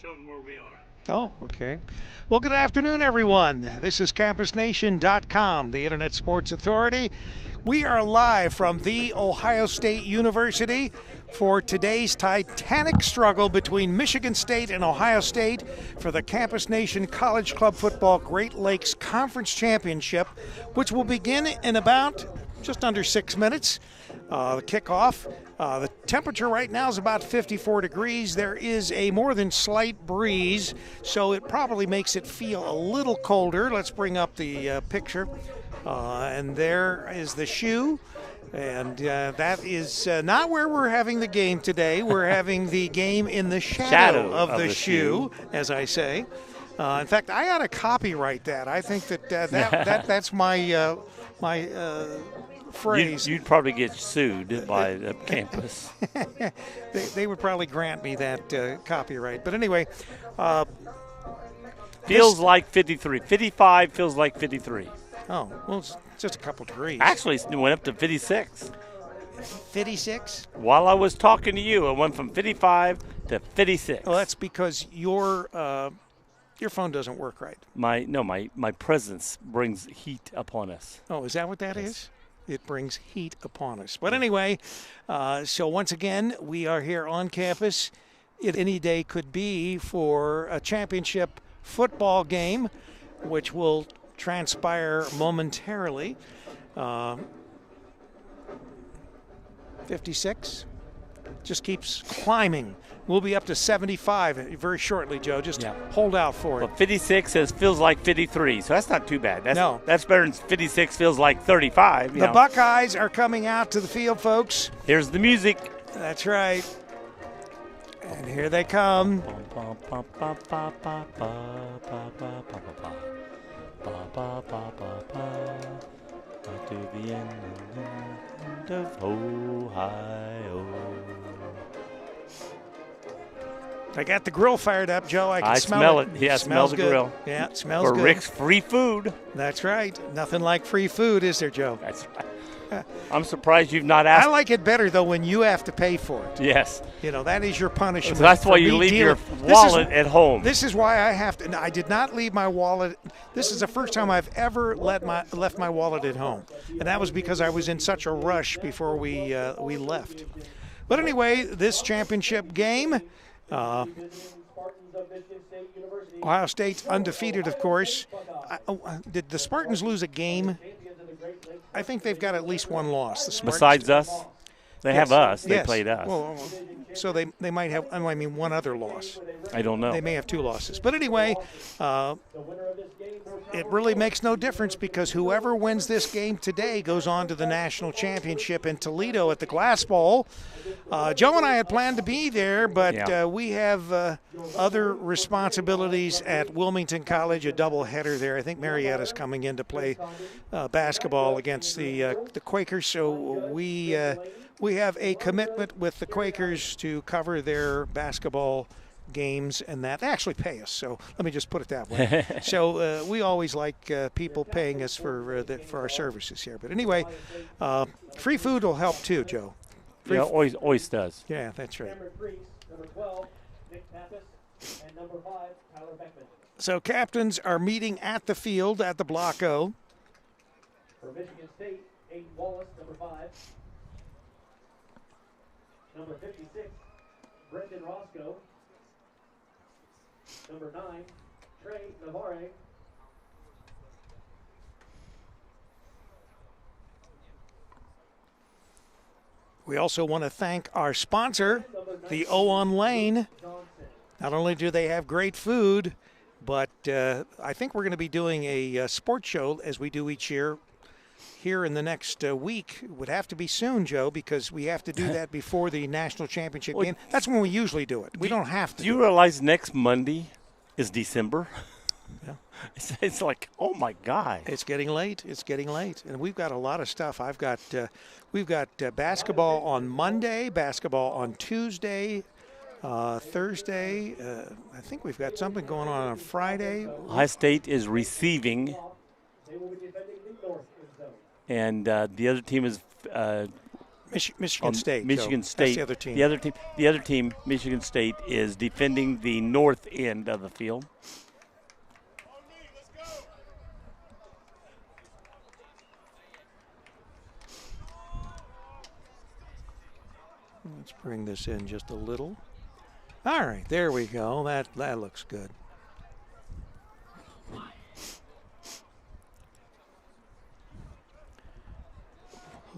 Showing where we are. Oh, okay. Well, good afternoon, everyone. This is CampusNation.com, the Internet Sports Authority. We are live from The Ohio State University for today's titanic struggle between Michigan State and Ohio State for the Campus Nation College Club Football Great Lakes Conference Championship, which will begin in about just under 6 minutes. The kickoff. The temperature right now is about 54 degrees. There is a more than slight breeze, so it probably makes it feel a little colder. Let's bring up the picture. And there is the shoe. And that is not where we're having the game today. We're having the game in the shadow of the shoe, as I say. In fact, I ought to copyright that. I think that's my phrase. You'd probably get sued by the campus. They would probably grant me that copyright. But anyway. Feels like 53. 55 feels like 53. Oh, well, it's just a couple degrees. Actually, it went up to 56. 56? While I was talking to you, it went from 55 to 56. Well, that's because your phone doesn't work right. My presence brings heat upon us. Oh, is that what that is? It brings heat upon us. But anyway, so once again, we are here on campus. Any day could be for a championship football game, which will transpire momentarily. 56. just keeps climbing. We'll be up to 75 very shortly, Joe. Just hold out for it. Well, 56 feels like 53, so that's not too bad. No. That's better than 56 feels like 35. The Buckeyes are coming out to the field, folks. Here's the music. That's right. And here they come. To the end of Ohio. I got the grill fired up, Joe. I can smell it. Yeah, smell the grill. Yeah, it smells good. For Rick's free food. That's right. Nothing like free food, is there, Joe? That's right. I'm surprised you've not asked. I like it better, though, when you have to pay for it. Yes. That is your punishment. So that's why you leave your wallet at home. This is why I have to. I did not leave my wallet. This is the first time I've ever left my wallet at home. And that was because I was in such a rush before we left. But anyway, this championship game, Ohio State's undefeated, of course. Did the Spartans lose a game? I think they've got at least one loss. The Spartans. Besides us? They have us. They played us. Well, so they might have, one other loss. I don't know. They may have two losses. But anyway, it really makes no difference because whoever wins this game today goes on to the national championship in Toledo at the Glass Bowl. Joe and I had planned to be there, but we have other responsibilities at Wilmington College, a doubleheader there. I think Marietta's coming in to play basketball against the Quakers, so we have a commitment with the Quakers to cover their basketball games, and that they actually pay us. So let me just put it that way. So we always like people paying us for our services here. But anyway, free food will help too, Joe. Always does. Yeah, that's right. So captains are meeting at the field at the Block O. For Michigan State, Aiden Wallace, number 5. Number 56, Brendan Roscoe. Number 9, Trey Navarre. We also want to thank our sponsor, the O on Lane. Not only do they have great food, but I think we're going to be doing a sports show as we do each year here in the next week. It would have to be soon, Joe, because we have to do that before the national championship game. That's when we usually do it. We don't have to. Do you realize next Monday is December? Yeah. It's like, oh my God. It's getting late. It's getting late, and we've got a lot of stuff. We've got basketball on Monday, basketball on Tuesday, Thursday. I think we've got something going on Friday. Ohio State is receiving, and the other team is Michigan State. Michigan Joe. State. That's the other team. The other team, Michigan State, is defending the north end of the field. Let's bring this in just a little. All right, there we go. That looks good.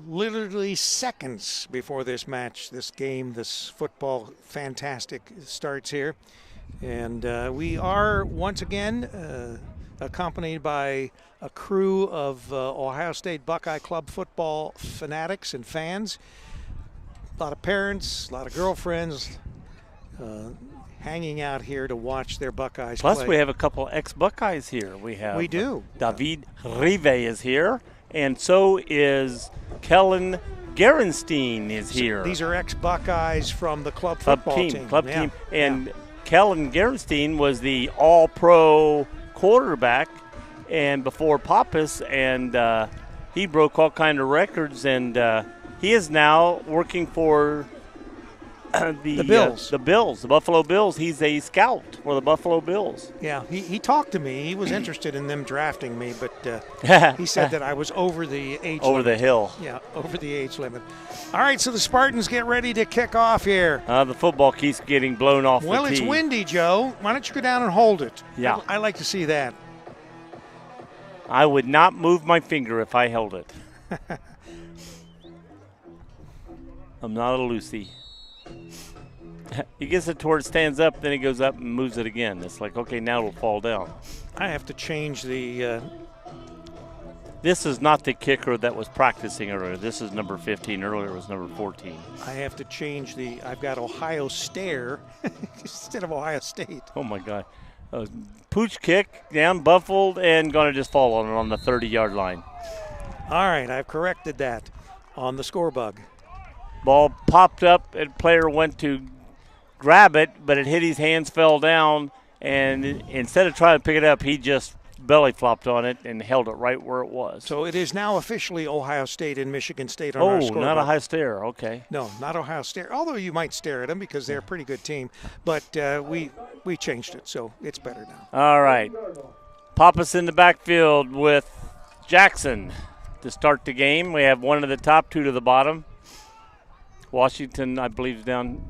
Literally seconds before this match, this game, this football fantastic starts here. And we are once again accompanied by a crew of Ohio State Buckeye Club football fanatics and fans. A lot of parents, a lot of girlfriends hanging out here to watch their Buckeyes Plus, play. we have a couple ex-Buckeyes here. We do. David Rive is here, and so is Kellen Gerenstein is here. These are ex-Buckeyes from the club football team. Club team. And Kellen Gerenstein was the all-pro quarterback and before Pappas, and he broke all kind of records, and he is now working for the Bills. The Buffalo Bills. He's a scout for the Buffalo Bills. Yeah, he talked to me. He was interested in them drafting me, but he said that I was over the age limit. Over the hill. Yeah, over the age limit. All right, so the Spartans get ready to kick off here. The football keeps getting blown off Well, the tee. it's windy, Joe. Why don't you go down and hold it? Yeah. I like to see that. I would not move my finger if I held it. I'm not a Lucy. he gets it towards stands up, then he goes up and moves it again. It's like, okay, now it'll fall down. I have to change the. This is not the kicker that was practicing earlier. This is number 15. Earlier was number 14. I have to change the. I've got Ohio Stare instead of Ohio State. Oh my God! Pooch kick down, buffled, and going to just fall on the 30-yard line. All right, I've corrected that on the score bug. Ball popped up, and player went to grab it, but it hit his hands, fell down, and instead of trying to pick it up, he just belly flopped on it and held it right where it was. So it is now officially Ohio State and Michigan State on our score. Oh, not bug. Ohio State. Okay. No, not Ohio State. Although you might stare at them because they're a pretty good team, but we changed it, so it's better now. All right. Pappas in the backfield with Jackson to start the game. We have one to the top, two to the bottom. Washington, I believe, is down.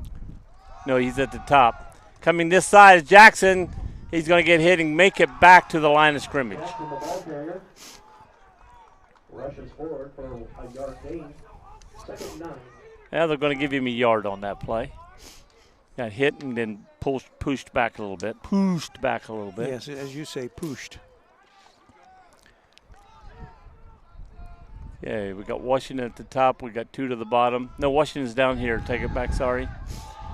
No, he's at the top. Coming this side is Jackson. He's going to get hit and make it back to the line of scrimmage. Jackson, the ball carrier, rushes forward for a yard gain. 2nd and 9. Now they're going to give him a yard on that play. Got hit and then pushed back a little bit. Yes, as you say, pushed. Yeah, we got Washington at the top. We got two to the bottom. No, Washington's down here. Take it back, sorry.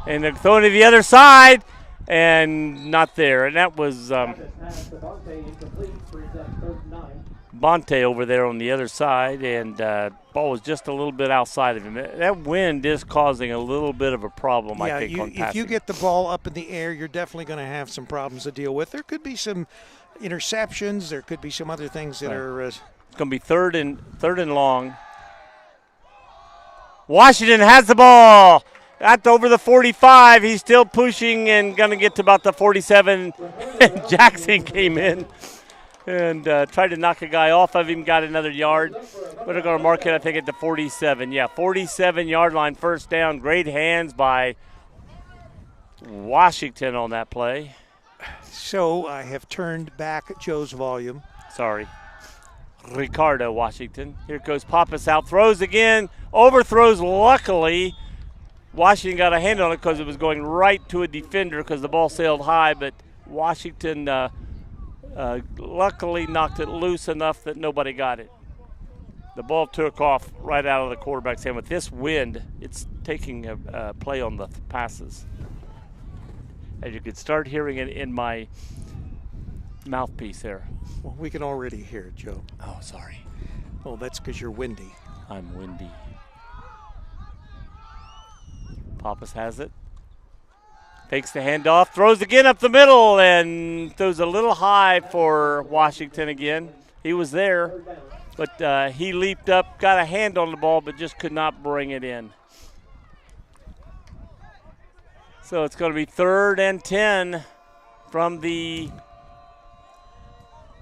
And they're throwing to the other side, and not there. And that was Bonte over there on the other side, and ball was just a little bit outside of him. That wind is causing a little bit of a problem, I think, on passing. If you get the ball up in the air, you're definitely going to have some problems to deal with. There could be some interceptions. There could be some other things that are it's going to be third and long. Washington has the ball. At over the 45, he's still pushing and going to get to about the 47. Jackson came in and tried to knock a guy off of him, got another yard. But they're going to mark it, I think, at the 47. Yeah, 47-yard line, first down. Great hands by Washington on that play. So I have turned back Joe's volume. Sorry. Ricardo Washington. Here goes Pappas out, throws again, overthrows luckily. Washington got a hand on it because it was going right to a defender because the ball sailed high, but Washington luckily knocked it loose enough that nobody got it. The ball took off right out of the quarterback's hand. With this wind, it's taking a play on the passes. As you could start hearing it in my mouthpiece there. Well, we can already hear it, Joe. Oh, sorry. Oh, that's because you're windy. I'm windy. Pappas has it. Takes the handoff, throws again up the middle, and throws a little high for Washington again. He was there, but he leaped up, got a hand on the ball, but just could not bring it in. So it's going to be 3rd and 10 from the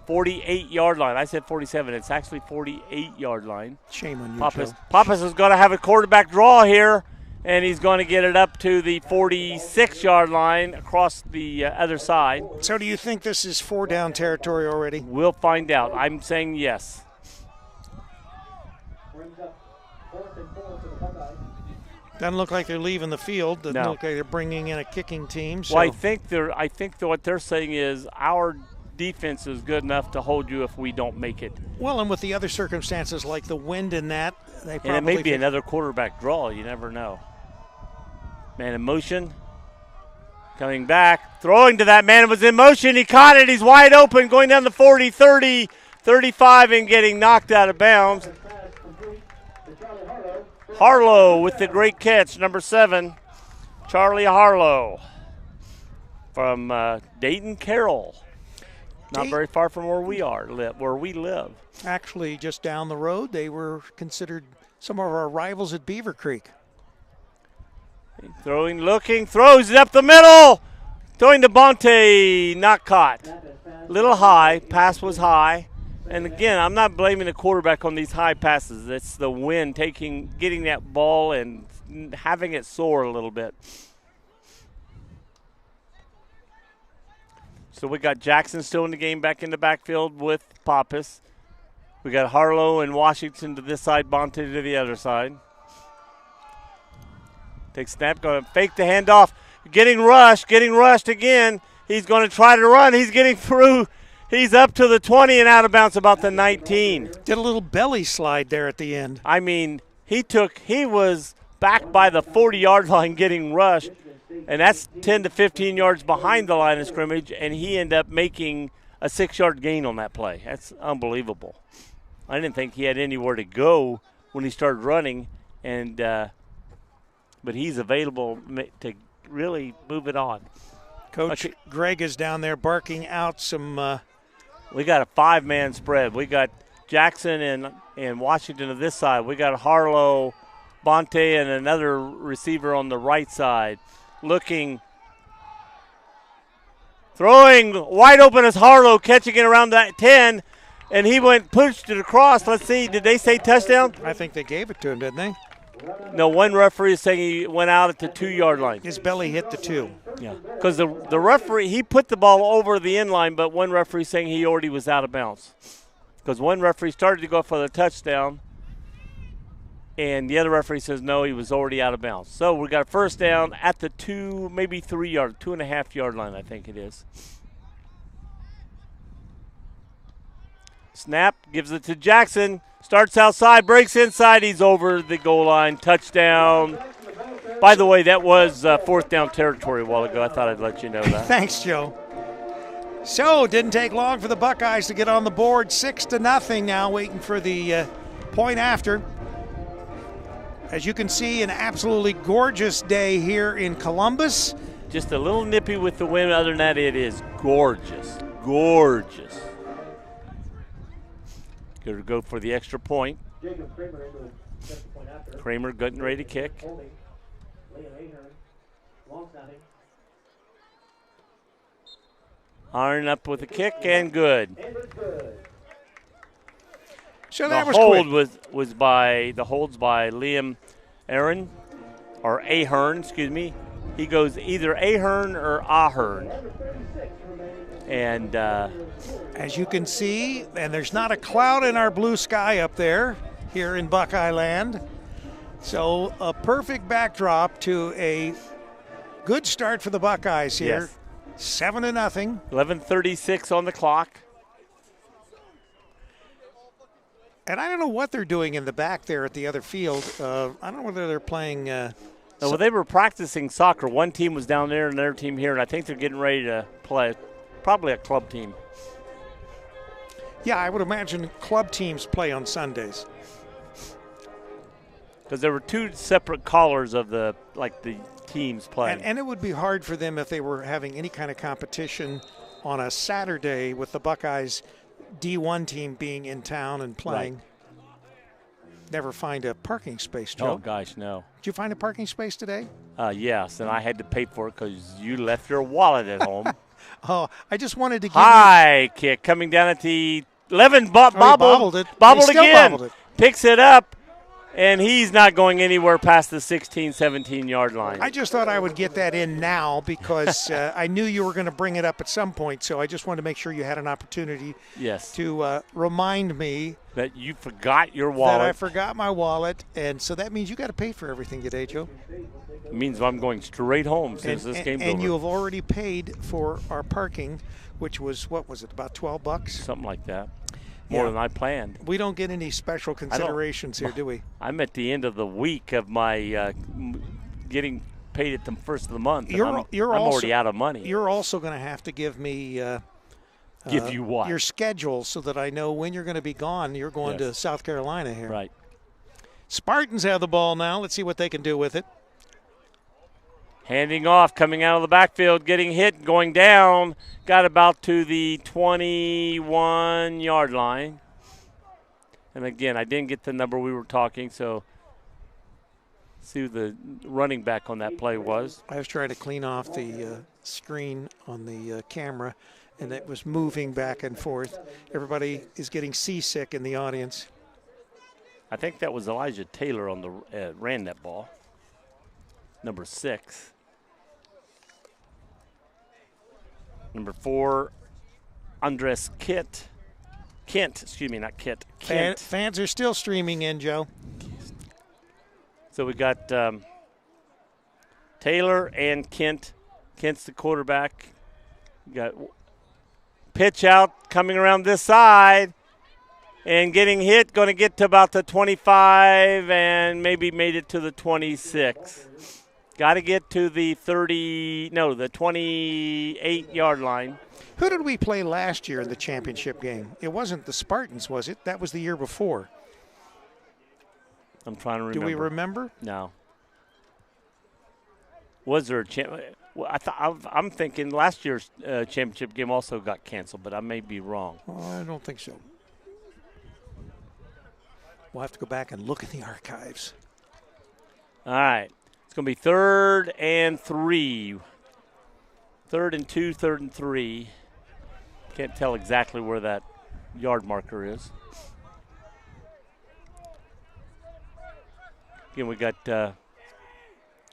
48-yard line. I said 47. It's actually 48-yard line. Shame on you, Pappas. Joe. Pappas is going to have a quarterback draw here, and he's going to get it up to the 46-yard line across the other side. So do you think this is 4-down territory already? We'll find out. I'm saying yes. Doesn't look like they're leaving the field. Doesn't No. look like they're bringing in a kicking team. So. Well, I think what they're saying is our defense is good enough to hold you if we don't make it. Well, and with the other circumstances like the wind and that, they probably. And it may be another quarterback draw. You never know. Man in motion. Coming back. Throwing to that man. It was in motion. He caught it. He's wide open. Going down the 40, 30, 35 and getting knocked out of bounds. Harlow with the great catch. Number 7. Charlie Harlow from Dayton Carroll. Not very far from where we live. Actually, just down the road, they were considered some of our rivals at Beaver Creek. Throwing, looking, throws it up the middle. Throwing to Bonte, not caught. Little high, pass was high. And again, I'm not blaming the quarterback on these high passes. It's the wind getting that ball and having it soar a little bit. So we got Jackson still in the game, back in the backfield with Pappas. We got Harlow and Washington to this side, Bonte to the other side. Takes snap, going to fake the handoff. getting rushed again. He's going to try to run. He's getting through. He's up to the 20 and out of bounds about the 19. Did a little belly slide there at the end. I mean, he was back by the 40-yard line getting rushed, and that's 10 to 15 yards behind the line of scrimmage, and he ended up making a 6-yard gain on that play. That's unbelievable. I didn't think he had anywhere to go when he started running, and but he's available to really move it on. Coach Greg is down there barking out some. We got a 5-man spread. We got Jackson and Washington on this side. We got Harlow, Bonte, and another receiver on the right side. Looking, throwing wide open as Harlow, catching it around that 10, and he pushed it across. Let's see, did they say touchdown? I think they gave it to him, didn't they? No, one referee is saying he went out at the 2-yard line. His belly hit the 2. Yeah, because the referee, he put the ball over the end line, but one referee saying he already was out of bounds. Because one referee started to go for the touchdown, and the other referee says no, he was already out of bounds. So we got a first down at the 2, maybe 3-yard, 2.5-yard line, I think it is. Snap, gives it to Jackson. Starts outside, breaks inside. He's over the goal line. Touchdown. By the way, that was 4th down territory a while ago. I thought I'd let you know that. Thanks, Joe. So, didn't take long for the Buckeyes to get on the board. 6-0 now, waiting for the point after. As you can see, an absolutely gorgeous day here in Columbus. Just a little nippy with the wind. Other than that, it is gorgeous. Gorgeous. Going to go for the extra point. Kramer getting ready to kick. Iron up with a kick and good. So that the was hold's by Liam Aaron or Ahern, excuse me. He goes either Ahern or Ahern. And as you can see, and there's not a cloud in our blue sky up there here in Buckeye Land. So a perfect backdrop to a good start for the Buckeyes here. Yes. 7-0. 11:36 on the clock. And I don't know what they're doing in the back there at the other field. I don't know whether they're playing. Well, they were practicing soccer. One team was down there and another team here, and I think they're getting ready to play. Probably a club team. Yeah, I would imagine club teams play on Sundays. Because there were 2 separate callers of the teams playing. And it would be hard for them if they were having any kind of competition on a Saturday with the Buckeyes D1 team being in town and playing. Right. Never find a parking space, Joe. Oh, gosh, no. Did you find a parking space today? Yes, and I had to pay for it because you left your wallet at home. Oh, I just wanted to give High kick coming down at the 11. Bobbled it. Bobbled again. Bobbled it. Picks it up, and he's not going anywhere past the 16, 17-yard line. I just thought I would get that in now because I knew you were going to bring it up at some point, so I just wanted to make sure you had an opportunity to remind me that you forgot your wallet. That I forgot my wallet, and so that means you got to pay for everything today, Joe. It means I'm going straight home since this game's over. And you have already paid for our parking, which was, what was it, about $12? Something like that. More than I planned. We don't get any special considerations here, do we? I'm at the end of the week of my getting paid at the first of the month. I'm already out of money. You're also going to have to give me give you what? Your schedule so that I know when you're going to be gone. You're going to South Carolina here. Right. Spartans have the ball now. Let's see what they can do with it. Handing off, coming out of the backfield, getting hit, going down. Got about to the 21-yard line. And again, I didn't get the number we were talking, so see who the running back on that play was. I was trying to clean off the screen on the camera, and it was moving back and forth. Everybody is getting seasick in the audience. I think that was Elijah Taylor on the ran that ball. Number 6. Number 4, Andres Kent, excuse me, not Kent. Kent. Fans are still streaming in, Joe. So we got Taylor and Kent against the quarterback. Got pitch out coming around this side and getting hit. Going to get to about the 25 and maybe made it to the 26. Got to get to the 28-yard line. Who did we play last year in the championship game? It wasn't the Spartans, was it? That was the year before. I'm trying to remember. Do we remember? No. Was there a well, I'm thinking last year's championship game also got canceled, but I may be wrong. Oh, I don't think so. We'll have to go back and look at the archives. All right. It's going to be 3rd and 3. 3rd and 2, 3rd and 3. Can't tell exactly where that yard marker is. Again, we got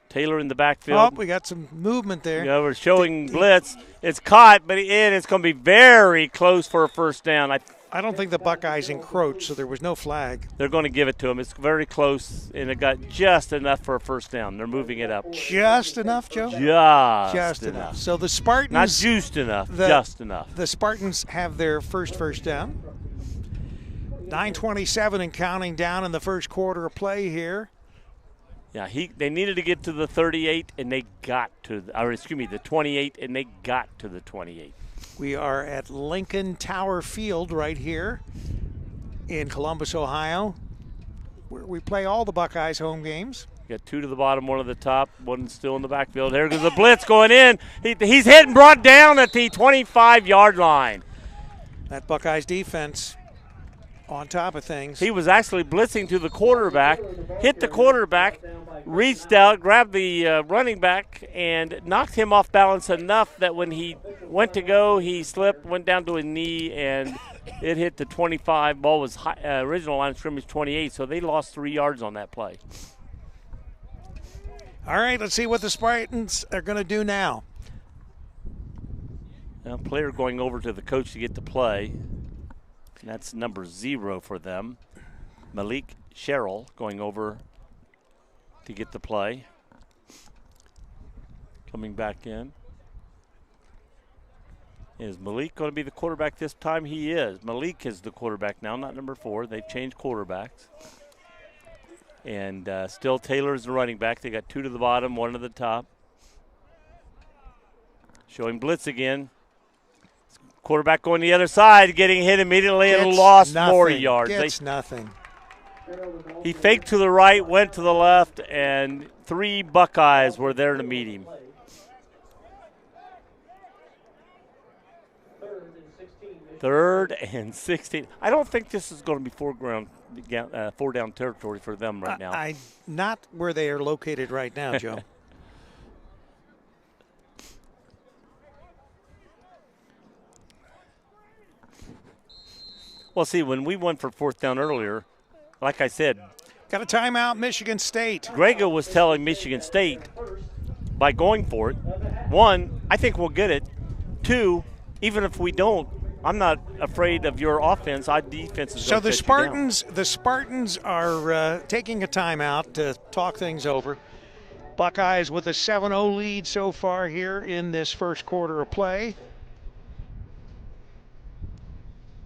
Taylor in the backfield. Oh, we got some movement there. Yeah, we're showing blitz. It's caught, but it's going to be very close for a first down. I don't think the Buckeyes encroached, so there was no flag. They're going to give it to him. It's very close, and it got just enough for a first down. They're moving it up. Just enough, Joe? Just enough. So the Spartans. Not juiced enough, just enough. The Spartans have their first down. 9:27 and counting down in the first quarter of play here. Yeah, they needed to get to the 38, and they got to the 28, and they got to the 28. We are at Lincoln Tower Field right here in Columbus, Ohio, where we play all the Buckeyes home games. Got 2 to the bottom, 1 to the top, 1 still in the backfield. Here goes the blitz going in. He's hit and brought down at the 25-yard line. That Buckeyes defense on top of things. He was actually blitzing to the quarterback, hit the quarterback, reached out, grabbed the running back, and knocked him off balance enough that when he went to go, he slipped, went down to his knee, and it hit the 25. Ball was original line of scrimmage 28, so they lost 3 yards on that play. All right, let's see what the Spartans are going to do now. Now, player going over to the coach to get the play. And that's number 0 for them. Malik Sherrill going over to get the play. Coming back in. Is Malik going to be the quarterback this time? He is. Malik is the quarterback now, not number 4. They've changed quarterbacks. And still Taylor's the running back. They got 2 to the bottom, 1 to the top. Showing blitz again. Quarterback going the other side, getting hit immediately and lost 4 yards. Gets nothing. He faked to the right, went to the left, and 3 Buckeyes were there to meet him. 3rd and 16. I don't think this is going to be 4-down territory for them right now. Not where they are located right now, Joe. Well, see, when we went for 4th down earlier, like I said, got a timeout, Michigan State. Grego was telling Michigan State by going for it, 1, I think we'll get it. 2, even if we don't, I'm not afraid of your offense. Our defense is going to shut you down. The Spartans are taking a timeout to talk things over. Buckeyes with a 7-0 lead so far here in this first quarter of play.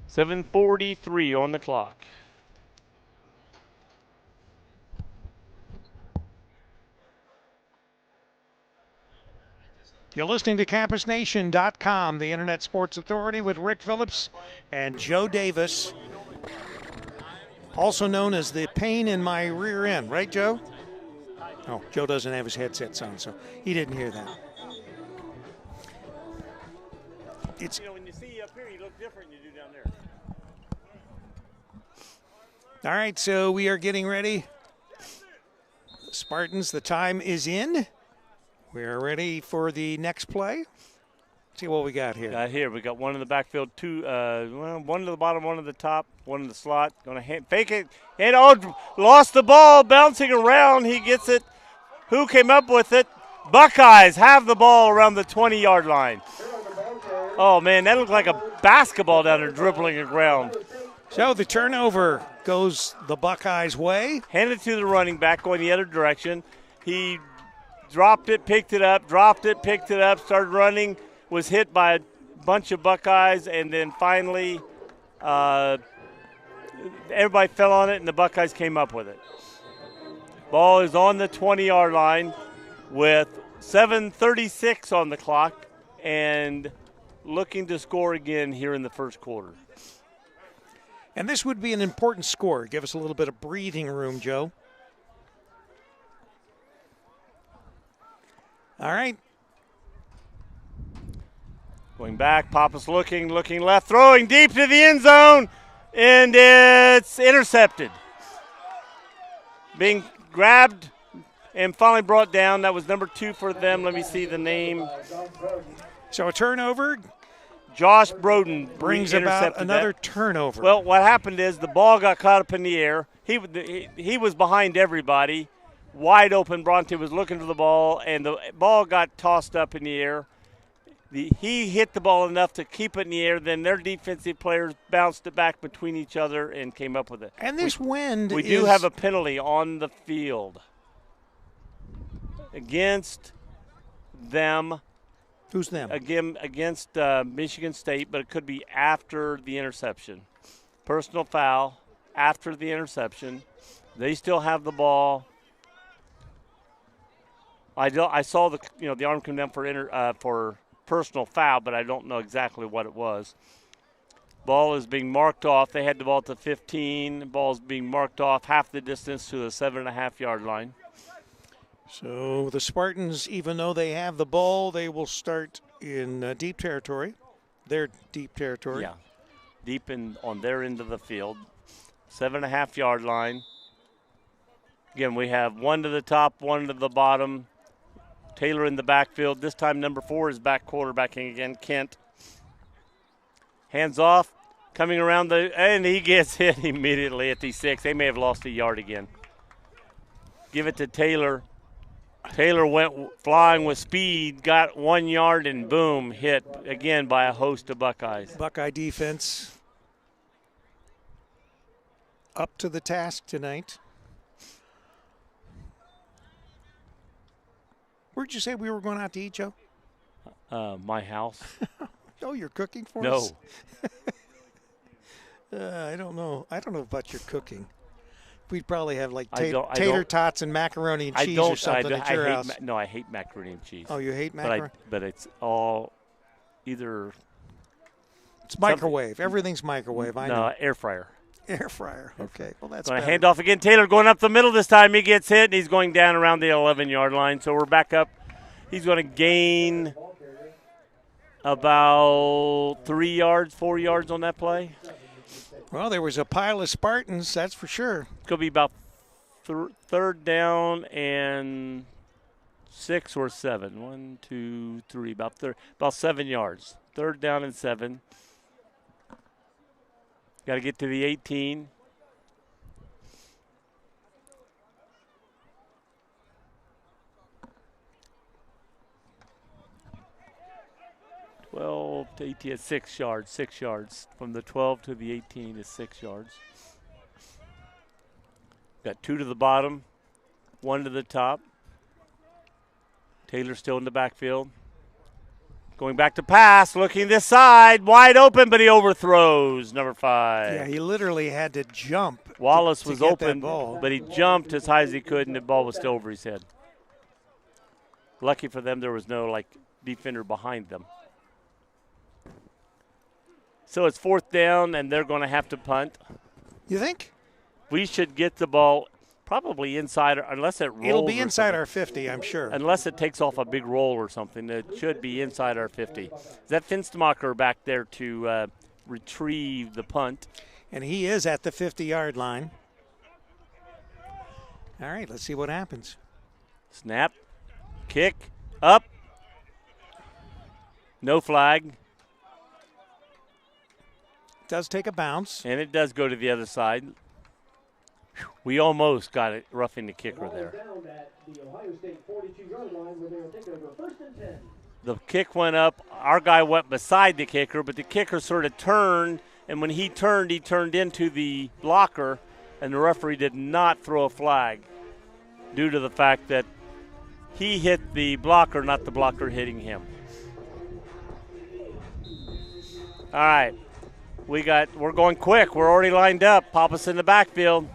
7:43 on the clock. You're listening to CampusNation.com, the Internet Sports Authority, with Rick Phillips and Joe Davis, also known as the pain in my rear end. Right, Joe? Oh, Joe doesn't have his headsets on, so he didn't hear that. It's, when you see up here, you look different than you do down there. All right, so we are getting ready. Spartans, the time is in. We are ready for the next play. Let's see what we got here. We got 1 in the backfield, 2, 1 to the bottom, 1 to the top, 1 in the slot. Going to fake it. And lost the ball, bouncing around. He gets it. Who came up with it? Buckeyes have the ball around the 20-yard line. Oh, man, that looked like a basketball down there dribbling around. So the turnover goes the Buckeyes' way. Handed to the running back going the other direction. He dropped it, picked it up, dropped it, picked it up, started running, was hit by a bunch of Buckeyes, and then finally everybody fell on it, and the Buckeyes came up with it. Ball is on the 20-yard line with 7:36 on the clock and looking to score again here in the first quarter. And this would be an important score. Give us a little bit of breathing room, Joe. All right. Going back, Pappas looking left, throwing deep to the end zone, and it's intercepted. Being grabbed and finally brought down. That was number 2 for them. Let me see the name. So a turnover. Josh Broden brings about another turnover. Well, what happened is the ball got caught up in the air. He was behind everybody. Wide open, Bronte was looking for the ball, and the ball got tossed up in the air. He hit the ball enough to keep it in the air. Then their defensive players bounced it back between each other and came up with it. And this wind We do have a penalty on the field against them. Who's them? Again, against Michigan State, but it could be after the interception. Personal foul after the interception. They still have the ball. I saw the arm come down for personal foul, but I don't know exactly what it was. Ball is being marked off. They had the ball at the 15. Ball is being marked off half the distance to the 7.5-yard line. So the Spartans, even though they have the ball, they will start in deep territory. Their deep territory. Yeah, deep on their end of the field. 7.5-yard line. Again, we have one to the top, one to the bottom. Taylor in the backfield. This time number 4 is back quarterbacking again, Kent. Hands off, coming around and he gets hit immediately at the 6. They may have lost a yard again. Give it to Taylor. Taylor went flying with speed, got 1 yard, and boom, hit again by a host of Buckeyes. Buckeye defense up to the task tonight. Where'd you say we were going out to eat, Joe? My house. Oh, you're cooking for No. us? I don't know. I don't know about your cooking. We'd probably have like tater tots and macaroni and cheese or something at your house. No, I hate macaroni and cheese. Oh, you hate macaroni? But it's all either. It's microwave. Everything's microwave. I know. No, air fryer. Air fryer. Okay. Well, that's going to better. hand off again. Taylor going up the middle this time. He gets hit, and he's going down around the 11-yard line. So we're back up. He's going to gain about 3 yards, 4 yards on that play. Well, there was a pile of Spartans, that's for sure. It's going to be about third down and 6 or 7. 1, 2, 3, about 7 yards. Third down and 7. Got to get to the 18. To 18 is 6 yards. 6 yards from the 12 to the 18 is 6 yards. Got 2 to the bottom, 1 to the top. Taylor still in the backfield. Going back to pass, looking this side, wide open, but he overthrows number 5. Yeah, he literally had to jump. Wallace was get open, but he jumped as high as he could, and the ball was still over his head. Lucky for them, there was no defender behind them. So it's 4th down, and they're going to have to punt. You think? We should get the ball probably inside, unless it rolls. It'll be inside our 50, I'm sure. Unless it takes off a big roll or something. It should be inside our 50. Is that Finstemacher back there to retrieve the punt? And he is at the 50-yard line. All right, let's see what happens. Snap, kick, up. No flag. Does take a bounce. And it does go to the other side. We almost got it roughing the kicker there. The kick went up. Our guy went beside the kicker, but the kicker sort of turned, and when he turned into the blocker, and the referee did not throw a flag due to the fact that he hit the blocker, not the blocker hitting him. All right. We're going quick. We're already lined up. Pappas in the backfield.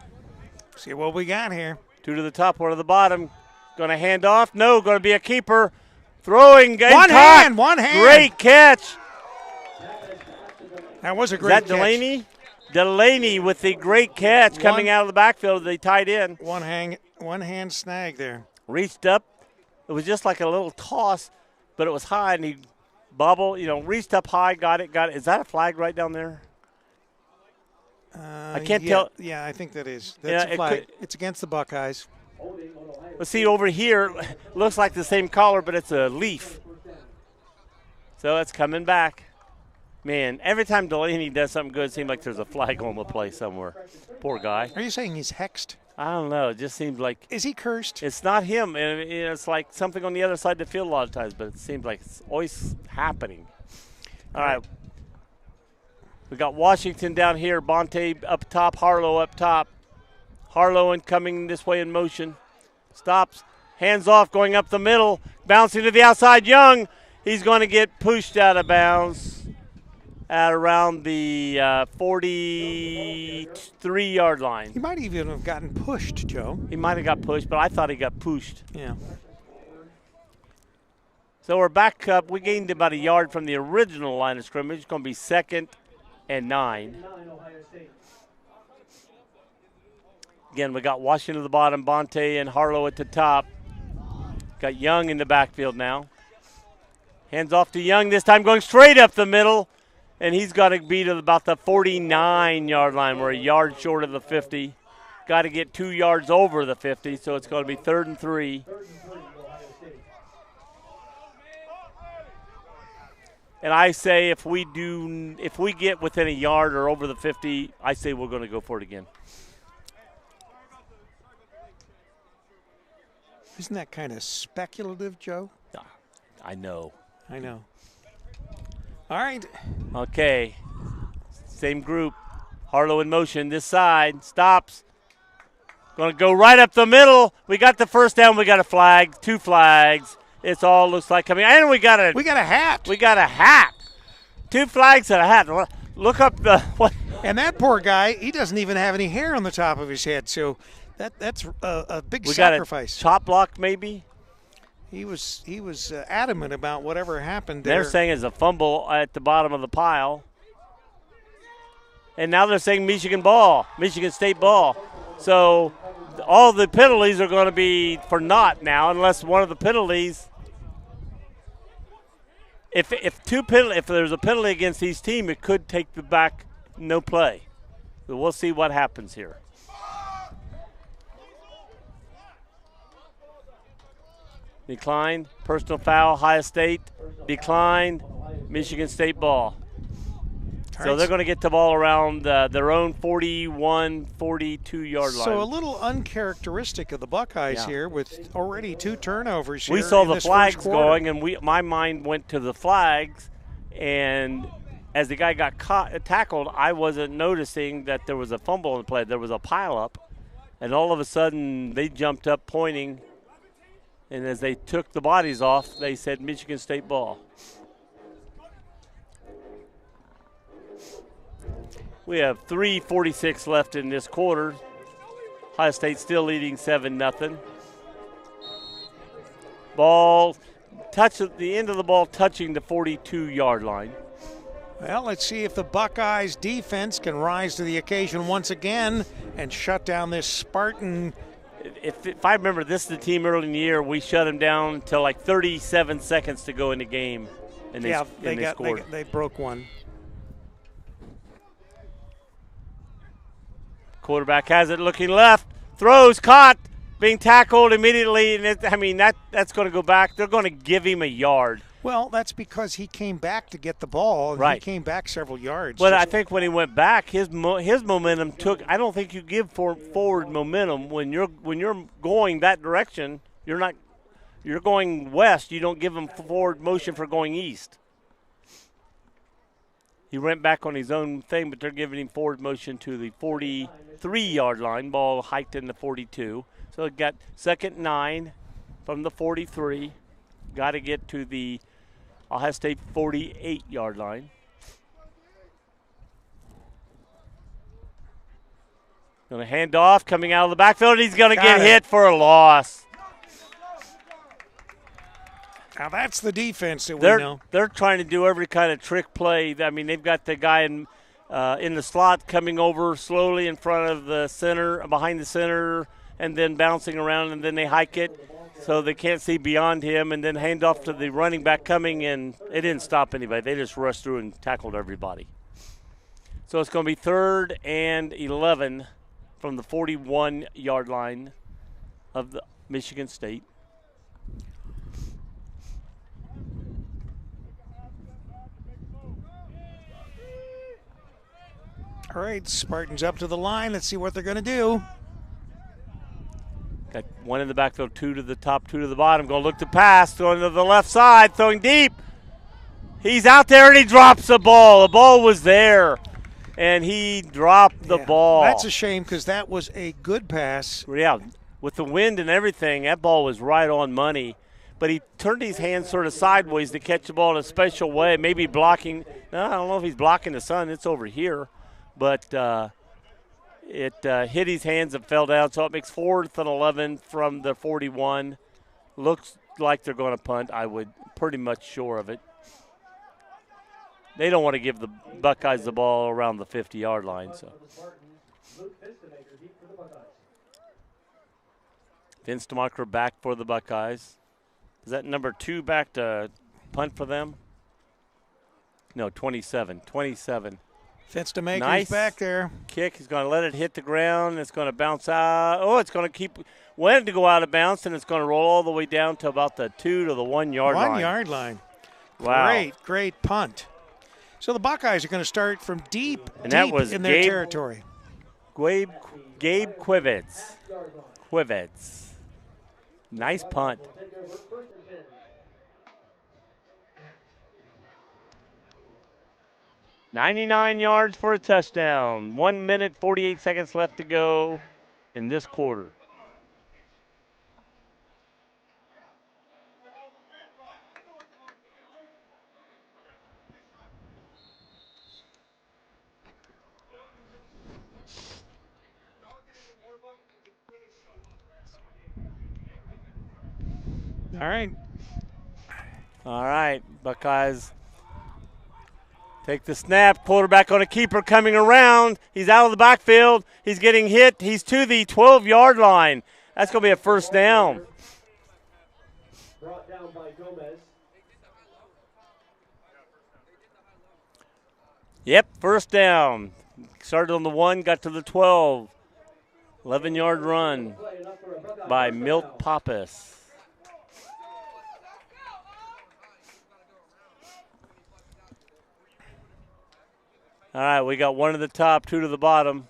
See what we got here. 2 to the top, 1 to the bottom. Going to hand off. No, going to be a keeper. Throwing. One hand. Great catch. That was a great catch. Is that Delaney? Delaney with the great catch coming out of the backfield. They tied in. One hand snag there. Reached up. It was just like a little toss, but it was high, and he bobbled, reached up high, got it. Is that a flag right down there? I can't tell. Yeah, I think that is. That's a flag. It's against the Buckeyes. Let's see, over here, looks like the same collar, but it's a leaf. So it's coming back. Man, every time Delaney does something good, it seems like there's a flag on the play somewhere. Poor guy. Are you saying he's hexed? I don't know. It just seems like. Is he cursed? It's not him. And it's like something on the other side of the field a lot of times, but it seems like it's always happening. All right. We got Washington down here. Bonte up top. Harlow up top. Harlow coming this way in motion. Stops. Hands off, going up the middle. Bouncing to the outside. Young. He's going to get pushed out of bounds at around the 43-yard line. He might even have gotten pushed, Joe. He might have got pushed, but I thought he got pushed. Yeah. So we're back up. We gained about a yard from the original line of scrimmage. It's going to be 2nd and 9. Again, we got Washington at the bottom, Bonte and Harlow at the top. Got Young in the backfield now. Hands off to Young, this time going straight up the middle. And he's got to be to about the 49-yard line. We're a yard short of the 50. Got to get 2 yards over the 50, so it's going to be 3rd and 3. And I say if we get within a yard or over the 50, I say we're going to go for it again. Isn't that kind of speculative, Joe? I know. All right. Okay. Same group. Harlow in motion. This side. Stops. Going to go right up the middle. We got the first down. We got a flag. 2 flags. It's all looks like coming. And we got a hat. 2 flags and a hat. Look up the what? And that poor guy, he doesn't even have any hair on the top of his head. So that's a big sacrifice. Got a chop block maybe. He was adamant about whatever happened there. They're saying it's a fumble at the bottom of the pile. And now they're saying Michigan State ball. So all the penalties are going to be for naught now unless one of the penalties. If there's a penalty against each team, it could take the back no play. So we'll see what happens here. Declined. Personal foul. Ohio State. Declined. Michigan State ball. So they're going to get the ball around their own 41, 42-yard line. So a little uncharacteristic of the Buckeyes here with already 2 turnovers here. We saw the this flags going, and my mind went to the flags. And as the guy got tackled, I wasn't noticing that there was a fumble in the play. There was a pileup. And all of a sudden, they jumped up pointing. And as they took the bodies off, they said Michigan State ball. We have 3:46 left in this quarter. Ohio State still leading 7-0. Ball, touch at the end of the ball touching the 42-yard line. Well, let's see if the Buckeyes defense can rise to the occasion once again and shut down this Spartan. If I remember, this is the team early in the year, we shut them down until like 37 seconds to go in the game. And they scored. They broke one. Quarterback has it looking left. Throws, caught, being tackled immediately. And that's going to go back. They're going to give him a yard. Well, that's because he came back to get the ball. And He came back several yards. But I think when he went back, his momentum took. I don't think you give forward momentum when you're going that direction. You're going west. You don't give him forward motion for going east. He went back on his own thing, but they're giving him forward motion to the 43-yard line. Ball hiked in the 42. So it got 2nd and 9. from the 43. Got to get to the Ohio State 48-yard line. Going to hand off, coming out of the backfield. He's going to get hit for a loss. Now that's the defense that we know. They're trying to do every kind of trick play. I mean, they've got the guy in the slot coming over slowly in front of the center, behind the center, and then bouncing around, and then they hike it so they can't see beyond him, and then hand off to the running back coming in. It didn't stop anybody. They just rushed through and tackled everybody. So it's going to be 3rd and 11 from the 41-yard line of the Michigan State. All right, Spartans up to the line. Let's see what they're going to do. Got one in the backfield, 2 to the top, 2 to the bottom. Going to look to pass, going to the left side, throwing deep. He's out there and he drops the ball. The ball was there, and he dropped the ball. That's a shame because that was a good pass. Yeah, with the wind and everything, that ball was right on money. But he turned his hands sort of sideways to catch the ball in a special way, maybe blocking. No, I don't know if he's blocking the sun. It's over here. But it hit his hands and fell down, so it makes 4th and 11 from the 41. Looks like they're going to punt. I would pretty much sure of it. They don't want to give the Buckeyes the ball around the 50-yard line. So Vince DeMarco back for the Buckeyes. Is that number 2 back to punt for them? No, 27. 27. Vince DeMarco's nice back there. Kick. He's going to let it hit the ground. It's going to bounce out. Oh, it's going to keep wanting to go out of bounds, and it's going to roll all the way down to about the 2 to the 1 yard line. 1 yard line. Wow. Great punt. So the Buckeyes are going to start from deep in their territory. Gabe Quivets. Nice punt. $99 yards for a touchdown. 1 minute, 48 seconds left to go in this quarter. All right, Buckeyes. Take the snap. Quarterback on a keeper coming around. He's out of the backfield. He's getting hit. He's to the 12-yard line. That's going to be a first down. Brought down by Gomez. Yep, first down. Started on the 1, got to the 12. 11-yard run by Milt Pappas. All right, we got 1 to the top, 2 to the bottom.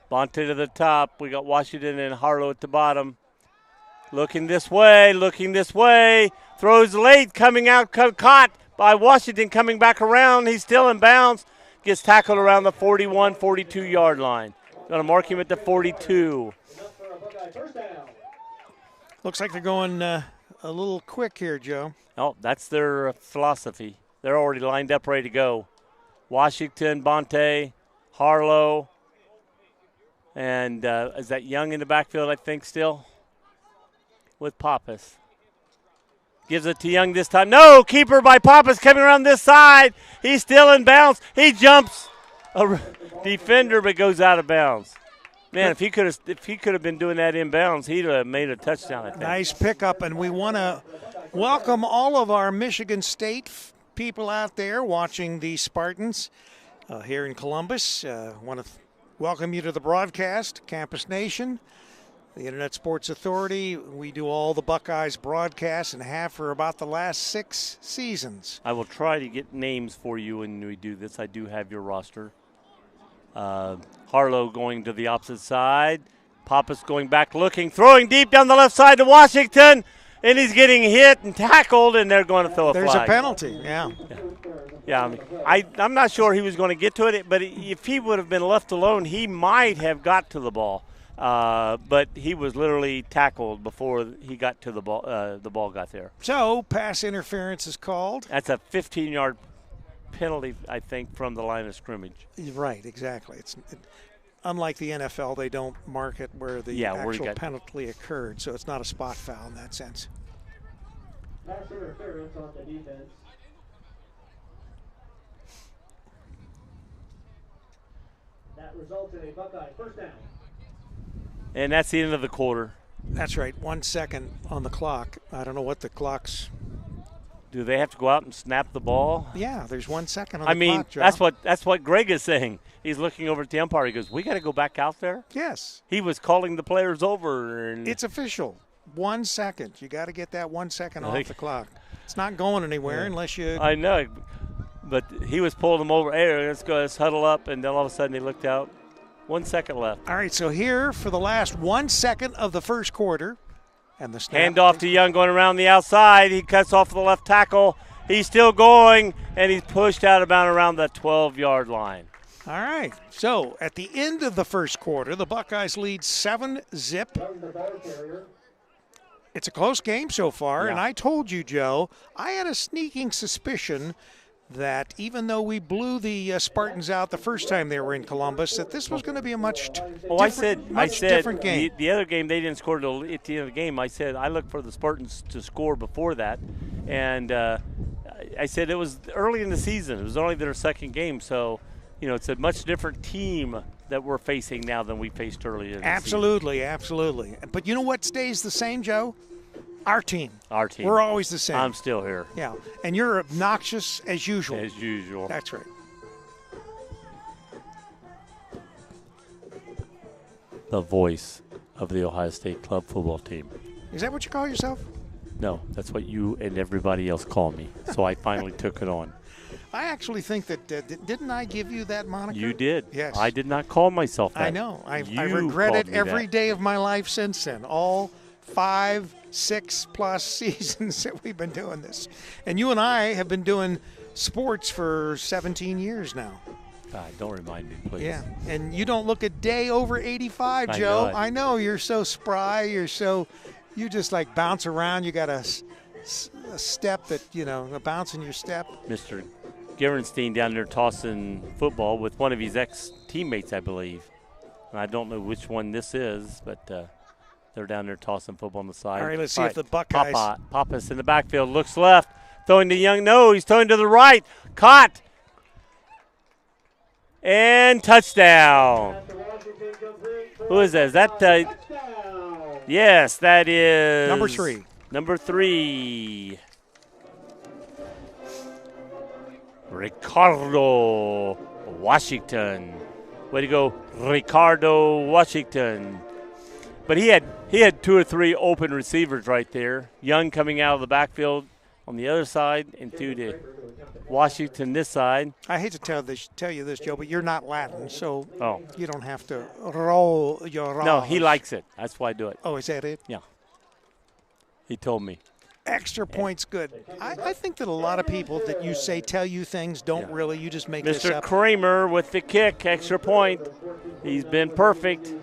Bonte to the top. We got Washington and Harlow at the bottom. Looking this way. Throws late, coming out, caught by Washington, coming back around. He's still in bounds. Gets tackled around the 41, 42-yard line. Going to mark him at the 42. Looks like they're going a little quick here, Joe. Oh, that's their philosophy. They're already lined up, ready to go. Washington, Bonte, Harlow, and is that Young in the backfield, I think, still? With Pappas. Gives it to Young this time. No, keeper by Pappas coming around this side. He's still in bounds. He jumps a defender but goes out of bounds. Man, if he could have been doing that in bounds, he'd have made a touchdown, I think. Nice pickup, and we want to welcome all of our Michigan State people out there watching the Spartans here in Columbus. Want to welcome you to the broadcast, Campus Nation, the Internet Sports Authority. We do all the Buckeyes broadcasts and have for about the last 6 seasons. I will try to get names for you when we do this. I do have your roster. Harlow going to the opposite side. Pappas going back looking, throwing deep down the left side to Washington. And he's getting hit and tackled, and they're going to throw a flag. There's a penalty, yeah. I mean, I'm not sure he was going to get to it, but if he would have been left alone, he might have got to the ball. But he was literally tackled before he got to the ball. The ball got there. So pass interference is called. That's a 15-yard penalty, I think, from the line of scrimmage. Right, exactly. Unlike the NFL, they don't mark it where the actual penalty occurred, so it's not a spot foul in that sense. Pass interference on the defense. That results in a Buckeye first down. And that's the end of the quarter. That's right. 1 second on the clock. I don't know what the clock's. Do they have to go out and snap the ball? Yeah, there's 1 second on the clock, Joe. that's what Greg is saying. He's looking over at the umpire. He goes, "We got to go back out there?" Yes. He was calling the players over. And it's official. 1 second. You got to get that 1 second off the clock. It's not going anywhere unless you. I know, but he was pulling them over. Hey, let's huddle up, and then all of a sudden he looked out. 1 second left. All right, so here for the last 1 second of the first quarter. And the snap. Handoff to Young going around the outside. He cuts off the left tackle. He's still going, and he's pushed out about around the 12-yard line. All right, so at the end of the first quarter, the Buckeyes lead 7-zip. It's a close game so far, and I told you, Joe, I had a sneaking suspicion that even though we blew the Spartans out the first time they were in Columbus, that this was going to be a much different game. The other game they didn't score till at the end of the game. I said I looked for the Spartans to score before that, and I said it was early in the season. It was only their second game, so it's a much different team that we're facing now than we faced earlier in the season. Absolutely. But you know what stays the same, Joe? Our team. We're always the same. I'm still here. Yeah, and you're obnoxious as usual. As usual. That's right. The voice of the Ohio State club football team. Is that what you call yourself? No, that's what you and everybody else call me. So I finally took it on. I actually think that, didn't I give you that moniker? You did. Yes. I did not call myself that. I know. I regret it every day of my life since then. All 5, 6+ seasons that we've been doing this. And you and I have been doing sports for 17 years now. Don't remind me, please. Yeah, and you don't look a day over 85, Joe. I know. You're so spry. You just like bounce around. You got a step that, a bounce in your step. Mr. Gerenstein down there tossing football with one of his ex-teammates, I believe. And I don't know which one this is, but they're down there tossing football on the side. All right, let's see if the Buckeyes. Pappas in the backfield, looks left, throwing to Young. No, he's throwing to the right. Caught. And touchdown. Who is that? Is that yes, that is number 3. Number 3. Ricardo Washington. Way to go, Ricardo Washington. But he had 2 or 3 open receivers right there. Young coming out of the backfield on the other side, and 2 to Washington this side. I hate to tell you this, Joe, but you're not Latin, so you don't have to roll your R's. No, he likes it. That's why I do it. Oh, is that it? Yeah. He told me. Extra points good. I think that a lot of people that you say tell you things don't really. You just make this up. Mr. Kramer with the kick, extra point. He's been perfect.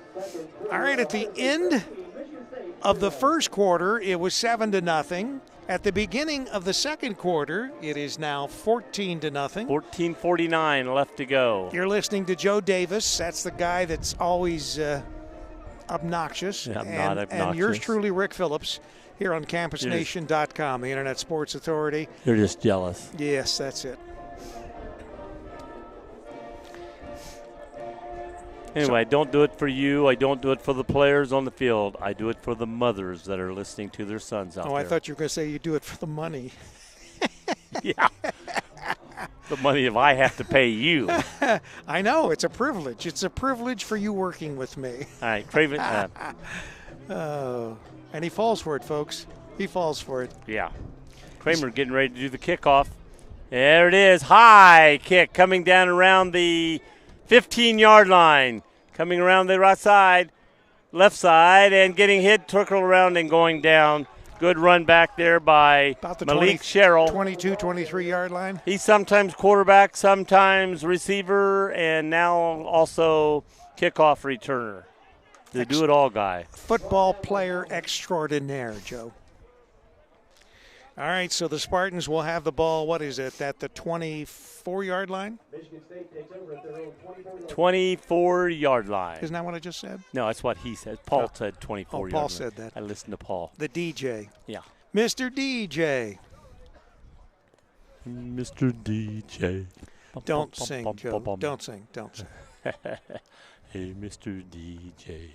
All right, at the end of the first quarter, it was 7-0. At the beginning of the second quarter, it is now 14-0. 14:49 left to go. You're listening to Joe Davis. That's the guy that's always obnoxious. Yeah, I'm not obnoxious. And yours truly, Rick Phillips, here on CampusNation.com, the Internet Sports Authority. You're just jealous. Yes, that's it. Anyway, I don't do it for you. I don't do it for the players on the field. I do it for the mothers that are listening to their sons out there. Oh, I thought you were going to say you do it for the money. Yeah. The money if I have to pay you. I know. It's a privilege. It's a privilege for you working with me. All right, Craven. And he falls for it, folks. He falls for it. Yeah. Kramer getting ready to do the kickoff. There it is. High kick coming down around the 15-yard line. Coming around the right side, left side, and getting hit, circle around and going down. Good run back there by Malik Sherrill. 22, 23-yard line. He's sometimes quarterback, sometimes receiver, and now also kickoff returner. The do-it-all guy. Football player extraordinaire, Joe. All right, so the Spartans will have the ball, what is it, at the 24-yard line? Michigan State takes over at their own 24-yard line. Isn't that what I just said? No, that's what he said. Paul said 24 yard Paul line. said that. I listened to Paul. The DJ. Yeah. Mr. DJ. Mr. DJ. Don't sing, Joe. Don't sing. Don't sing. Hey, Mr. DJ.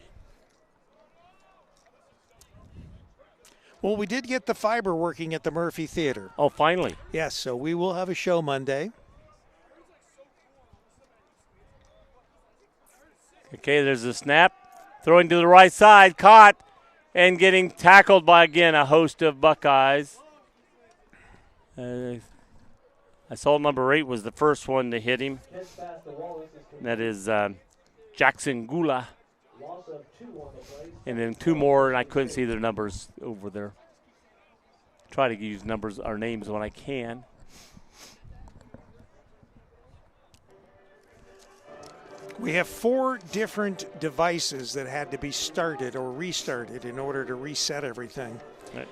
Well, we did get the fiber working at the Murphy Theater. Oh, finally. Yes, so we will have a show Monday. Okay, there's a snap. Throwing to the right side. Caught. And getting tackled by, again, a host of Buckeyes. I saw number 8 was the first one to hit him. That is Jackson Gula. And then 2 more, and I couldn't see their numbers over there. Try to use numbers or names when I can. We have 4 different devices that had to be started or restarted in order to reset everything. Right.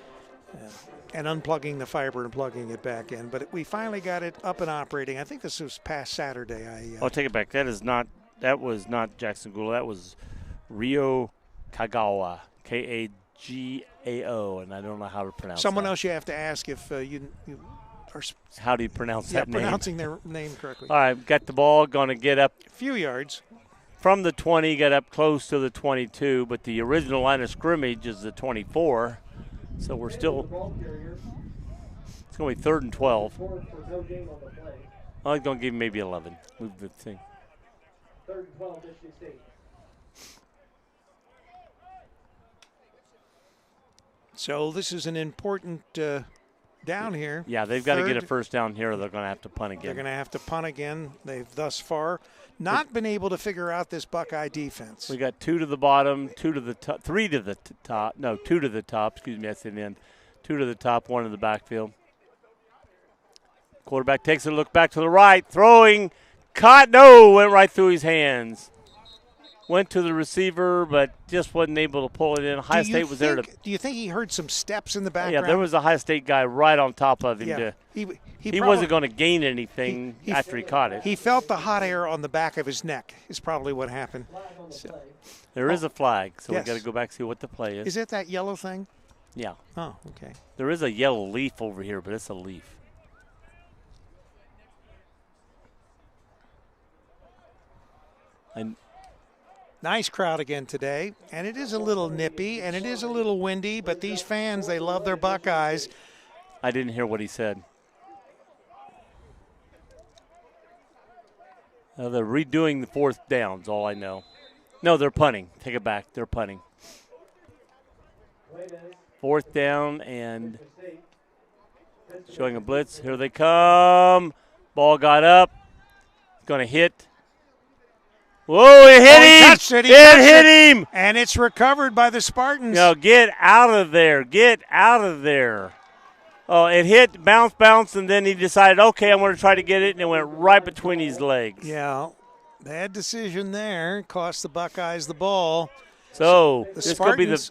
And unplugging the fiber and plugging it back in. But we finally got it up and operating. I think this was past Saturday. I'll take it back. That was not Jackson Gula. That was Rio Kagawa, K-A-G-A-O, and I don't know how to pronounce Someone that. else you have to ask if you are how do you pronounce that name? pronouncing their name correctly. All right, got the ball, going to get up. A few yards. From the 20, got up close to the 22, but the original line of scrimmage is the 24. So we're still, it's going to be 3rd and 12. I'm going to give him maybe 11. Move the thing. 3rd and 12, Michigan State. So this is an important down here. Yeah, they've got to get a first down here or they're going to have to punt again. They're going to have to punt again. They've thus far not been able to figure out this Buckeye defense. We got 2 to the bottom, 2 to the top, 3 to the top. No, 2 to the top. Excuse me, that's the end. 2 to the top, 1 in the backfield. Quarterback takes a look back to the right, throwing, caught, no, went right through his hands. Went to the receiver, but just wasn't able to pull it in. Ohio State was there to. Do you think he heard some steps in the background? Yeah, there was a Ohio State guy right on top of him. Yeah. He wasn't going to gain anything after he caught it. He felt the hot air on the back of his neck is probably what happened. So, there is a flag, so yes. we got to go back and see what the play is. Is it that yellow thing? Yeah. Oh, okay. There is a yellow leaf over here, but it's a leaf. And nice crowd again today, and it is a little nippy, and it is a little windy, but these fans, they love their Buckeyes. I didn't hear what he said. They're redoing the 4th downs, all I know. No, they're punting. Take it back. They're punting. 4th down and showing a blitz. Here they come. Ball got up. Going to hit. Whoa, it hit him. Touched it. It hit him. And it's recovered by the Spartans. No, get out of there. Get out of there. Oh, it hit, bounce, and then he decided, okay, I'm going to try to get it, and it went right between his legs. Yeah, bad decision there. Cost the Buckeyes the ball. So the this could be the.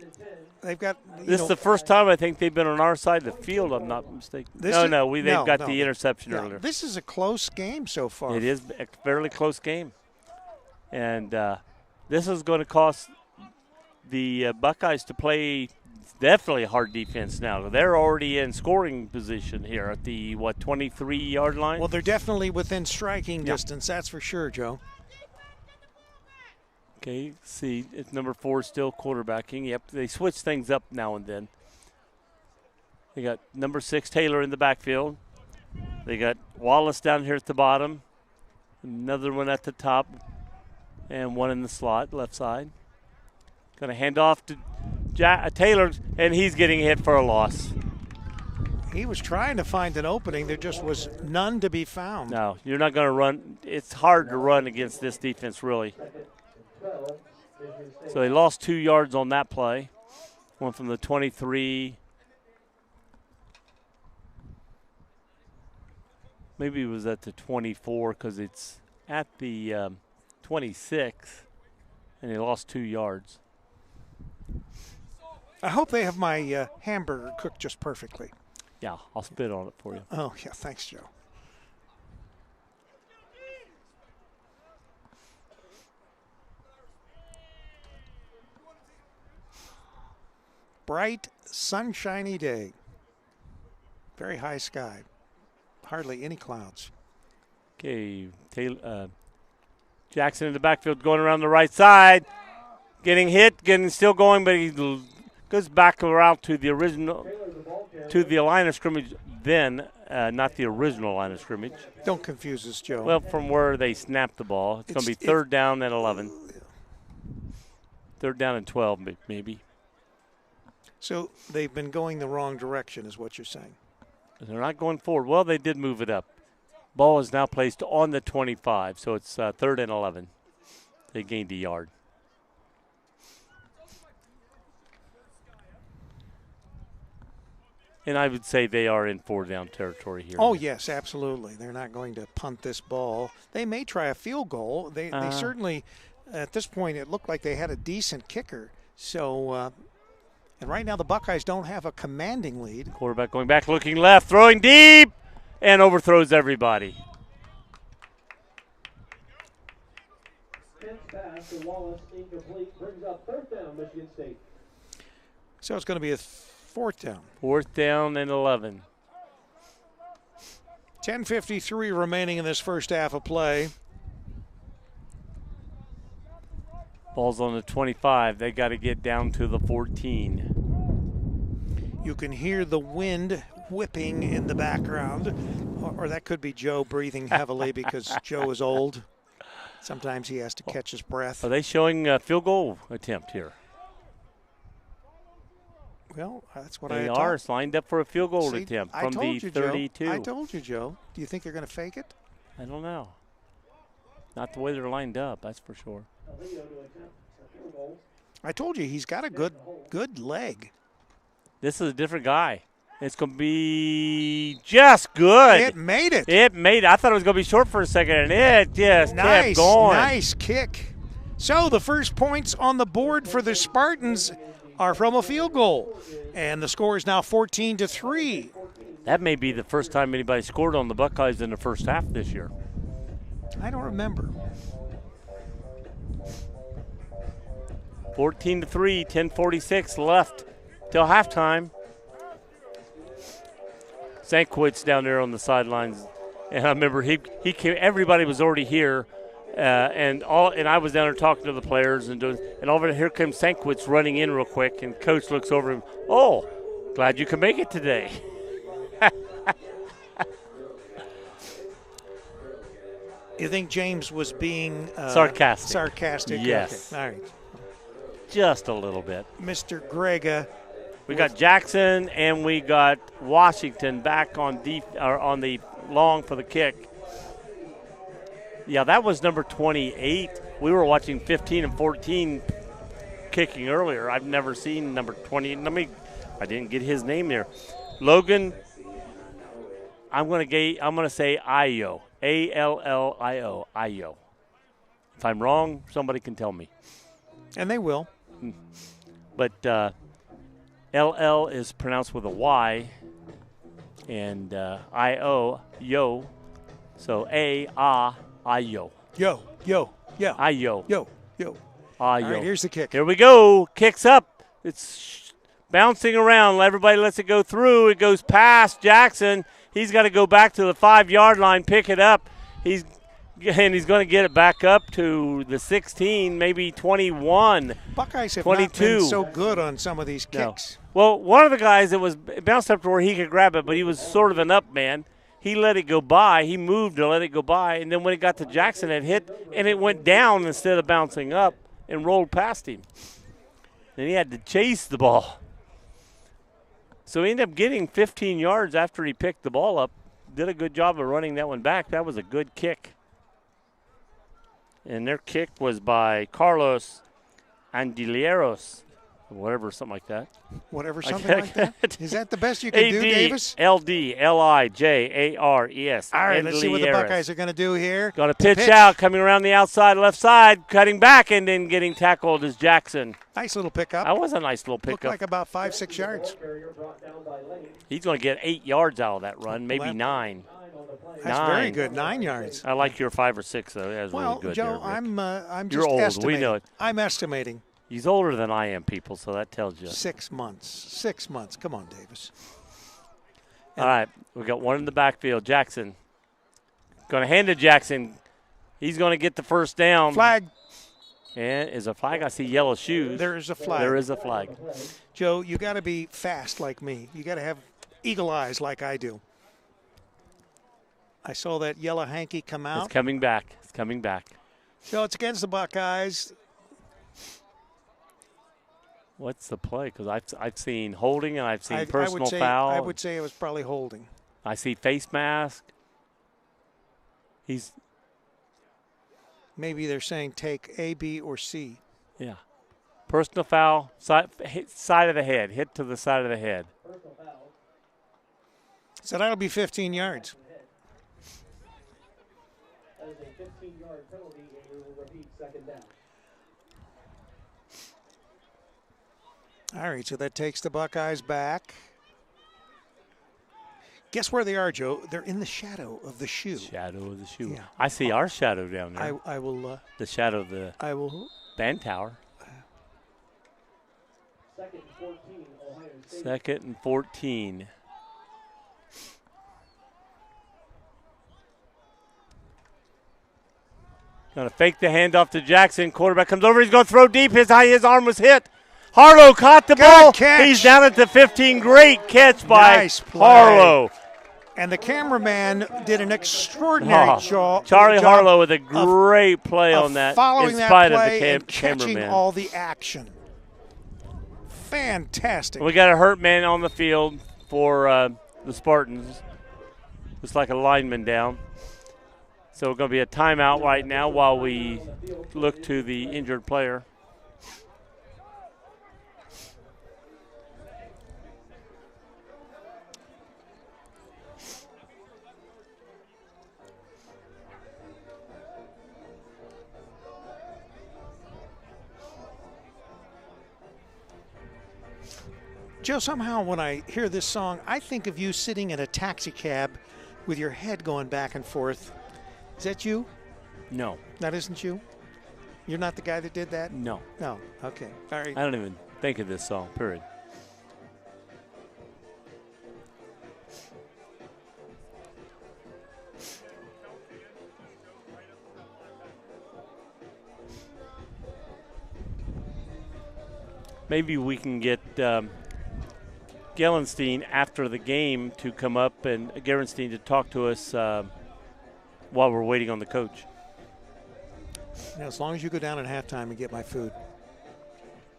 They've got. This is the first time I think they've been on our side of the field. I'm not mistaken. They've got the interception earlier. This is a close game so far. It is a fairly close game, and this is going to cost the Buckeyes to play. Definitely hard defense now. They're already in scoring position here at the, 23-yard line? Well, they're definitely within striking distance, that's for sure, Joe. Okay, see, it's number 4 still quarterbacking. Yep, they switch things up now and then. They got number 6, Taylor, in the backfield. They got Wallace down here at the bottom. Another one at the top. And one in the slot, left side. Going to hand off to Taylor, and he's getting hit for a loss. He was trying to find an opening. There just was none to be found. No, you're not going to run. It's hard to run against this defense, really. So they lost 2 yards on that play. One from the 23. Maybe it was at the 24 because it's at the 26, and they lost 2 yards. I hope they have my hamburger cooked just perfectly. Yeah, I'll spit on it for you. Oh, yeah, thanks, Joe. Bright, sunshiny day. Very high sky. Hardly any clouds. Okay, Jackson in the backfield going around the right side. Getting hit, still going, but he goes back around to the original, to the line of scrimmage then, not the original line of scrimmage. Don't confuse us, Joe. Well, from where they snapped the ball. It's going to be third down and 11. Third down and 12, maybe. So they've been going the wrong direction is what you're saying. They're not going forward. Well, they did move it up. Ball is now placed on the 25, so it's third and 11. They gained a yard. And I would say they are in four-down territory here. Oh, yes, absolutely. They're not going to punt this ball. They may try a field goal. They certainly, at this point, it looked like they had a decent kicker. So, and right now the Buckeyes don't have a commanding lead. Quarterback going back, looking left, throwing deep, and overthrows everybody. Pass to Wallace, incomplete, brings up third down, Michigan State. So it's going to be a fourth down. Fourth down and 11. 10:53 remaining in this first half of play. Ball's on the 25. They got to get down to the 14. You can hear the wind whipping in the background, or that could be Joe breathing heavily because Joe is old. Sometimes he has to catch his breath. Are they showing a field goal attempt here? Well, that's what they are. It's lined up for a field goal attempt from the 32. I told you, Joe. Do you think they're going to fake it? I don't know. Not the way they're lined up, that's for sure. I told you he's got a good leg. This is a different guy. It's going to be just good. It made it. It made it. I thought it was going to be short for a second, and it just kept going. Nice kick. So the first points on the board for the Spartans are from a field goal, and the score is now 14-3. That may be the first time anybody scored on the Buckeyes in the first half this year. I don't remember. 14-3, 10:46 left till halftime. Sankwitz down there on the sidelines, and I remember he came. Everybody was already here, and I was down there talking to the players and over here comes Sankwitz running in real quick, and coach looks over him. Oh, glad you can make it today. You think James was being sarcastic? Sarcastic. Yes. Okay. All right. Just a little bit. Mr. Grega. We got Jackson and we got Washington back on the long for the kick. Yeah, that was number 28. We were watching 15 and 14 kicking earlier. I've never seen number 20. I didn't get his name there. Logan. I'm gonna say Io. Allio. Io. If I'm wrong, somebody can tell me. And they will. But LL is pronounced with a Y, and I-O, yo. So I-yo. Yo, yeah. I-yo. Yo. I-yo. All right, here's the kick. Here we go. Kicks up. It's bouncing around. Everybody lets it go through. It goes past Jackson. He's got to go back to the 5-yard line, pick it up. He's going to get it back up to the 16, maybe 21. Buckeyes have 22. not been so good on some of these kicks. No. Well, one of the guys that was bounced up to where he could grab it, but he was sort of an up man. He let it go by. He moved to let it go by, and then when it got to Jackson, it hit, and it went down instead of bouncing up and rolled past him. And he had to chase the ball. So he ended up getting 15 yards after he picked the ball up. Did a good job of running that one back. That was a good kick. And their kick was by Carlos Andilleros. whatever, something like that. Whatever, something like that. Is that the best you can do, Davis? ADLIJARES. All right, let's see what the Buckeyes are going to do here. Going to pitch out, coming around the outside left side, cutting back, and then getting tackled is Jackson. Nice little pickup. That was a nice little pickup. Looked like about 5-6 yards. He's going to get 8 yards out of that run, maybe 9. That's very good, 9 yards. I like your 5 or 6, though. That's really good. Joe, there, I'm just You're old. estimating. We know it. I'm estimating. He's older than I am, people, so that tells you. 6 months. 6 months. Come on, Davis. All right, we got one in the backfield. Jackson. Going to hand to Jackson. He's going to get the first down. Flag. And is a flag? I see yellow shoes. There is a flag. There is a flag. Joe, you got to be fast like me. You got to have eagle eyes like I do. I saw that yellow hanky come out. It's coming back. It's coming back. Joe, it's against the Buckeyes. What's the play? Because I've seen holding and I've seen personal foul. I would say it was probably holding. I see face mask. Maybe they're saying take A, B, or C. Yeah. Personal foul, side of the head, hit to the side of the head. So that'll be 15 yards. That is a 15-yard penalty, and we will repeat second down. All right, so that takes the Buckeyes back. Guess where they are, Joe? They're in the shadow of the shoe. Shadow of the shoe. Yeah. I see our shadow down there. I will. The shadow of the band tower. Second and 14, Ohio State. Second and 14. Going to fake the handoff to Jackson. Quarterback comes over. He's going to throw deep. His arm was hit. Harlow caught the ball. Catch. He's down at the 15. Great catch by Harlow. And the cameraman did an extraordinary job. Charlie Harlow with a great play on that. Following in spite that play of the and catching cameraman. all the action. Fantastic. We got a hurt man on the field for the Spartans. Looks like a lineman down. So we're going to be a timeout right now while we look to the injured player. Joe, somehow when I hear this song, I think of you sitting in a taxi cab with your head going back and forth. Is that you? No. That isn't you? You're not the guy that did that? No. No. Okay. All right. I don't even think of this song, period. Maybe we can get Gellenstein after the game to come up and Gerenstein to talk to us while we're waiting on the coach. Now, as long as you go down at halftime and get my food.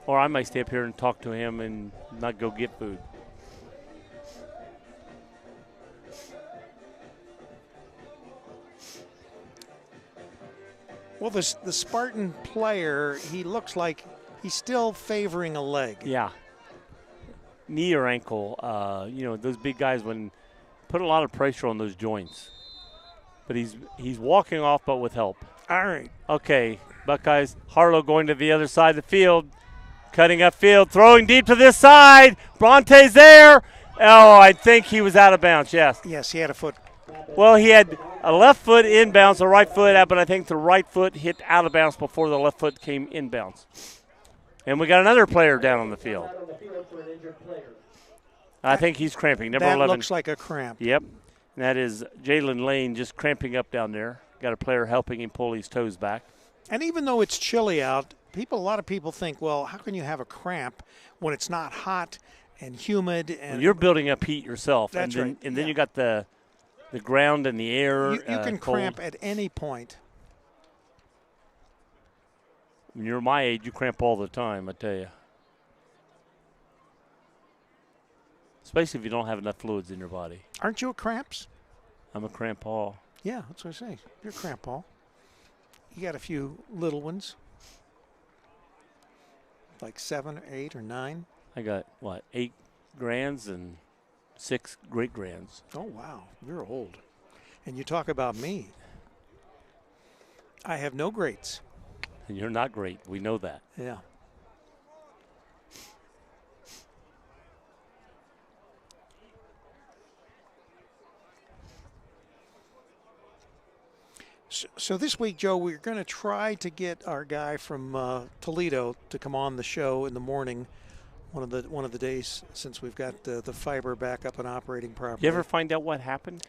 Or I might stay up here and talk to him and not go get food. Well, the Spartan player, he looks like he's still favoring a leg. Yeah. Knee or ankle, those big guys put a lot of pressure on those joints. But he's walking off, but with help. All right. Okay, Buckeyes. Harlow going to the other side of the field, cutting upfield, throwing deep to this side. Bronte's there. Oh, I think he was out of bounds, yes. Yes, he had a foot. Well, he had a left foot inbounds, a right foot out, but I think the right foot hit out of bounds before the left foot came inbounds. And we got another player down on the field. I think he's cramping. Number 11. That looks like a cramp. Yep. And that is Jalen Lane just cramping up down there. Got a player helping him pull his toes back. And even though it's chilly out, a lot of people think, well, how can you have a cramp when it's not hot and humid? And you're building up heat yourself. That's right. And then you got the ground and the air. You can cold. cramp at any point. When you're my age, you cramp all the time, I tell you. Especially if you don't have enough fluids in your body. Aren't you a cramps? I'm a cramp Paul. Yeah, that's what I say. You're a cramp Paul. You got a few little ones. Like 7 or 8 or 9? I got, 8 grands and 6 great grands. Oh, wow. You're old. And you talk about me. I have no greats. And you're not great. We know that. Yeah. So this week, Joe, we're going to try to get our guy from Toledo to come on the show in the morning. One of the days since we've got the fiber back up and operating properly. You ever find out what happened?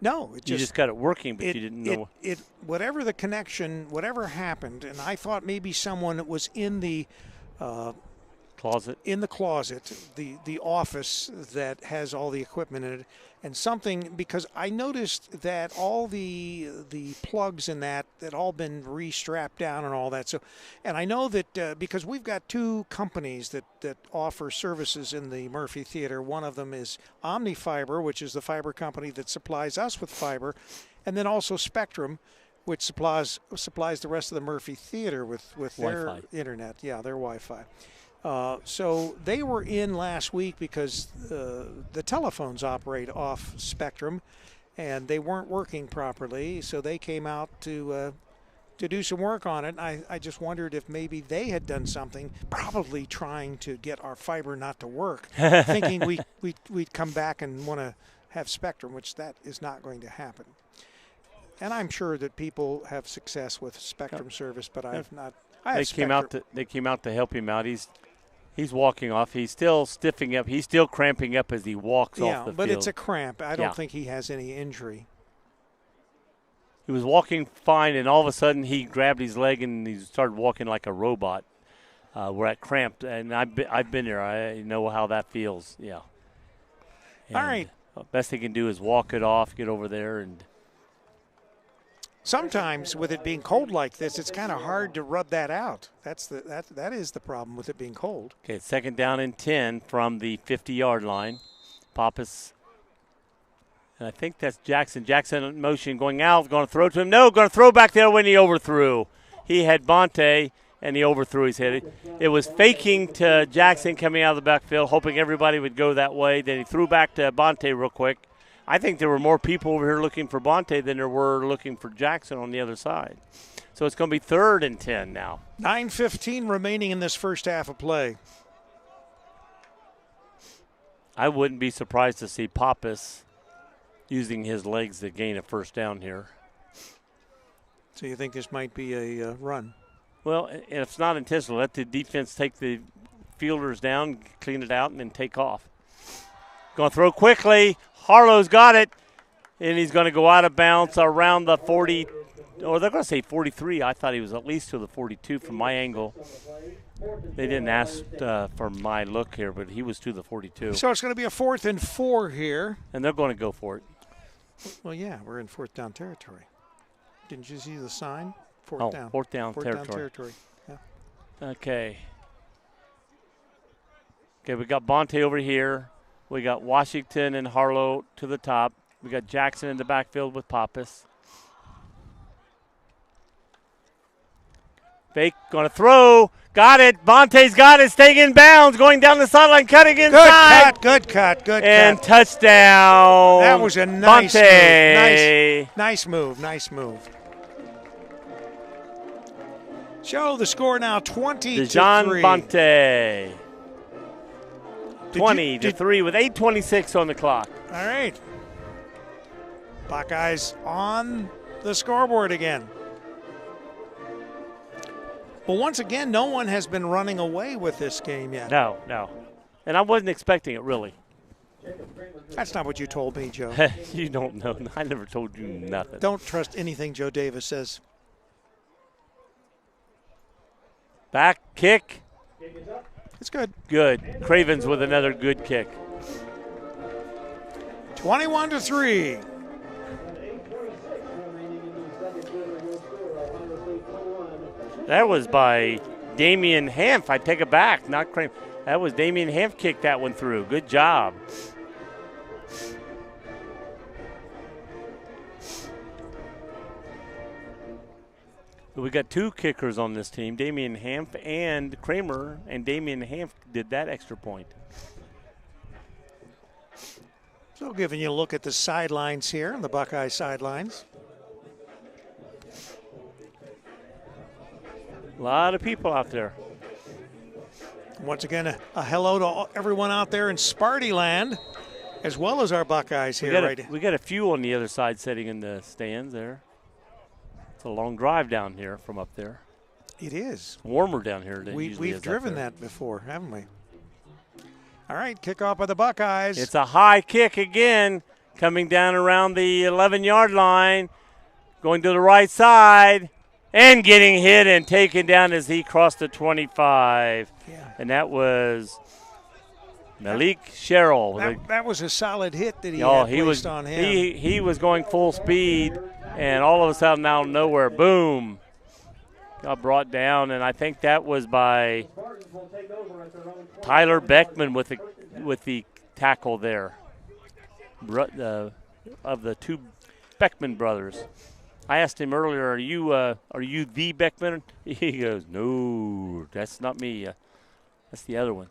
No, you just got it working, but you didn't know. Whatever the connection, whatever happened, and I thought maybe someone was in the closet. In the closet, the office that has all the equipment in it, and something, because I noticed that all the plugs in that all been re-strapped down and all that. So, and I know that because we've got 2 companies that offer services in the Murphy Theater. One of them is OmniFiber, which is the fiber company that supplies us with fiber, and then also Spectrum, which supplies the rest of the Murphy Theater with their Wi-Fi. internet. Yeah, their Wi-Fi. So they were in last week because the telephones operate off Spectrum, and they weren't working properly. So they came out to do some work on it. And I just wondered if maybe they had done something, probably trying to get our fiber not to work, thinking we'd come back and want to have Spectrum, which that is not going to happen. And I'm sure that people have success with Spectrum service, but I've not. They came out to help him out. He's walking off. He's still stiffing up. He's still cramping up as he walks off the field. Yeah, but it's a cramp. I don't think he has any injury. He was walking fine, and all of a sudden he grabbed his leg and he started walking like a robot. We're at cramped, and I've been there. I know how that feels. Yeah. And all right. Best he can do is walk it off, get over there, and. Sometimes with it being cold like this, it's kind of hard to rub that out. That is the problem with it being cold. Okay, 2nd down and 10 from the 50-yard line. Pappas, and I think that's Jackson. Jackson in motion, going out, going to throw to him. No, going to throw back there when he overthrew. He had Bonte, and he overthrew his head. It was faking to Jackson coming out of the backfield, hoping everybody would go that way. Then he threw back to Bonte real quick. I think there were more people over here looking for Bonte than there were looking for Jackson on the other side. So it's going to be 3rd and 10 now. 9:15 remaining in this first half of play. I wouldn't be surprised to see Pappas using his legs to gain a first down here. So you think this might be a run? Well, if it's not intentional, let the defense take the fielders down, clean it out, and then take off. Going to throw quickly. Harlow's got it, and he's going to go out of bounds around the 40, or they're going to say 43. I thought he was at least to the 42 from my angle. They didn't ask for my look here, but he was to the 42. So it's going to be a 4th and 4 here. And they're going to go for it. Well, yeah, we're in 4th down territory. Didn't you see the sign? 4th down. 4th down territory. Down territory. Yeah. Okay. Okay, we got Bonte over here. We got Washington and Harlow to the top. We got Jackson in the backfield with Pappas. Fake, going to throw. Got it. Bonte's got it. Staying in bounds. Going down the sideline. Cutting inside. Good cut. And touchdown. That was a nice Bonte. move. Nice move. Show the score now 20-3. Dejan Bonte. 20-3 with 8:26 on the clock. All right. Buckeyes on the scoreboard again. Well, once again, no one has been running away with this game yet. No. And I wasn't expecting it, really. That's not what you told me, Joe. You don't know. I never told you nothing. Don't trust anything Joe Davis says. Back kick. It's good. Good. Cravens with another good kick. 21-3. That was by Damian Hanf. I take it back, not Craven. That was Damian Hanf kicked that one through. Good job. We got 2 kickers on this team, Damian Hanf and Kramer, and Damian Hanf did that extra point. So giving you a look at the sidelines here, the Buckeye sidelines. A lot of people out there. Once again, a hello to everyone out there in Sparty land, as well as our Buckeyes here. We got a few on the other side sitting in the stands there. It's a long drive down here from up there. It is. It's warmer down here than it usually is. We've driven that before, haven't we? All right, kickoff by the Buckeyes. It's a high kick again, coming down around the 11-yard line, going to the right side, and getting hit and taken down as he crossed the 25. Yeah. And that was Malik Sherrill. That was a solid hit that he had placed on him. He was going full speed, and all of a sudden out of nowhere, boom, got brought down, and I think that was by Tyler Beckman with the tackle there of the 2 Beckman brothers. I asked him earlier, are you the Beckman? He goes, no, that's not me. That's the other one.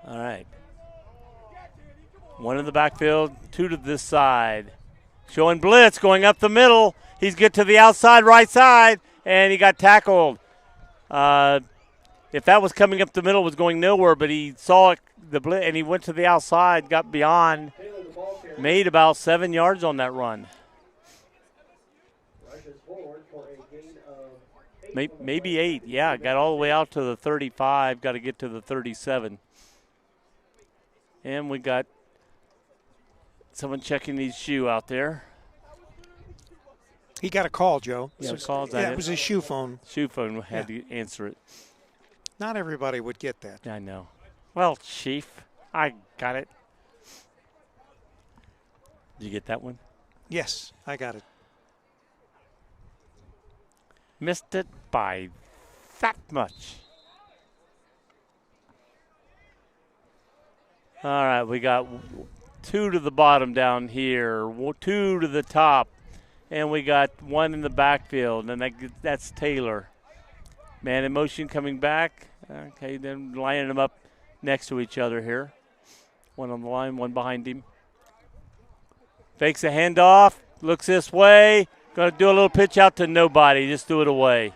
All right. 1 in the backfield, 2 to this side. Showing blitz, going up the middle. He's get to the outside, right side, and he got tackled. If that was coming up the middle, it was going nowhere, but he saw it, the blitz, and he went to the outside, got beyond, made about 7 yards on that run. Maybe 8, yeah. Got all the way out to the 35, got to get to the 37. And we got someone checking his shoe out there. He got a call, Joe. Yeah, it was his shoe phone. Shoe phone had to answer it. Not everybody would get that. I know. Well, Chief, I got it. Did you get that one? Yes, I got it. Missed it by that much. All right, we got 2 to the bottom down here, 2 to the top, and we got 1 in the backfield, and that's Taylor. Man in motion coming back. Okay, then lining them up next to each other here. 1 on the line, 1 behind him. Fakes a handoff, looks this way. Going to do a little pitch out to nobody, just threw it away.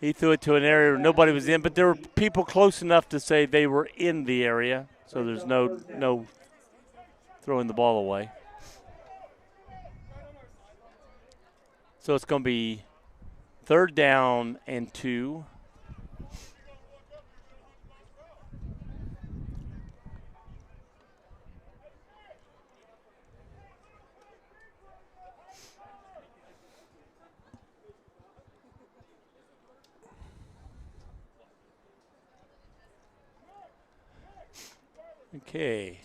He threw it to an area where nobody was in, but there were people close enough to say they were in the area, so there's no throwing the ball away. So it's going to be 3rd down and 2. Okay.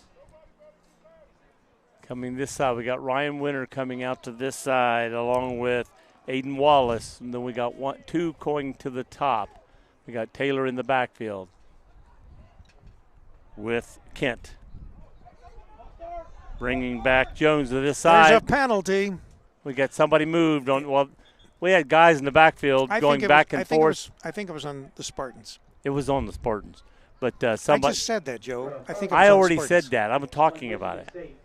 Coming this side, we got Ryan Winter coming out to this side along with Aiden Wallace. And then we got 2 going to the top. We got Taylor in the backfield with Kent. Bringing back Jones to this side. There's a penalty. We got somebody moved on. Well, we had guys in the backfield going back and forth. I think it was on the Spartans. It was on the Spartans. But somebody. I just said that, Joe. I already said that. I'm talking about it.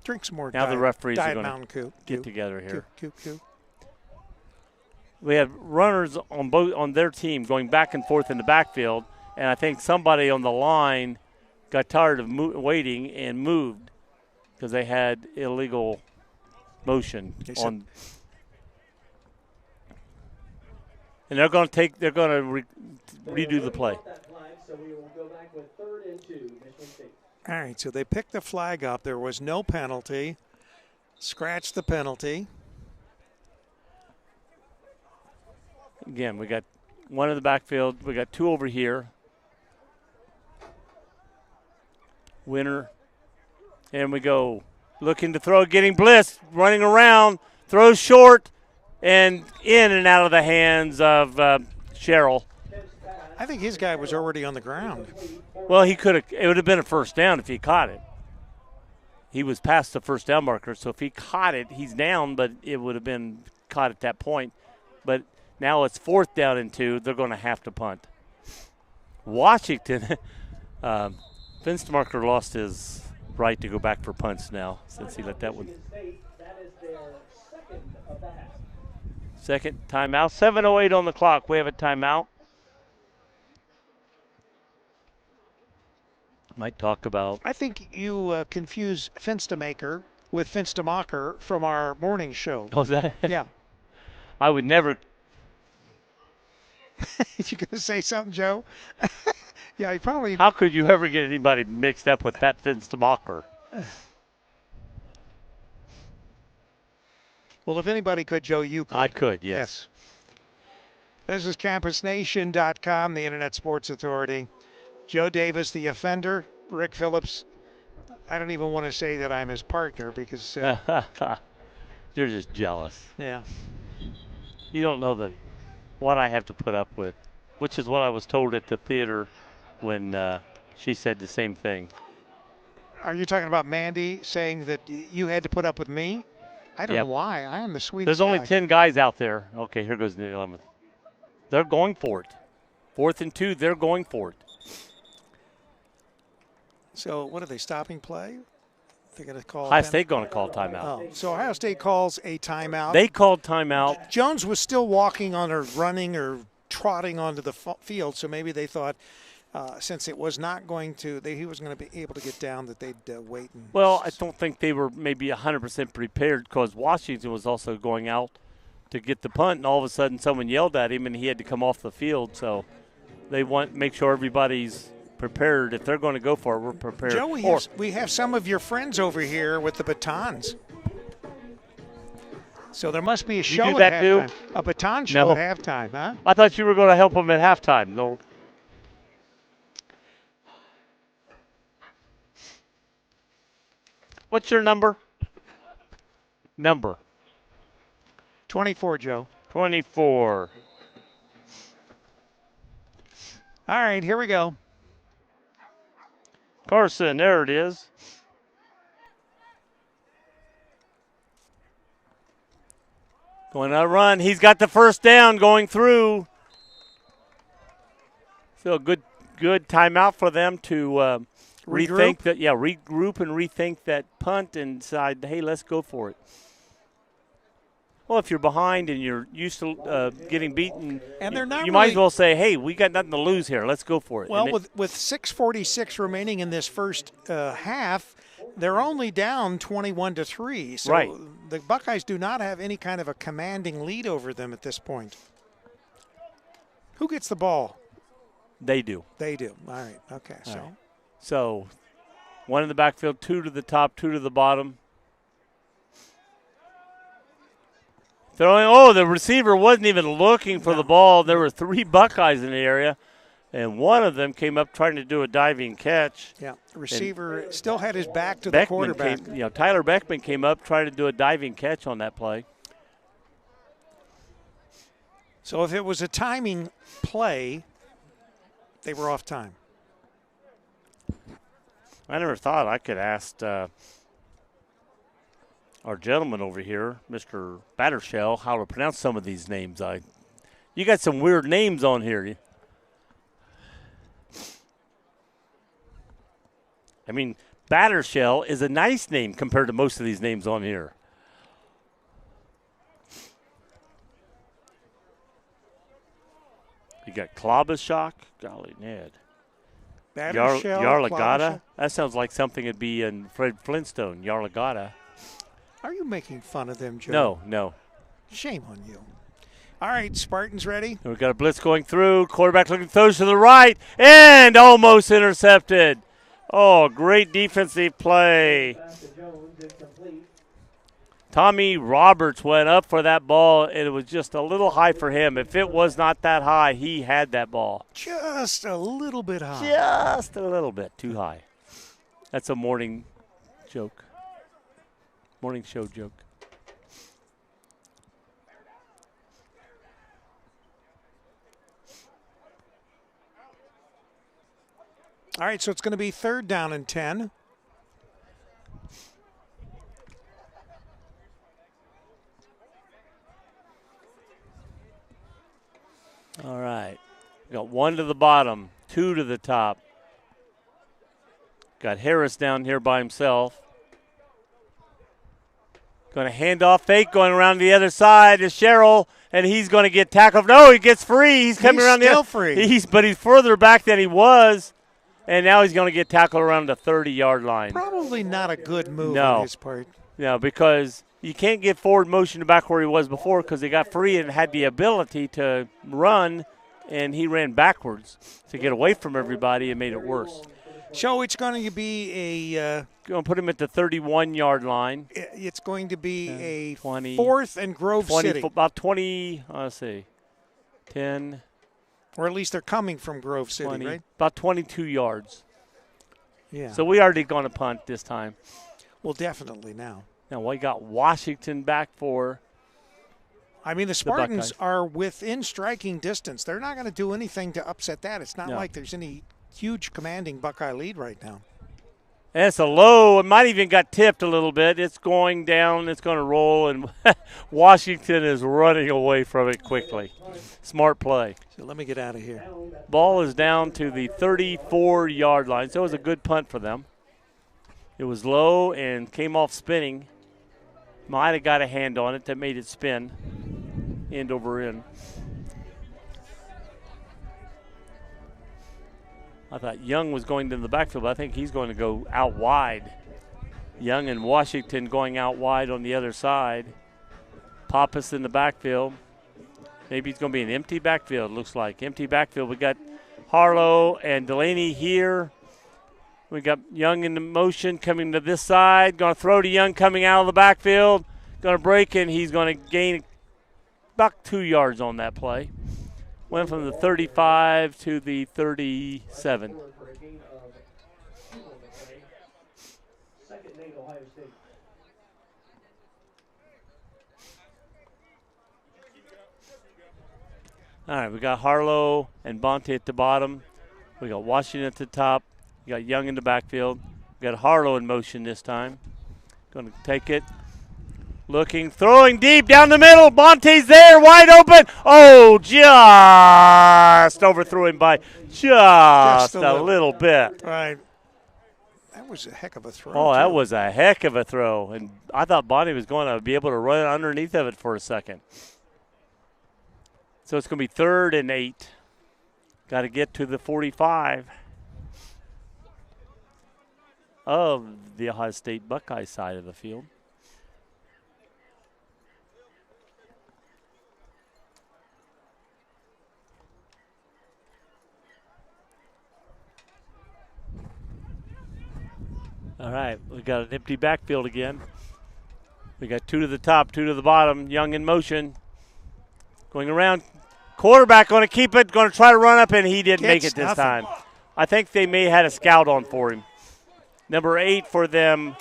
Drink some more. Now the referees are going to get together here. Coop. We had runners on their team going back and forth in the backfield, and I think somebody on the line got tired of waiting and moved because they had illegal motion on. And they're going to redo the play. All right, so they picked the flag up. There was no penalty. Scratch the penalty. Again, we got 1 in the backfield. We got 2 over here. Winner. And we go. Looking to throw, getting blitzed, running around, throws short, and in and out of the hands of Sherrill. I think his guy was already on the ground. Well, he could have. It would have been a first down if he caught it. He was past the first down marker, so if he caught it, he's down, but it would have been caught at that point. But now it's 4th down and 2. They're going to have to punt. Washington, Finstermarker lost his right to go back for punts now since he let that one. Second timeout. 7:08 on the clock. We have a timeout. Might talk about. I think you confuse Finstamaker with Finstamacher from our morning show. Oh, is that? Yeah. I would never. You going to say something, Joe? Yeah, he probably. How could you ever get anybody mixed up with that Finstamacher? Well, if anybody could, Joe, you could. I could, yes. This is CampusNation.com, the Internet Sports Authority. Joe Davis, the offender. Rick Phillips. I don't even want to say that I'm his partner because. You're just jealous. Yeah. You don't know what I have to put up with, which is what I was told at the theater when she said the same thing. Are you talking about Mandy saying that you had to put up with me? I don't know why. I am the sweetest There's only guy. 10 guys out there. Okay, here goes the 11th. They're going for it. 4th and 2, they're going for it. So what are they, stopping play? They're going to call. Ohio State going to call timeout. Oh, so Ohio State calls a timeout. They called timeout. Jones was still walking on or running or trotting onto the field, so maybe they thought since it was not going to, he was going to be able to get down, that they'd wait. Well, I don't think they were maybe 100% prepared because Washington was also going out to get the punt, and all of a sudden someone yelled at him and he had to come off the field. So they want to make sure everybody's prepared. If they're going to go for it, we're prepared. Joe, we have some of your friends over here with the batons. So there must be a show do that at too? halftime. A baton show at halftime, huh? I thought you were going to help them at halftime. No. What's your number? 24, Joe. 24. All right, here we go. Carson, there it is. Going on a run. He's got the first down going through. So a good timeout for them to rethink that. Yeah, regroup and rethink that punt and decide, hey, let's go for it. Well, if you're behind and you're used to getting beaten, and they're not you might as well say, hey, we got nothing to lose here. Let's go for it. Well, with 6:46 remaining in this first half, they're only down 21-3. So right. The Buckeyes do not have any kind of a commanding lead over them at this point. Who gets the ball? They do. They do. All right. Okay. All right. So 1 in the backfield, 2 to the top, 2 to the bottom. Throwing, the receiver wasn't even looking for the ball. There were 3 Buckeyes in the area, and one of them came up trying to do a diving catch. Yeah, the receiver still had his back to the quarterback. Tyler Beckman came up trying to do a diving catch on that play. So if it was a timing play, they were off time. I never thought I could ask our gentleman over here, Mr. Battershell, how to pronounce some of these names. You got some weird names on here. I mean, Battershell is a nice name compared to most of these names on here. You got Klobashock, golly, Ned. Battershell, Yarlagata. That sounds like something that'd be in Fred Flintstone. Yarlagata. Are you making fun of them, Joe? No. Shame on you. All right, Spartans ready? And we've got a blitz going through. Quarterback looking, throws to the right, and almost intercepted. Oh, great defensive play. Tommy Roberts went up for that ball, and it was just a little high for him. If it was not that high, he had that ball. Just a little bit high. Just a little bit too high. That's a morning joke. Morning show joke. All right, so it's going to be 3rd down and 10. All right. Got 1 to the bottom, 2 to the top. Got Harris down here by himself. Going to hand off fake, going around the other side to Sherrill, and he's going to get tackled. No, he gets free. He's coming around the other. Free. But he's further back than he was, and now he's going to get tackled around the 30-yard line. Probably not a good move on his part. No, because you can't get forward motion back where he was before because he got free and had the ability to run, and he ran backwards to get away from everybody and made it worse. So it's going to be a going to put him at the 31-yard line. It's going to be a 20, 4th and Grove 20, City. About 20, let's see, 10. Or at least they're coming from Grove City, 20, right? About 22 yards. Yeah. So we already going to punt this time. Well, definitely now. Now we got Washington back for. I mean, the Spartans are within striking distance. They're not going to do anything to upset that. It's not like there's any huge commanding Buckeye lead right now. And it's a low. It might even got tipped a little bit. It's going down. It's going to roll, and Washington is running away from it quickly. Smart play. So let me get out of here. Ball is down to the 34-yard line, so it was a good punt for them. It was low and came off spinning. Might have got a hand on it that made it spin end over end. I thought Young was going to the backfield, but I think he's going to go out wide. Young and Washington going out wide on the other side. Pappas in the backfield. Maybe it's going to be an empty backfield, looks like. Empty backfield. We got Harlow and Delaney here. We got Young in the motion coming to this side. Going to throw to Young coming out of the backfield. Going to break, and he's going to gain about 2 yards on that play. Went from the 35 to the 37. All right, we got Harlow and Bonte at the bottom. We got Washington at the top. We got Young in the backfield. We got Harlow in motion this time. Going to take it. Looking, throwing deep down the middle. Bonte's there, wide open. Oh, just overthrew him by just a little bit. Right. That was a heck of a throw. Oh, that was a heck of a throw. And I thought Bonte was going to be able to run underneath of it for a second. So it's going to be 3rd and 8. Got to get to the 45 of the Ohio State Buckeye side of the field. All right, we got an empty backfield again. We got 2 to the top, 2 to the bottom. Young in motion. Going around. Quarterback going to keep it, going to try to run up, and he didn't make it this time. I think they may have had a scout on for him. Number 8 for them.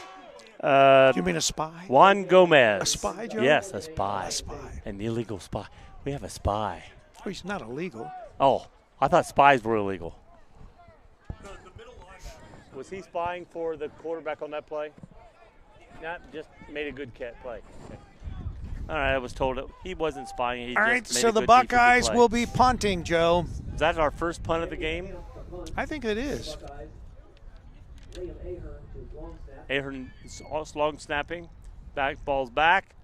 You mean a spy? Juan Gomez. A spy, Joe? Yes, a spy. A spy. An illegal spy. We have a spy. Oh, he's not illegal. Oh, I thought spies were illegal. Was he spying for the quarterback on that play? Not just made a good play. Okay. All right, I was told he wasn't spying. He All just right, made so a the good Buckeyes play. will be punting, Joe. Is that our first punt of the game? I think it is. Ahern long snapping. Ball's back.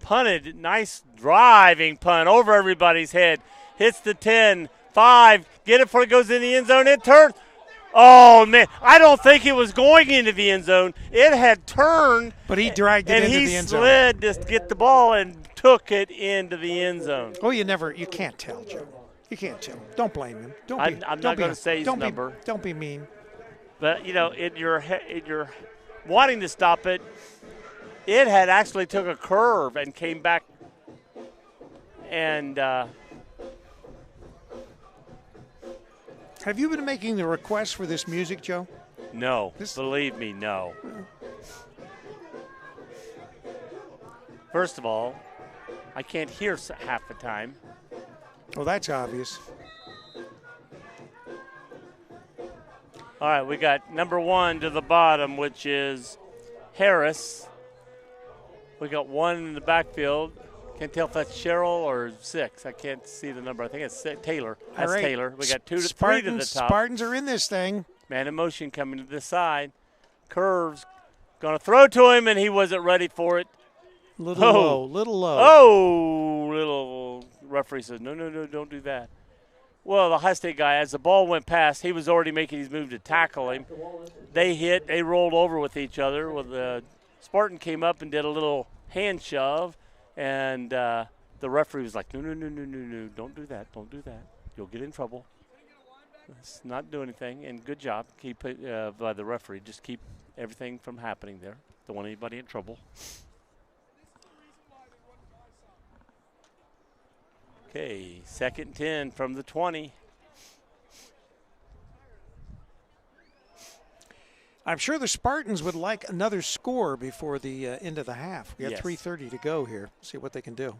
Punted. Nice driving punt over everybody's head. Hits the 10. 5. Get it before it goes in the end zone. It turns. Oh, man. I don't think it was going into the end zone. It had turned. But he dragged it into the end zone. And he slid to get the ball and took it into the end zone. Oh, you can't tell, Joe. You can't tell. Don't blame him. I'm not going to say his number. Don't be mean. But, you're wanting to stop it. It had actually took a curve and came back and have you been making the request for this music, Joe? No. Believe me, no. First of all, I can't hear half the time. Oh, that's obvious. All right, we got number 1 to the bottom, which is Harris. We got 1 in the backfield. Can't tell if that's Cheryl or 6. I can't see the number. I think it's Taylor. That's right. Taylor. We got 2 to 3 Spartans, to the top. Spartans are in this thing. Man in motion coming to the side. Curves. Going to throw to him, and he wasn't ready for it. Little low. Little referee says, no, don't do that. Well, the High State guy, as the ball went past, he was already making his move to tackle him. They rolled over with each other. Well, the Spartan came up and did a little hand shove, and the referee was like, no, don't do that. You'll get in trouble. Let's not do anything, and good job. Keep it by the referee. Just keep everything from happening there. Don't want anybody in trouble. Okay, 2nd and 10 from the 20. I'm sure the Spartans would like another score before the end of the half. We got 3:30 to go here. See what they can do.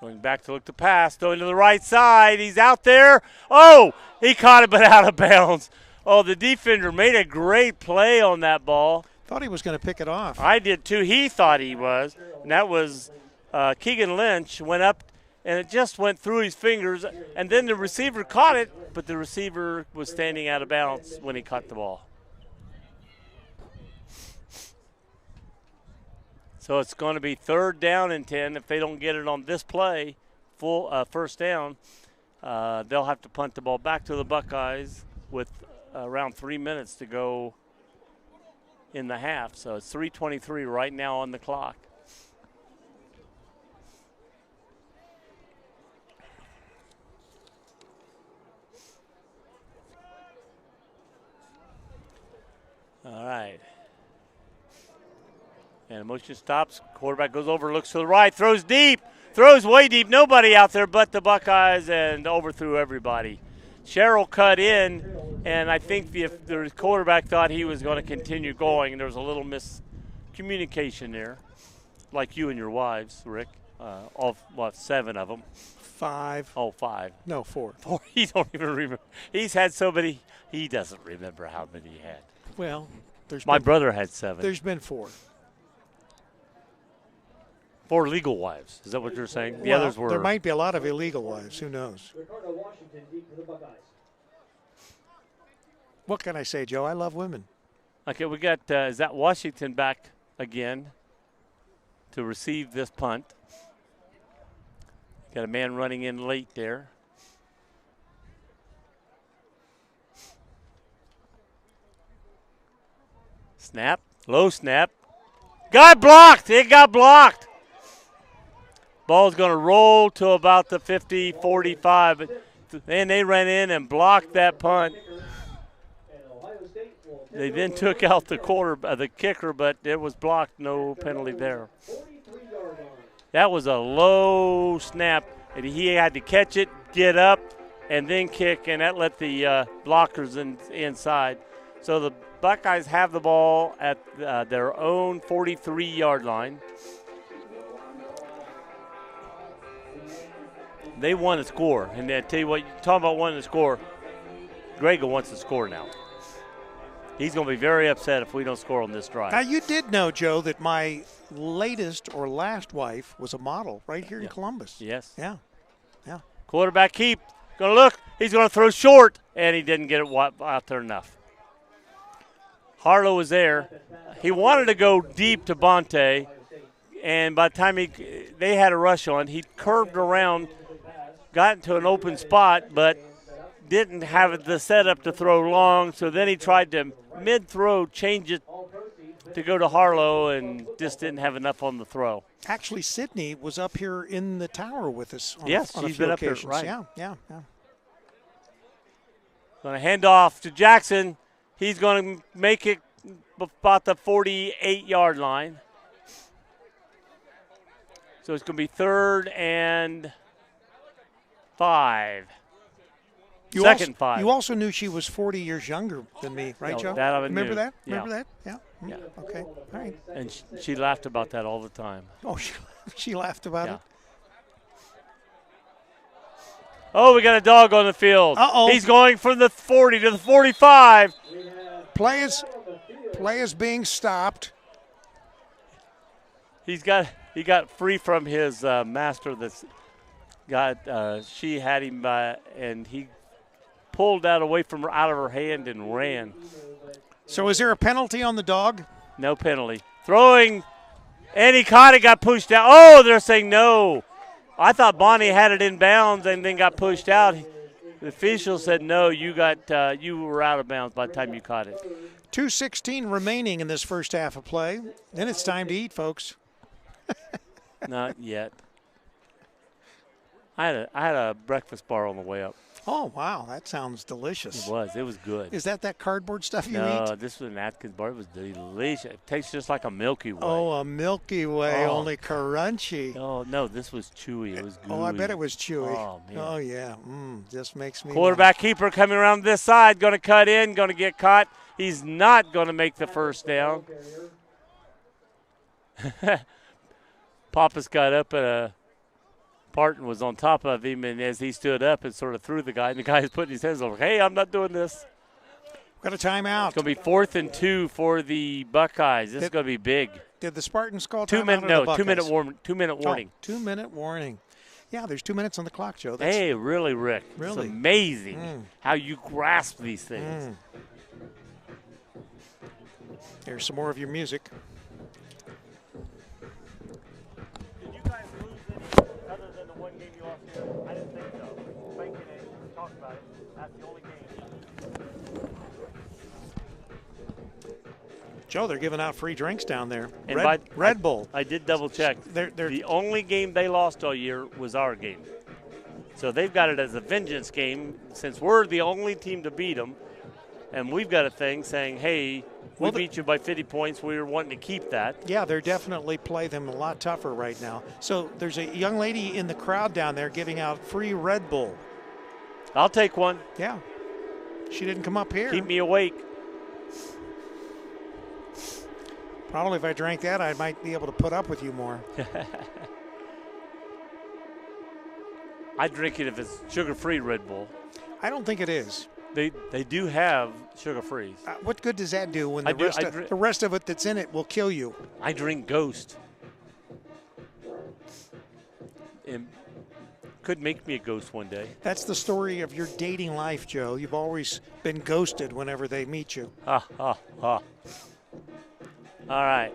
Going back to look to pass, going to the right side. He's out there. Oh, he caught it but out of bounds. Oh, the defender made a great play on that ball. Thought he was going to pick it off. I did too. He thought he was. And that was Keegan Lynch went up, and it just went through his fingers. And then the receiver caught it, but the receiver was standing out of bounds when he caught the ball. So it's going to be 3rd down and 10. If they don't get it on this play, full 1st down, they'll have to punt the ball back to the Buckeyes with around 3 minutes to go in the half. So it's 3:23 right now on the clock. All right. And the motion stops. Quarterback goes over, looks to the right, throws deep, throws way deep. Nobody out there but the Buckeyes, and overthrew everybody. Cheryl cut in, and I think the quarterback thought he was going to continue going, and there was a little miscommunication there, like you and your wives, Rick. All 7 of them. 5. Oh, 5. No, 4. 4. He don't even remember. He's had so many. He doesn't remember how many he had. Well, my brother had 7. There's been 4. 4 legal wives. Is that what you're saying? The well, others were. There might be a lot of illegal wives. Who knows? What can I say, Joe? I love women. Okay, we got, is that Washington back again to receive this punt? Got a man running in late there. Snap, low snap. Got blocked, it got blocked. Ball's going to roll to about the 50, 45, but then they ran in and blocked that punt. They then took out the kicker, but it was blocked, no penalty there. That was a low snap, and he had to catch it, get up, and then kick, and that let the blockers inside. So the Buckeyes have the ball at their own 43-yard line. They want to score, and I tell you what, talking about wanting to score, Grego wants to score now. He's going to be very upset if we don't score on this drive. Now, you did know, Joe, that my latest or last wife was a model right here in Columbus. Yes. Yeah. Quarterback keep. Going to look. He's going to throw short, and he didn't get it out there enough. Harlow was there. He wanted to go deep to Bonte, and by the time they had a rush on, he curved around, got into an open spot, but didn't have the setup to throw long, so then he tried to mid-throw change it to go to Harlow and just didn't have enough on the throw. Actually, Sydney was up here in the tower with us on, yes, on a she's few been occasions. Up here, right. Yeah. Going to hand off to Jackson. He's going to make it about the 48-yard line. So it's going to be 3rd and 5. Second 5. You also knew she was 40 years younger than me, right, Joe? That I Remember knew. that? Yeah. Remember that? Yeah. Yeah. Okay. All right. And she laughed about that all the time. Oh, she laughed about it? Oh, we got a dog on the field. Uh-oh. He's going from the 40 to the 45. Play is being stopped. He got free from his master. She had him and he pulled that away from out of her hand and ran. So is there a penalty on the dog? No penalty. Throwing, and he caught it, got pushed out. Oh, they're saying no. I thought Bonnie had it in bounds and then got pushed out. The official said no. You were out of bounds by the time you caught it. 2:16 remaining in this first half of play. Then it's time to eat, folks. Not yet. I had a breakfast bar on the way up. Oh, wow. That sounds delicious. It was. It was good. Is that cardboard stuff you eat? No, this was an Atkins bar. It was delicious. It tastes just like a Milky Way. Oh, a Milky Way, only crunchy. Oh, no, this was chewy. It was gooey. Oh, I bet it was chewy. Oh, man. Oh, yeah. Just makes me Quarterback keeper coming around this side, going to cut in, going to get caught. He's not going to make the first down. Pappas got up and Spartan was on top of him, and as he stood up, it sort of threw the guy, and the guy is putting his hands over. Hey, I'm not doing this. Got a timeout. It's going to be 4th and 2 for the Buckeyes. This is going to be big. Did the Spartans call 2 minute? No, 2 minute warning. 2 minute warning. 2 minute warning. Yeah, there's 2 minutes on the clock, Joe. Hey, really, Rick? Really? It's amazing how you grasp these things. There's some more of your music. Did you guys lose any other than the one game you lost here? I didn't think so. Thinking it, talked about it. That's the only game. Joe, they're giving out free drinks down there. And Red Bull. I did double check. They're the only game they lost all year was our game. So they've got it as a vengeance game since we're the only team to beat them. And we've got a thing saying, hey, we beat you by 50 points. We were wanting to keep that. Yeah, they're definitely play them a lot tougher right now. So there's a young lady in the crowd down there giving out free Red Bull. I'll take one. Yeah. She didn't come up here. Keep me awake. Probably if I drank that, I might be able to put up with you more. I drink it if it's sugar-free Red Bull. I don't think it is. They do have sugar-free. What good does that do when the rest of it that's in it will kill you? I drink Ghost. It could make me a ghost one day. That's the story of your dating life, Joe. You've always been ghosted whenever they meet you. Ha, ha, ha. All right.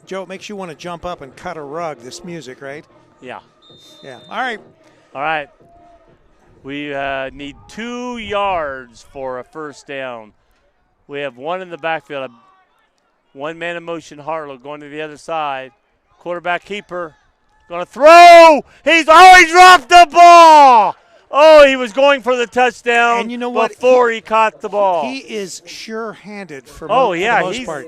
Joe, it makes you want to jump up and cut a rug, this music, right? Yeah. Yeah. All right. All right. We need 2 yards for a first down. We have one in the backfield. One man in motion, Harlow going to the other side. Quarterback keeper going to throw. He dropped the ball. Oh, he was going for the touchdown and you know what? Before he caught the ball. He is sure-handed for the most part.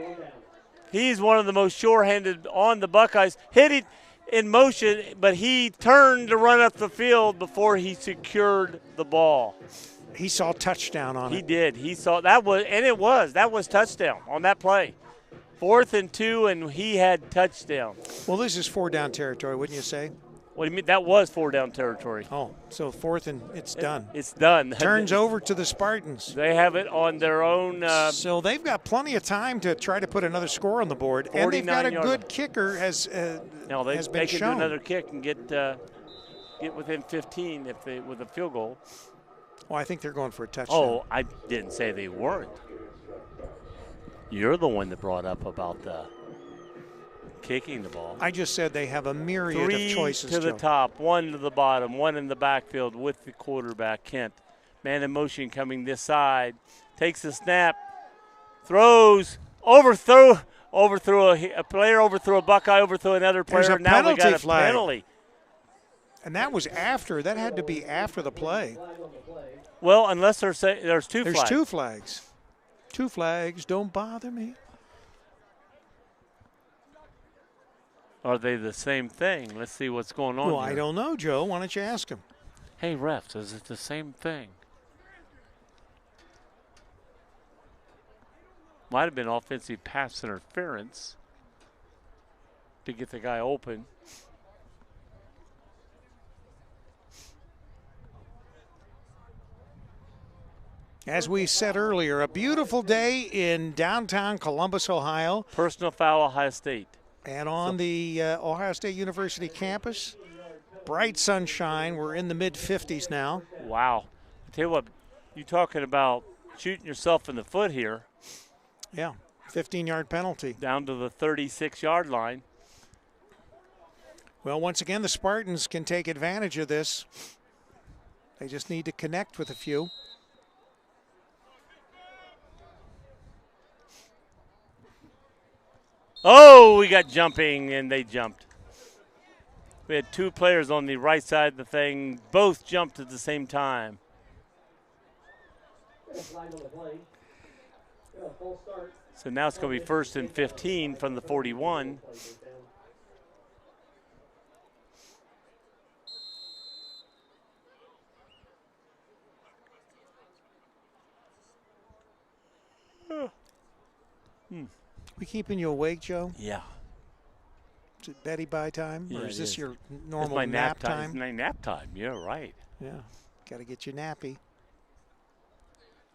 He's one of the most sure-handed on the Buckeyes. Hit it in motion, but he turned to run up the field before he secured the ball. He saw touchdown on it. He did. He saw that was touchdown on that play. 4th and 2, and he had touchdown. Well, this is 4-down territory, wouldn't you say? What do you mean? That was 4-down territory. Oh, so 4th and it's done. It's done. Turns over to the Spartans. They have it on their own. So they've got plenty of time to try to put another score on the board. And they've got a good kicker has been shown. They can do another kick and get within 15 with a field goal. Well, I think they're going for a touchdown. Oh, I didn't say they weren't. You're the one that brought up about the kicking the ball. I just said they have a myriad of choices. 3 to the top, 1 to the bottom, 1 in the backfield with the quarterback, Kent. Man in motion coming this side. Takes the snap. Throws. Overthrew a player, overthrew a Buckeye, overthrew another player. There's a now we got a flag. penalty. And that was after. That had to be after the play. Well, unless there's 2 flags. There's 2 flags. 2 flags. Don't bother me. Are they the same thing? Let's see what's going on Well, here. I don't know, Joe. Why don't you ask him? Hey, refs, is it the same thing? Might have been offensive pass interference to get the guy open. As we said earlier, a beautiful day in downtown Columbus, Ohio. Personal foul, Ohio State. And on the Ohio State University campus, bright sunshine. We're in the mid-50s now. Wow. I tell you what, you talking about shooting yourself in the foot here. Yeah, 15-yard penalty. Down to the 36-yard line. Well, once again, the Spartans can take advantage of this. They just need to connect with a few. Oh, we got jumping, and they jumped. We had two players on the right side of the thing. Both jumped at the same time. So now it's going to be 1st and 15 from the 41. We keeping you awake, Joe? Yeah. Is it Betty Bye time? Yeah, or is this your It's normal my nap It's time? my nap time. Yeah, right. Yeah. Got to get you nappy.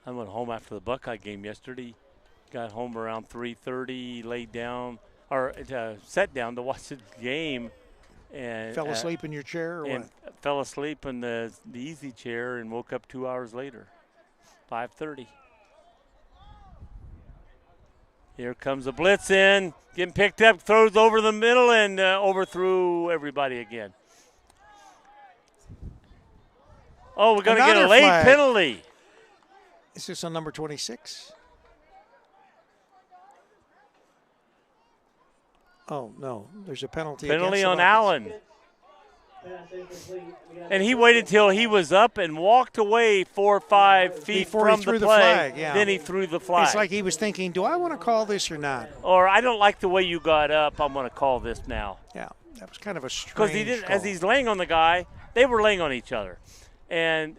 I went home after the Buckeye game yesterday. Got home around 3:30, laid down, or sat down to watch the game. And Fell asleep in your chair or and what? fell asleep in the easy chair and woke up 2 hours later, 5:30. Here comes a blitz in, getting picked up, throws over the middle, and overthrew everybody again. Oh, we're going to get a late flag. penalty. Is this on number 26? Oh, no. There's a penalty. Penalty against on the Allen. And he waited till he was up and walked away 4 or 5 feet Before he from threw the the play. flag, yeah. Then he threw the flag. It's like he was thinking, do I want to call this or not? Or I don't like the way you got up. I'm going to call this now. Yeah, that was kind of a strange Because he did, as call. he's laying on the guy, they were laying on each other, and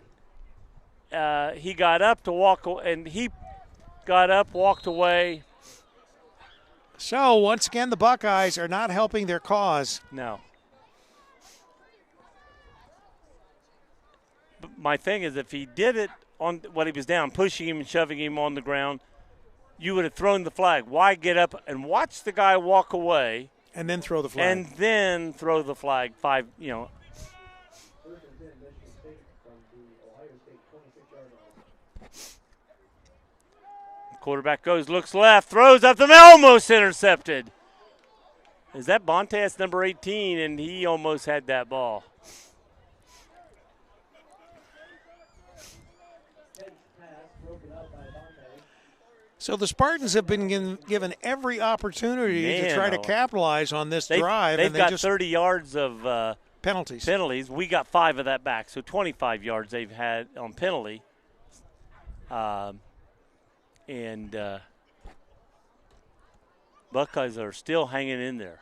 he got up to walk, and he got up, walked away. So, once again, the Buckeyes are not helping their cause. No. But my thing is, if he did it on when he was down, pushing him and shoving him on the ground, you would have thrown the flag. Why get up and watch the guy walk away And then throw the flag. and then throw the flag? Quarterback goes, looks left, throws up the middle, almost intercepted. Is that Bonte? That's number 18, and he almost had that ball. So the Spartans have been given every opportunity to try to capitalize on this drive. They've and they got just 30 yards of penalties. We got 5 of that back, so 25 yards they've had on penalty. And Buckeyes are still hanging in there.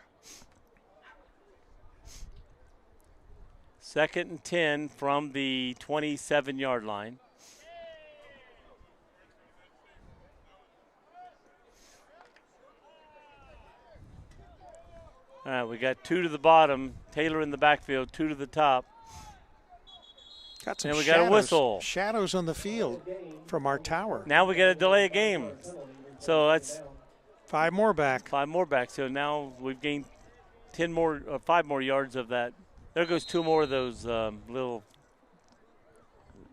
2nd and 10 from the 27-yard line. All right, we got 2 to the bottom, Taylor in the backfield, 2 to the top. Got some And we got a whistle. Shadows on the field from our tower. Now we got to delay a game. So that's 5 more back. 5 more back. So now we've gained 5 more yards of that. There goes 2 more of those little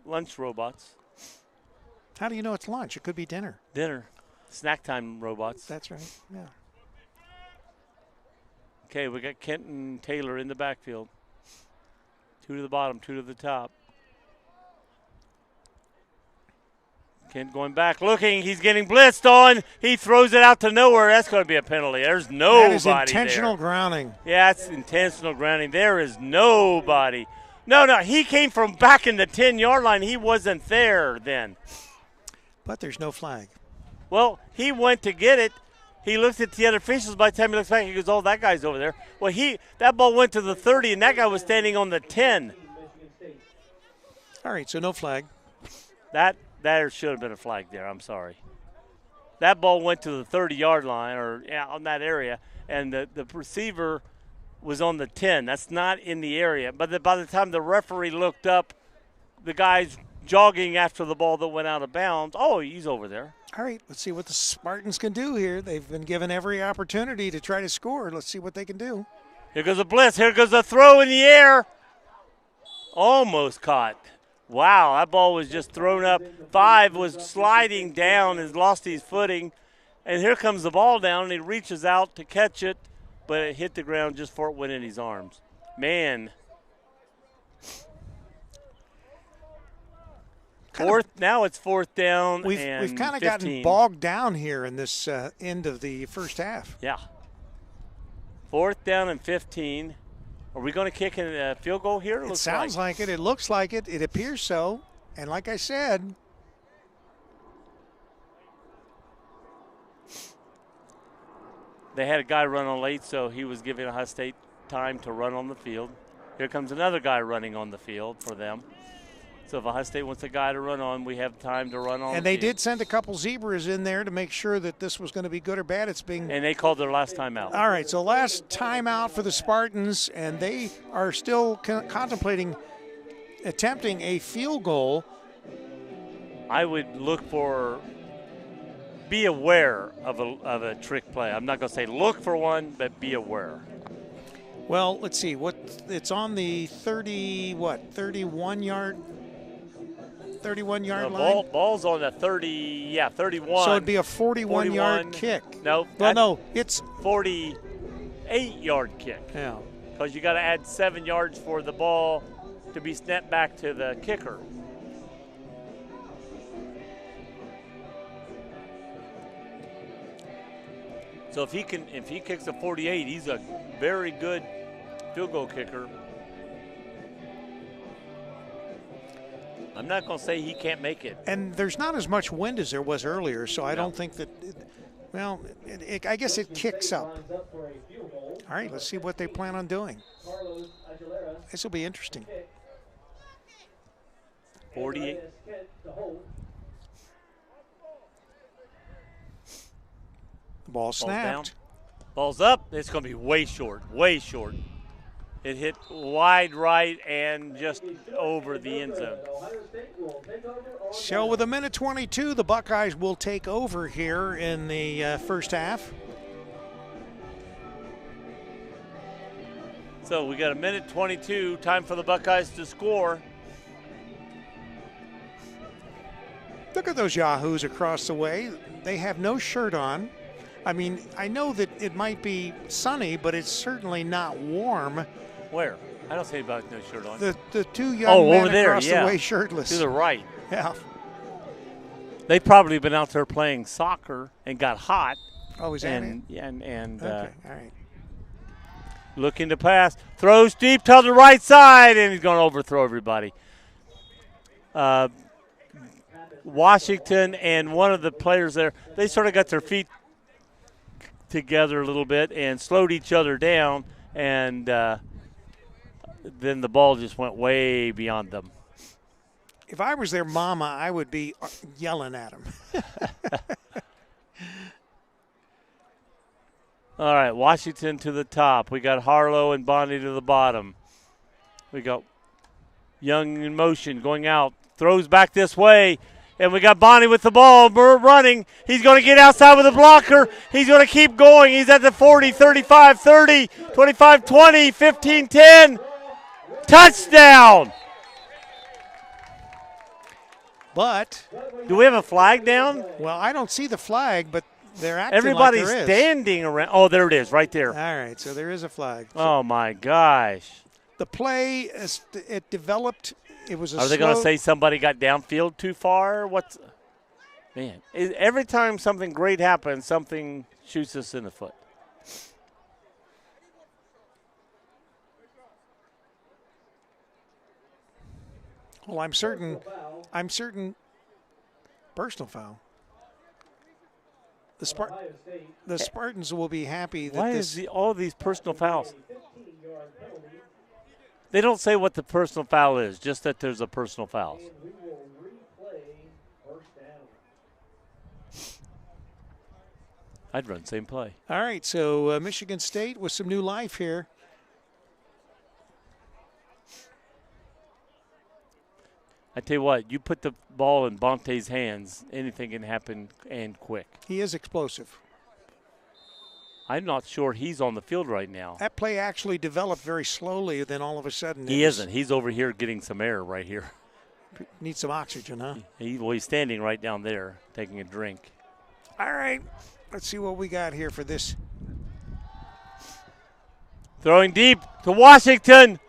lunch robots. How do you know it's lunch? It could be dinner. Dinner. Snack time robots. That's right, yeah. Okay, we got Kenton Taylor in the backfield. 2 to the bottom, 2 to the top. Kent going back, looking. He's getting blitzed on. He throws it out to nowhere. That's going to be a penalty. There's nobody That is intentional there. grounding. Yeah, that's intentional grounding. There is nobody. No, he came from back in the 10-yard line. He wasn't there then. But there's no flag. Well, he went to get it. He looked at the other officials. By the time he looks back, he goes, oh, that guy's over there. Well, that ball went to the 30, and that guy was standing on the 10. All right, so no flag. There should have been a flag there. I'm sorry. That ball went to the 30-yard line or on that area, and the receiver was on the 10. That's not in the area. But by the time the referee looked up, the guy's jogging after the ball that went out of bounds. Oh, he's over there. All right, let's see what the Spartans can do here. They've been given every opportunity to try to score. Let's see what they can do. Here goes a blitz. Here goes a throw in the air. Almost caught. Wow, that ball was just thrown up. 5 was sliding down and lost his footing. And here comes the ball down, and he reaches out to catch it, but it hit the ground just before it went in his arms. Man. Now it's 4th down. We've kind of gotten bogged down here in this end of the first half. Yeah. 4th down and 15. Are we going to kick a field goal here? It sounds like it. It looks like it. It appears so. And like I said, they had a guy run on late, so he was giving Ohio State time to run on the field. Here comes another guy running on the field for them. So if Ohio State wants a guy to run on, we have time to run on. And they did send a couple zebras in there to make sure that this was going to be good or bad. And they called their last timeout. All right, so last timeout for the Spartans, and they are still contemplating attempting a field goal. I would be aware of a trick play. I'm not going to say look for one, but be aware. Well, let's see. It's on the 31 yard line? Ball's on the 31. So it'd be a 41-yard kick. No. Well, no, it's 48-yard kick. Yeah. Because you got to add 7 yards for the ball to be snapped back to the kicker. So if he kicks a 48, he's a very good field goal kicker. I'm not going to say he can't make it. And there's not as much wind as there was earlier, so I don't think that I guess it kicks up. All right, let's see what they plan on doing. This will be interesting. 48. The ball snapped. Ball's up. It's going to be way short, way short. It hit wide right and just over the end zone. So with 1:22, the Buckeyes will take over here in the first half. So we got 1:22, time for the Buckeyes to score. Look at those Yahoos across the way. They have no shirt on. I mean, I know that it might be sunny, but it's certainly not warm. Where? I don't see anybody with no shirt on. The 2 young men over there, across the way shirtless. To the right. Yeah. They've probably been out there playing soccer and got hot. Oh, is that it? Okay, all right. Looking to pass. Throws deep to the right side, and he's going to overthrow everybody. Washington and one of the players there, they sort of got their feet together a little bit and slowed each other down, and then the ball just went way beyond them. If I was their mama, I would be yelling at them. All right, Washington to the top. We got Harlow and Bonnie to the bottom. We got Young in motion, going out. Throws back this way. And we got Bonnie with the ball, running. He's going to get outside with a blocker. He's going to keep going. He's at the 40, 35, 30, 25, 20, 15, 10. Touchdown! But do we have a flag down? Well, I don't see the flag, but they're acting Everybody's like there is. Standing around. Oh, there it is, right there. All right, so there is a flag. Oh, my gosh. The play, it developed. It was a Are they going to say somebody got downfield too far? Man, every time something great happens, something shoots us in the foot. Well, I'm certain. Personal foul. The Spartans will be happy that Why is all these personal fouls? They don't say what the personal foul is, just that there's a personal foul. I'd run same play. All right, so Michigan State with some new life here. I tell you what, you put the ball in Bonte's hands, anything can happen and quick. He is explosive. I'm not sure he's on the field right now. That play actually developed very slowly, then all of a sudden he isn't. He's over here getting some air right here. Needs some oxygen, huh? He's standing right down there taking a drink. All right, let's see what we got here for this. Throwing deep to Washington.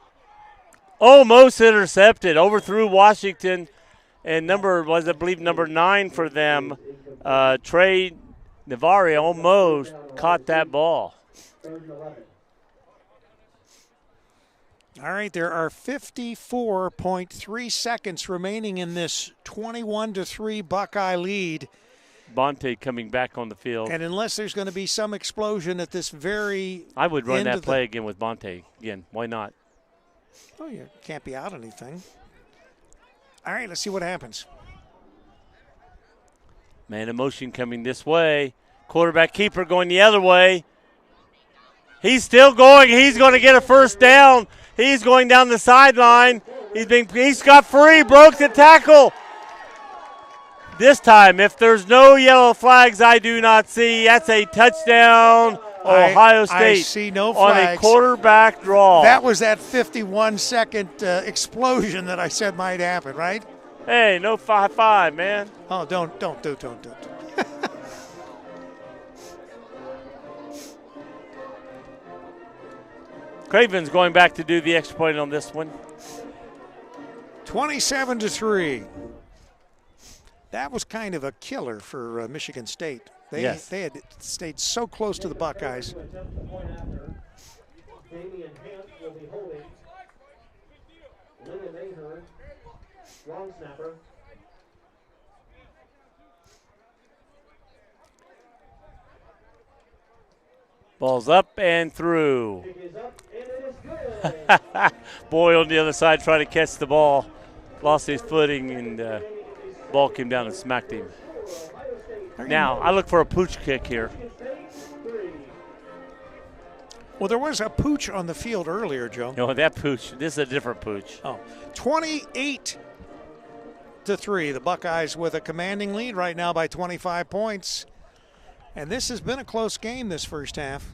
Almost intercepted. Overthrew Washington. And I believe, number 9 for them. Trey Navarre almost caught that ball. All right, there are 54.3 seconds remaining in this 21-3 Buckeye lead. Bonte coming back on the field. And unless there's going to be some explosion at this very I would run that play again with Bonte again. Why not? Oh, you can't be out anything. All right, let's see what happens. Man in motion coming this way. Quarterback keeper going the other way. He's still going. He's going to get a first down. He's going down the sideline. He's got free, broke the tackle. This time, if there's no yellow flags I do not see, that's a touchdown, Ohio State. I see no flags. On a quarterback draw. That was that 51-second explosion that I said might happen, right? Hey, no 5-5, man. Oh, don't. Craven's going back to do the extra point on this one. 27-3. That was kind of a killer for Michigan State. They had stayed so close to the Buckeyes. Long snapper. Ball's up and through. Boy on the other side trying to catch the ball. Lost his footing and ball came down and smacked him. Now, I look for a pooch kick here. Well, there was a pooch on the field earlier, Joe. No, that pooch. This is a different pooch. Oh, 28-3. The Buckeyes with a commanding lead right now by 25 points. And this has been a close game this first half.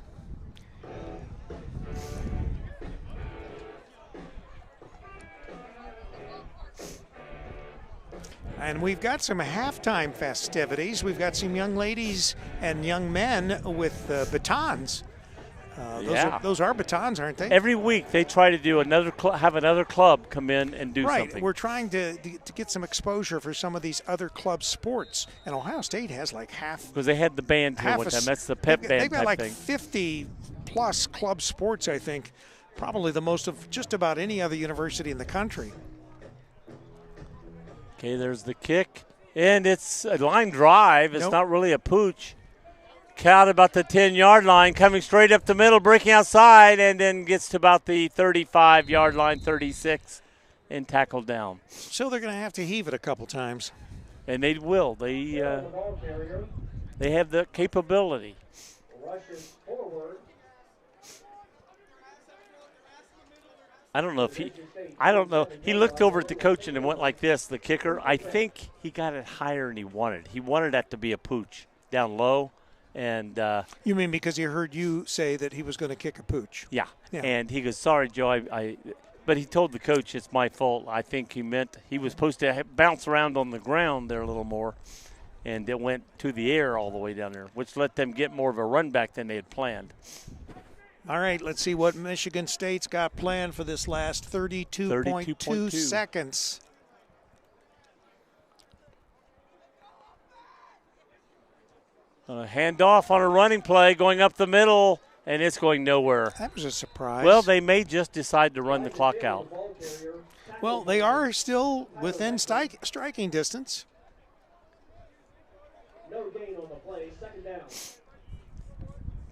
And we've got some halftime festivities. We've got some young ladies and young men with batons. Those are batons, aren't they? Every week they try to do have another club come in and do something. Right. We're trying to get some exposure for some of these other club sports. And Ohio State has like half. Because they had the band here one time. That's the pep band. They've got like thing. 50-plus club sports, I think. Probably the most of just about any other university in the country. Okay, there's the kick. And it's a line drive. It's not really a pooch. Caught about the 10-yard line, coming straight up the middle, breaking outside, and then gets to about the 35-yard line, 36, and tackled down. So they're going to have to heave it a couple times. And they will. They have the capability. I don't know. He looked over at the coach and went like this, the kicker. I think he got it higher than he wanted. He wanted that to be a pooch down low. And you mean because he heard you say that he was going to kick a pooch? Yeah. And he goes, sorry, Joe, but he told the coach it's my fault. I think he meant he was supposed to bounce around on the ground there a little more, and it went to the air all the way down there, which let them get more of a run back than they had planned. All right, let's see what Michigan State's got planned for this last 32.2 seconds. Handoff on a running play going up the middle, and it's going nowhere. That was a surprise. Well, they may just decide to run the clock out. Well, they are still within striking distance. No gain on the play, second down.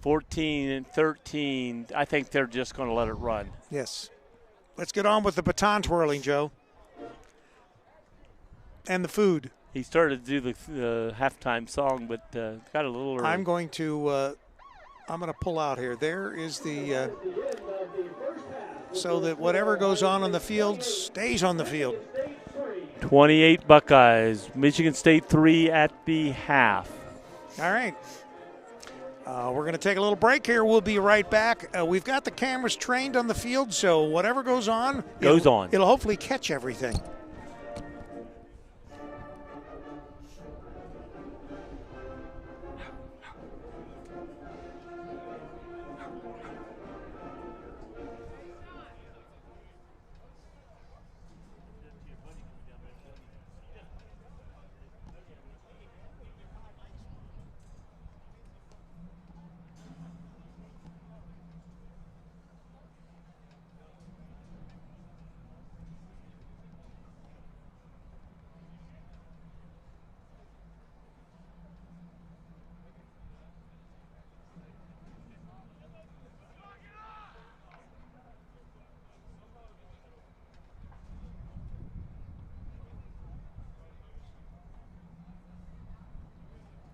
14 and 13. I think they're just going to let it run. Yes. Let's get on with the baton twirling, Joe. And the food. He started to do the halftime song, but got a little early. I'm going to pull out here. There is the so that whatever goes on the field stays on the field. 28 Buckeyes. Michigan State 3 at the half. All right. We're going to take a little break here. We'll be right back. We've got the cameras trained on the field, so whatever goes on, it'll hopefully catch everything.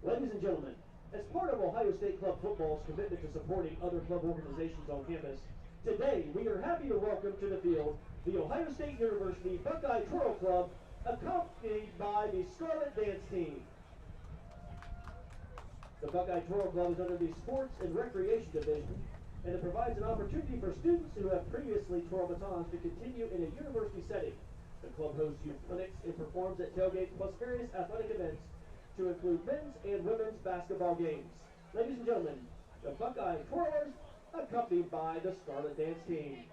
Ladies and gentlemen, as part of Ohio State Club Football's commitment to supporting other club organizations on campus, today we are happy to welcome to the field the Ohio State University Buckeye Twirl Club, accompanied by the Scarlet Dance Team. The Buckeye Twirl Club is under the Sports and Recreation Division, and it provides an opportunity for students who have previously twirled batons to continue in a university setting. The club hosts youth clinics and performs at tailgates plus various athletic events to include men's and women's basketball games. Ladies and gentlemen, the Buckeye Twirlers, accompanied by the Scarlet Dance Team.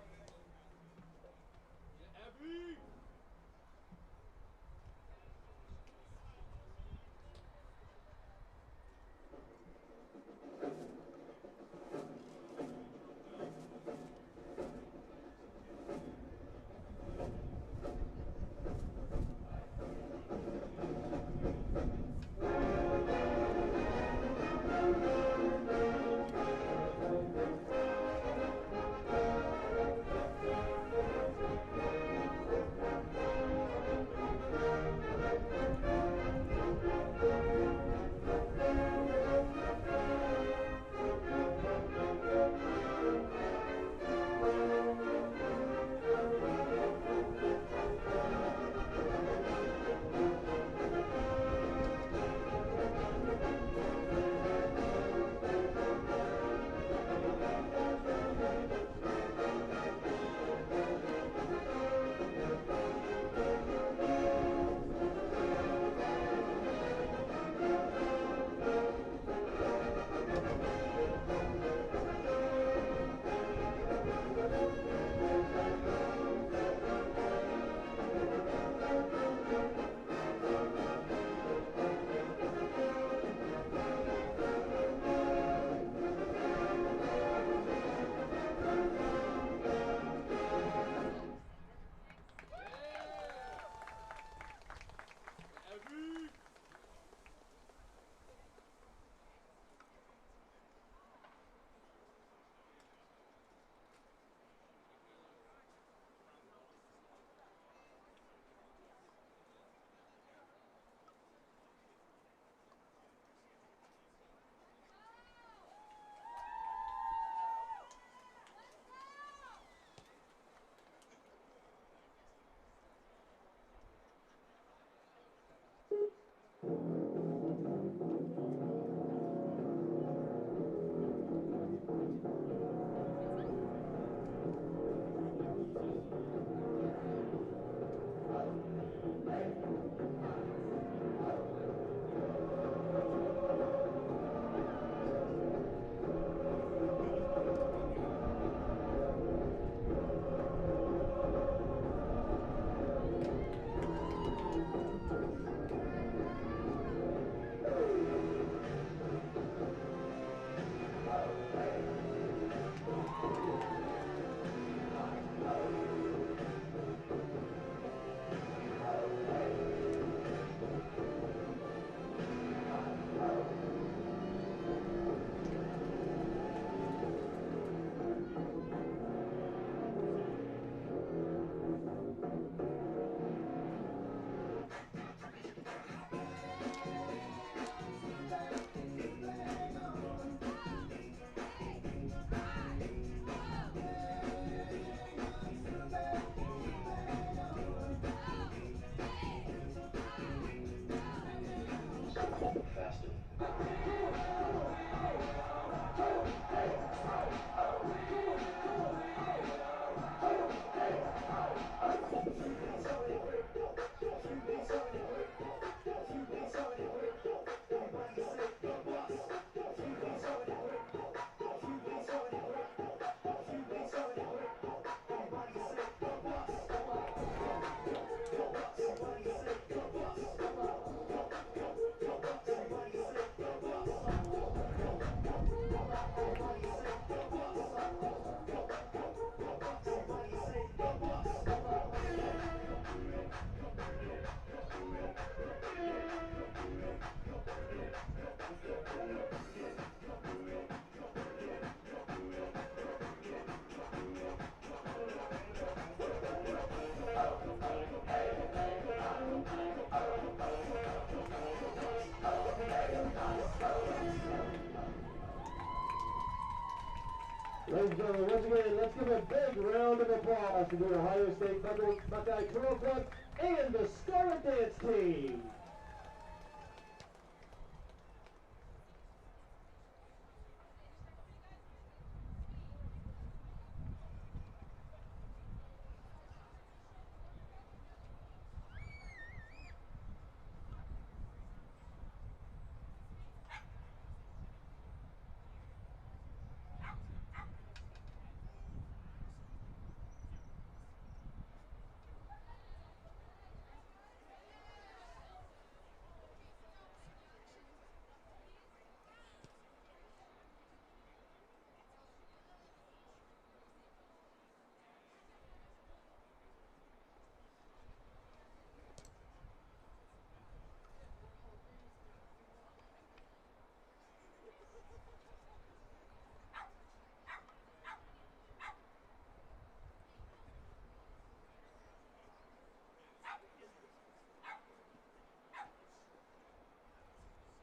Ladies and gentlemen, once again, let's give a big round of applause to the Ohio State Buckeye Twirl Club and the Scarlet Dance Team.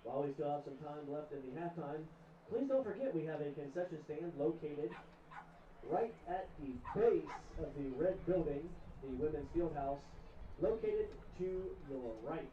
While we still have some time left in the halftime, please don't forget we have a concession stand located right at the base of the red building, the Women's Fieldhouse, located to your right.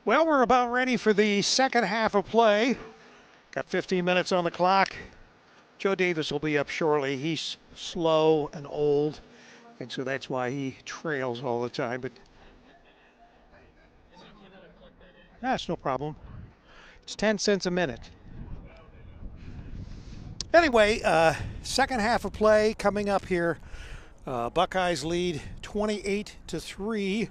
Well, we're about ready for the second half of play. Got 15 minutes on the clock. Joe Davis will be up shortly. He's slow and old, and so that's why he trails all the time. But that's no problem. It's 10 cents a minute. Anyway, second half of play coming up here. Buckeyes lead 28-3.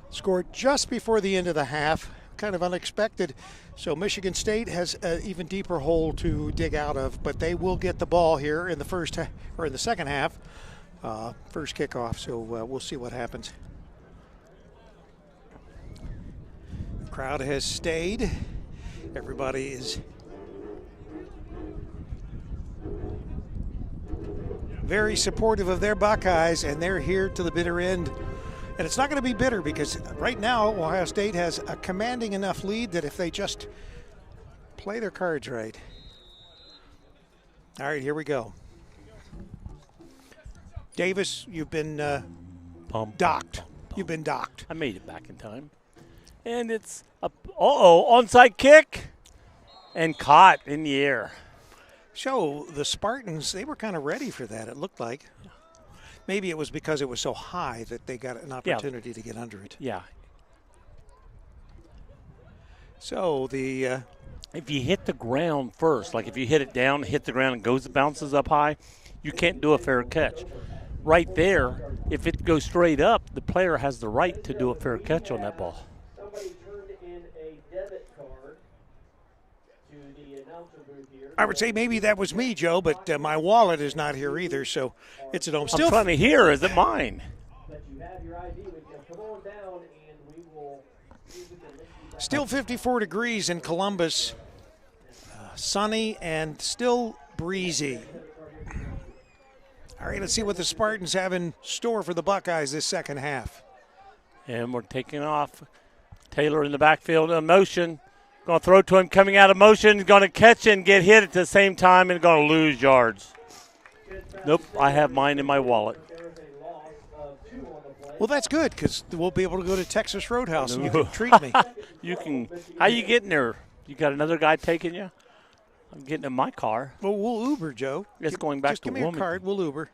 Scored just before the end of the half. Kind of unexpected. So Michigan State has an even deeper hole to dig out of, but they will get the ball here in the in the second half. First kickoff. So we'll see what happens. The crowd has stayed. Everybody is very supportive of their Buckeyes, and they're here to the bitter end. And it's not going to be bitter because right now Ohio State has a commanding enough lead that if they just play their cards right. All right, here we go. Davis, you've been docked. You've been docked. I made it back in time. And it's a onside kick and caught in the air. So the Spartans, they were kind of ready for that, it looked like. Maybe it was because it was so high that they got an opportunity to get under it. Yeah. So the if you hit the ground first, like if you hit it down, hit the ground and bounces up high, you can't do a fair catch. Right there, if it goes straight up, the player has the right to do a fair catch on that ball. Somebody turned in a debit card to the announcer booth here. I would say maybe that was me, Joe, but my wallet is not here either, so it's at home. I'm trying to hear. Is it mine? But you have your ID with you. Come on down, and we will see if we can lift you back. Still 54 degrees in Columbus. Sunny and still breezy. All right, let's see what the Spartans have in store for the Buckeyes this second half. And we're taking off. Taylor in the backfield in motion. Going to throw to him coming out of motion. Going to catch and get hit at the same time and going to lose yards. Nope, I have mine in my wallet. Well, that's good because we'll be able to go to Texas Roadhouse and you can treat me. You can. How you getting there? You got another guy taking you? I'm getting in my car. Well, we'll Uber, Joe. It's going back just to give me your card. We'll Uber.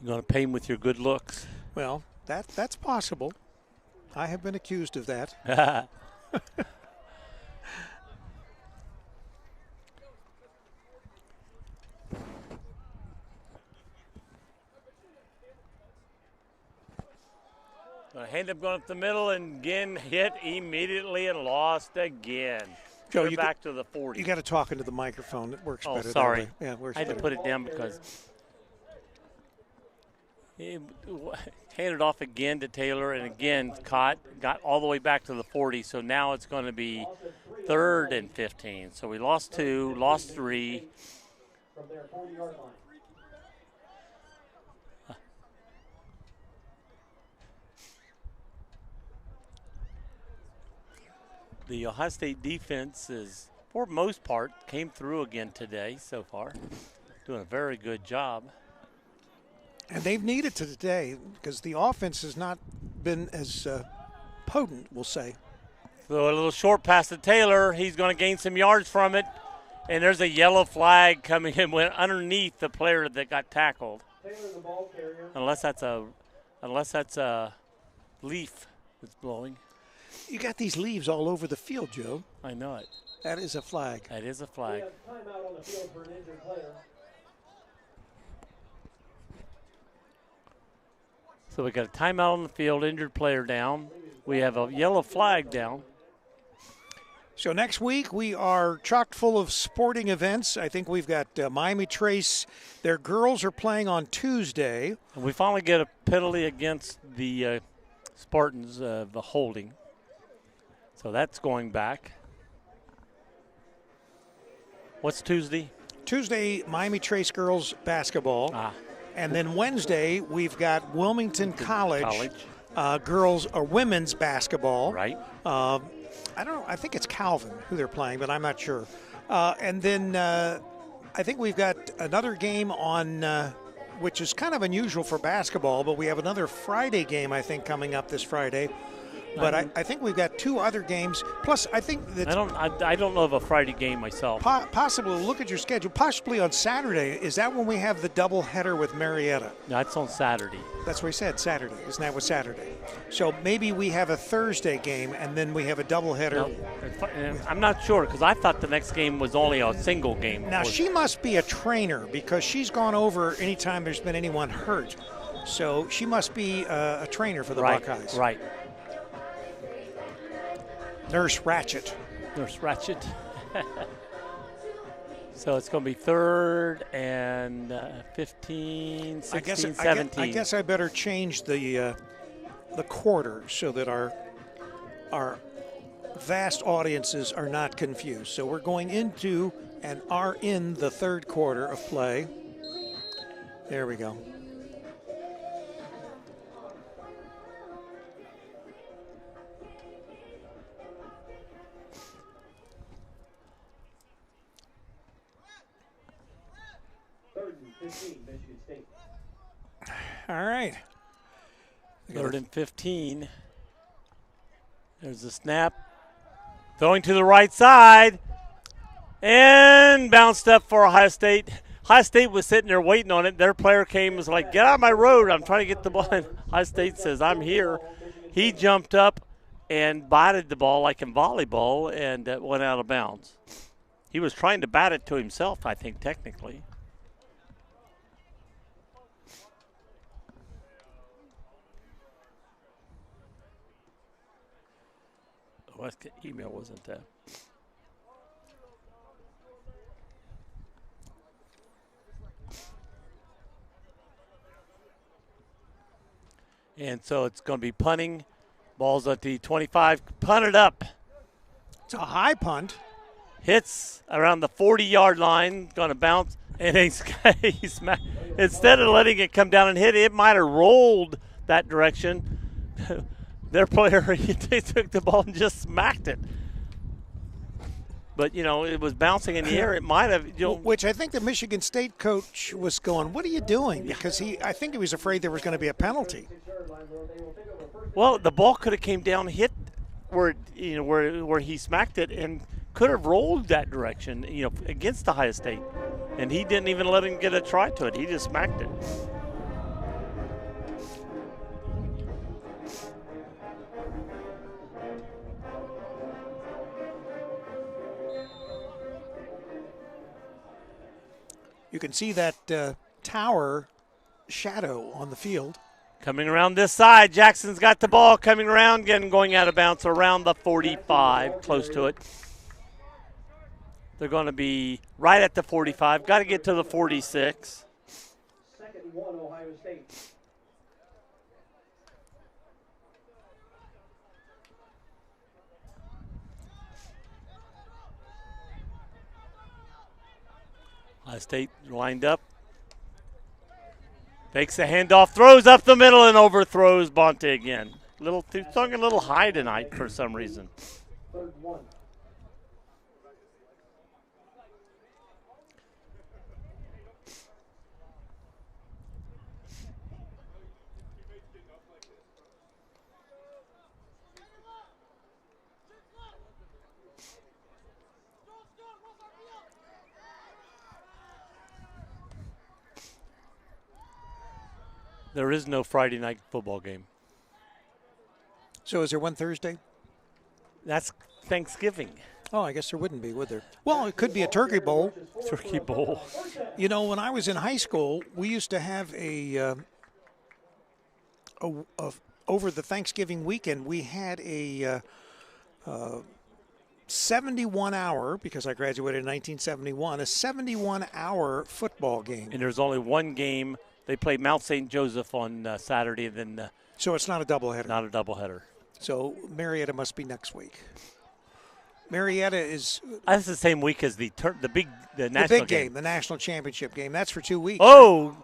You're going to pay him with your good looks. Well, that's possible. I have been accused of that. Hand-up going up the middle, and again hit immediately and lost again. Joe, They're back to the 40. You got to talk into the microphone. It works better. Sorry. That way. Yeah, it works I had better. to put it down because he handed off again to Taylor, and again got all the way back to the 40. So now it's going to be 3rd and 15. So we lost 2, lost 3. From their 40-yard line. The Ohio State defense is, for most part, came through again today so far. Doing a very good job. And they've needed to today because the offense has not been as potent, we'll say. So a little short pass to Taylor. He's going to gain some yards from it. And there's a yellow flag coming in, went underneath the player that got tackled. Taylor, the ball carrier. Unless that's a leaf that's blowing. You got these leaves all over the field, Joe. I know it. That is a flag. That is a We flag. have timeout on the field for an injured player. So we got a timeout on the field, injured player down. We have a yellow flag down. So next week we are chock full of sporting events. I think we've got Miami Trace. Their girls are playing on Tuesday. And we finally get a penalty against the Spartans, the holding. So that's going back. What's Tuesday? Tuesday, Miami Trace girls basketball. And then Wednesday, we've got Wilmington College. Girls or women's basketball. Right. I don't know. I think it's Calvin who they're playing, but I'm not sure. And then I think we've got another game on, which is kind of unusual for basketball, but we have another Friday game, I think, coming up this Friday. But I think we've got 2 other games. Plus, I think that I don't know of a Friday game myself. Possibly, look at your schedule. Possibly on Saturday. Is that when we have the double header with Marietta? That's on Saturday. That's what he said, Saturday. Isn't that what Saturday? So maybe we have a Thursday game, and then we have a double header. No, I'm not sure because I thought the next game was only a single game. Now, she must be a trainer because she's gone over anytime there's been anyone hurt. So she must be a trainer for the Buckeyes. Right. Nurse Ratchet. So it's going to be 3rd and 15, 16, 17. I guess I better change the quarter so that our vast audiences are not confused. So we're going into and are in the 3rd quarter of play. There we go. Michigan State. All right. 3rd and 15. There's a snap. Throwing to the right side. And bounced up for Ohio State. Ohio State was sitting there waiting on it. Their player came and was like, get out of my road. I'm trying to get the ball. And Ohio State says, I'm here. He jumped up and batted the ball like in volleyball and went out of bounds. He was trying to bat it to himself, I think, technically. What email wasn't that? And so it's going to be punting. Ball's at the 25. Punted up. It's a high punt. Hits around the 40-yard line. Going to bounce. And instead of letting it come down and hit, it might have rolled that direction. Their player, they took the ball and just smacked it. But, it was bouncing in the air. It might have, Which I think the Michigan State coach was going, what are you doing? Because I think he was afraid there was going to be a penalty. Well, the ball could have came down, hit where he smacked it, and could have rolled that direction, against Ohio State. And he didn't even let him get a try to it. He just smacked it. You can see that tower shadow on the field. Coming around this side, Jackson's got the ball coming around, again going out of bounds around the 45, close to it. They're going to be right at the 45. Got to get to the 46. Second and 1, Ohio State. Ohio State lined up. Takes the handoff, throws up the middle, and overthrows Bonte again. Throwing a little high tonight for some reason. Third and 1. There is no Friday night football game. So is there one Thursday? That's Thanksgiving. Oh, I guess there wouldn't be, would there? Well, it could be a turkey bowl. Turkey bowl. You know, when I was in high school, we used to have over the Thanksgiving weekend, we had a 71-hour, because I graduated in 1971, a 71-hour football game. And there's only one game. They play Mount St. Joseph on Saturday, and then so it's not a doubleheader. Not a doubleheader. So Marietta must be next week. Marietta is. That's the same week as the national big game, the national championship game. That's for 2 weeks. Oh,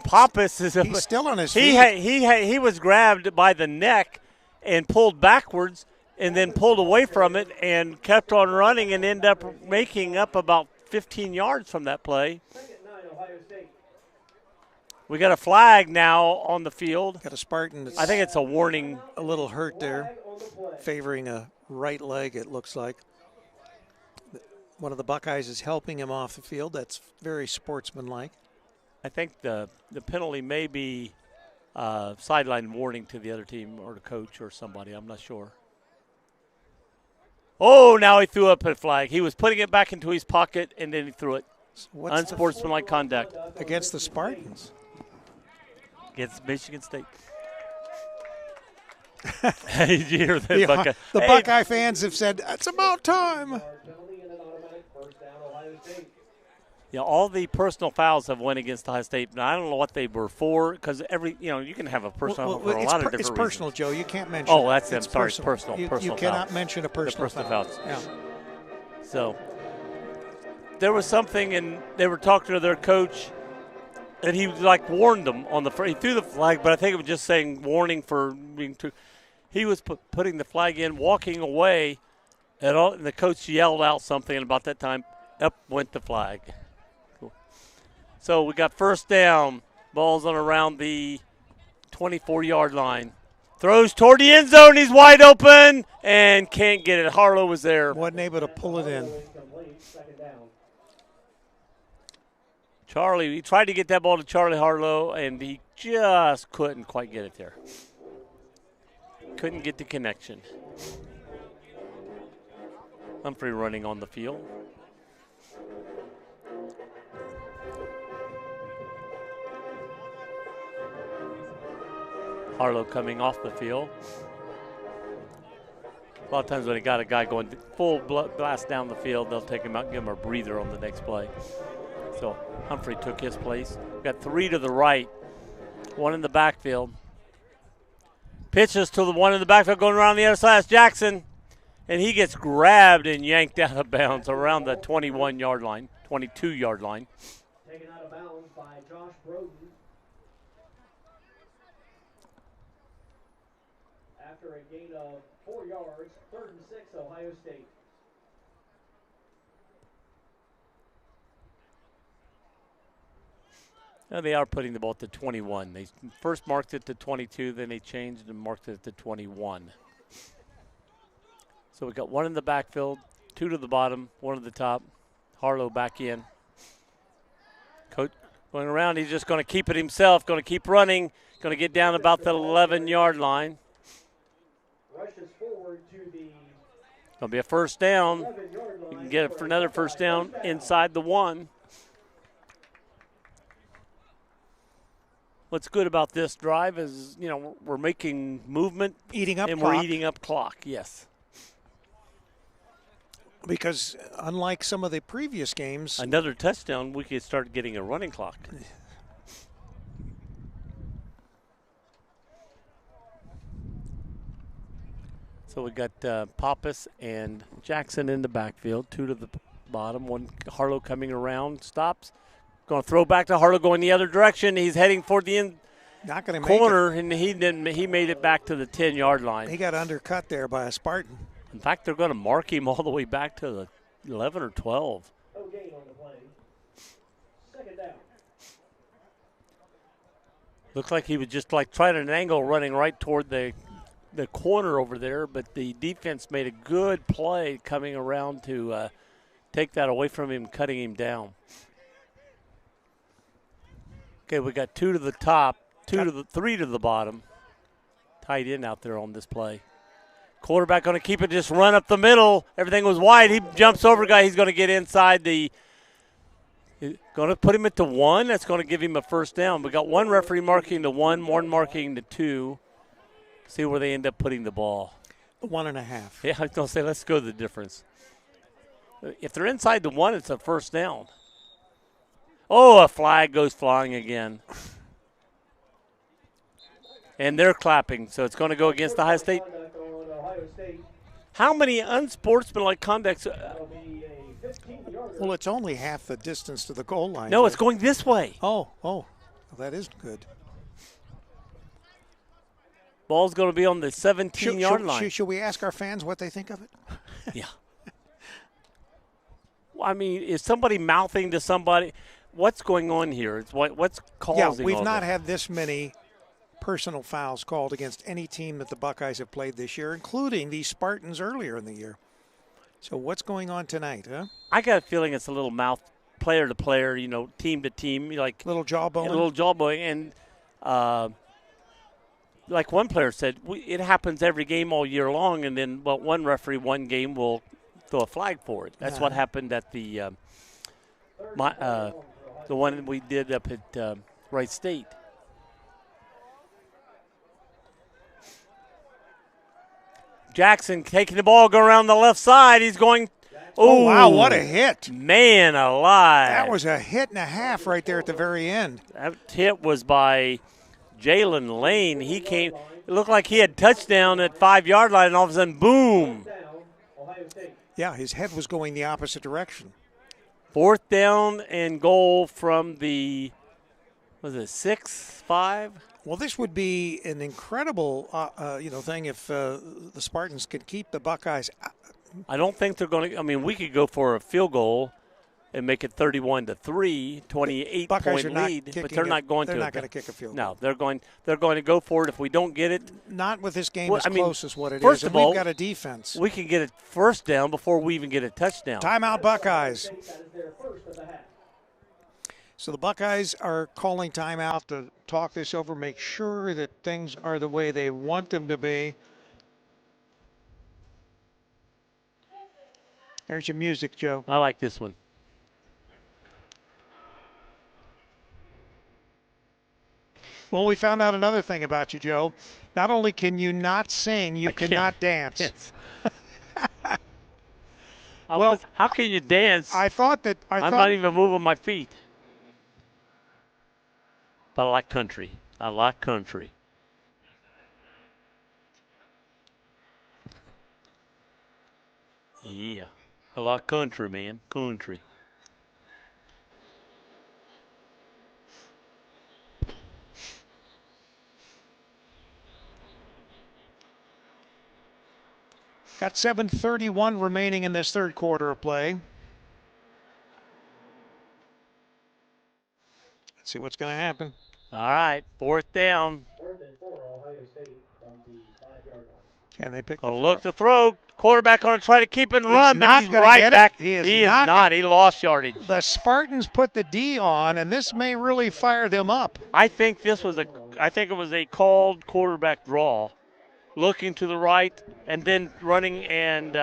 Pappas is. He's still on his feet. He was grabbed by the neck and pulled backwards, and then pulled away from it and kept on running and ended up making up about 15 yards from that play. We got a flag now on the field. Got a Spartan. I think it's a warning. A little hurt there, favoring a right leg, it looks like. One of the Buckeyes is helping him off the field. That's very sportsmanlike. I think the penalty may be sideline warning to the other team or the coach or somebody. I'm not sure. Oh, now he threw up a flag. He was putting it back into his pocket, and then he threw it. Unsportsmanlike conduct. Against the Spartans. Against Michigan State. Did you hear that, the Buckeye fans have said, it's about time. Yeah, all the personal fouls have went against Ohio State. Now, I don't know what they were for, because you can have a personal for a lot of different reasons. It's personal, Joe. You can't mention. Oh, that's it. Sorry, personal. You cannot mention a personal foul. Yeah. So there was something, and they were talking to their coach, and he warned them on the. He threw the flag, but I think it was just saying warning for being too. He was putting the flag in, walking away, and the coach yelled out something, and about that time, up went the flag. Cool. So we got first down. Ball's on around the 24-yard line. Throws toward the end zone. He's wide open and can't get it. Harlow was there. Wasn't able to pull it in. Charlie, he tried to get that ball to Charlie Harlow, and he just couldn't quite get it there. Couldn't get the connection. Humphrey running on the field. Harlow coming off the field. A lot of times when they got a guy going full blast down the field, they'll take him out and give him a breather on the next play. So Humphrey took his place. We've got three to the right, one in the backfield. Pitches to the one in the backfield going around the other side. It's Jackson, and he gets grabbed and yanked out of bounds around the 21-yard line, 22-yard line. Taken out of bounds by Josh Broden. After a gain of 4 yards, 3rd and 6, Ohio State. Now they are putting the ball at the 21. They first marked it to 22, then they changed and marked it to 21. So we got one in the backfield, two to the bottom, one at the top. Harlow back in. Coach going around, he's just going to keep it himself, going to keep running, going to get down about the 11-yard line. Rushes forward to the Going to be a first down. You can get it for another first down inside the one. What's good about this drive is, we're making movement. Eating up and clock. We're eating up clock, yes. Because unlike some of the previous games. Another touchdown, we could start getting a running clock. So we got Pappas and Jackson in the backfield, 2 to the bottom. One Harlow coming around, stops. Going to throw back to Harlow going the other direction. He's heading for the end Not going to corner, and he didn't. He made it back to the 10-yard line. He got undercut there by a Spartan. In fact, they're going to mark him all the way back to the 11 or 12. No gain on the play. Second down. Looks like he was just like trying an angle running right toward the corner over there, but the defense made a good play coming around to take that away from him, cutting him down. Okay, we got 2 to the top, 3 to the bottom. Tight end out there on this play. Quarterback going to keep it, just run up the middle. Everything was wide. He jumps over guy. He's going to get inside the – going to put him at the 1. That's going to give him a first down. We got one referee marking the 1, one marking the 2. See where they end up putting the ball. 1.5. Yeah, I was going to say, let's go to the difference. If they're inside the 1, it's a first down. Oh, a flag goes flying again. And they're clapping, so it's going to go against Ohio State. How many unsportsmanlike conducts? Well, it's only half the distance to the goal line. No, it's going this way. Well, that is good. Ball's going to be on the 17-yard line. Should we ask our fans what they think of it? Yeah. Well, I mean, is somebody mouthing to somebody? What's going on here? It's what's causing? Yeah, we've all not this? had this many personal fouls called against any team that the Buckeyes have played this year, including the Spartans earlier in the year. So what's going on tonight, huh? I got a feeling it's a little mouth, player to player, team to team, like little jawbone. A little jawbone, and like one player said, it happens every game all year long, and then one referee one game will throw a flag for it. That's what happened at the one we did up at Wright State. Jackson taking the ball, go around the left side. He's going. Oh, wow, what a hit. Man alive. That was a hit and a half right there at the very end. That hit was by Jalen Lane. He came. It looked like he had touchdown at 5-yard line, and all of a sudden, boom. Yeah, his head was going the opposite direction. 4th down and goal from the, 6-5? Well, this would be an incredible, thing if the Spartans could keep the Buckeyes. I don't think they're going to. I mean, we could go for a field goal and make it 31-3, 28-point lead, but they're not going to. They're not going to kick a field goal. No, they're going to go for it. If we don't get it, not with this game close as what it is. First of all, we've got a defense. We can get a first down before we even get a touchdown. Timeout, Buckeyes. So the Buckeyes are calling timeout to talk this over, make sure that things are the way they want them to be. There's your music, Joe. I like this one. Well, we found out another thing about you, Joe. Not only can you not sing, you cannot dance. Yes. Well, how can you dance? I'm not even moving my feet. But I like country. I like country. Yeah. I like country, man. Country. Got 7:31 remaining in this third quarter of play. Let's see what's going to happen. All right, 4th down. 4th and 4, Ohio State from the 5-yard line. Can they pick? Look to throw. Quarterback going to try to keep it and run, but he's right back. He is not. He lost yardage. The Spartans put the D on, and this may really fire them up. I think it was a called quarterback draw, looking to the right and then running, and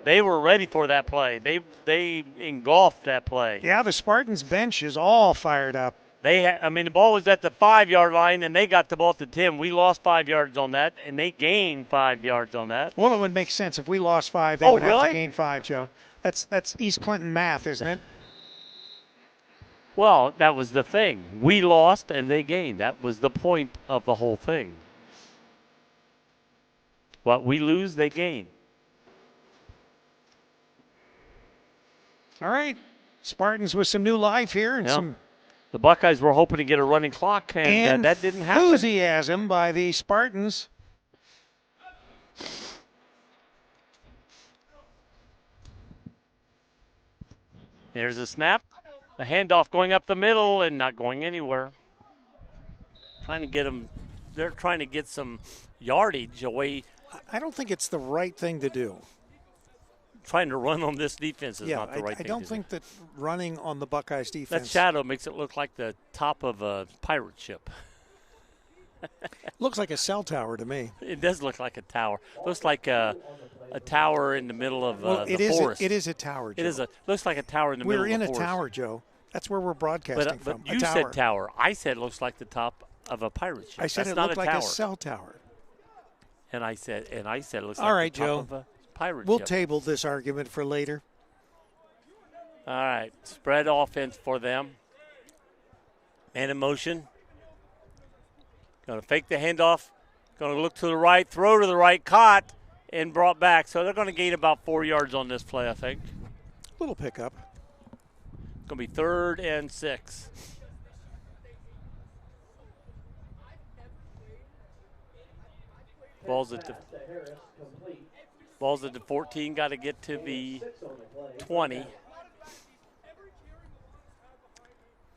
they were ready for that play. They engulfed that play. Yeah, the Spartans bench is all fired up. The ball was at the 5-yard line, and they got the ball at the 10. We lost 5 yards on that, and they gained 5 yards on that. Well, it would make sense. If we lost 5, they would have really? to gain 5, Joe. That's East Clinton math, isn't it? Well, that was the thing. We lost, and they gained. That was the point of the whole thing. What we lose, they gain. All right. Spartans with some new life here and some The Buckeyes were hoping to get a running clock, and that didn't happen. Enthusiasm by the Spartans. There's a snap. The handoff going up the middle and not going anywhere. Trying to get them. They're trying to get some yardage away. I don't think it's the right thing to do. Trying to run on this defense is not the right thing to do. I don't think that running on the Buckeyes defense. That shadow makes it look like the top of a pirate ship. Looks like a cell tower to me. It does look like a tower. Looks like a tower in the middle of the forest. It is a tower, Joe. Looks like a tower in the middle of the forest. We're in a tower, Joe. That's where we're broadcasting from. But you said tower. I said it looks like the top of a pirate ship. I said it looked like a cell tower. And I said it looks all like right, the top Joe. of a pirate ship. We'll table this argument for later. All right, spread offense for them. Man in motion. Going to fake the handoff. Going to look to the right, throw to the right, caught, and brought back. So they're going to gain about 4 yards on this play, I think. Little pickup. It's going to be 3rd and 6. Ball's at the 14. Got to get to the 20.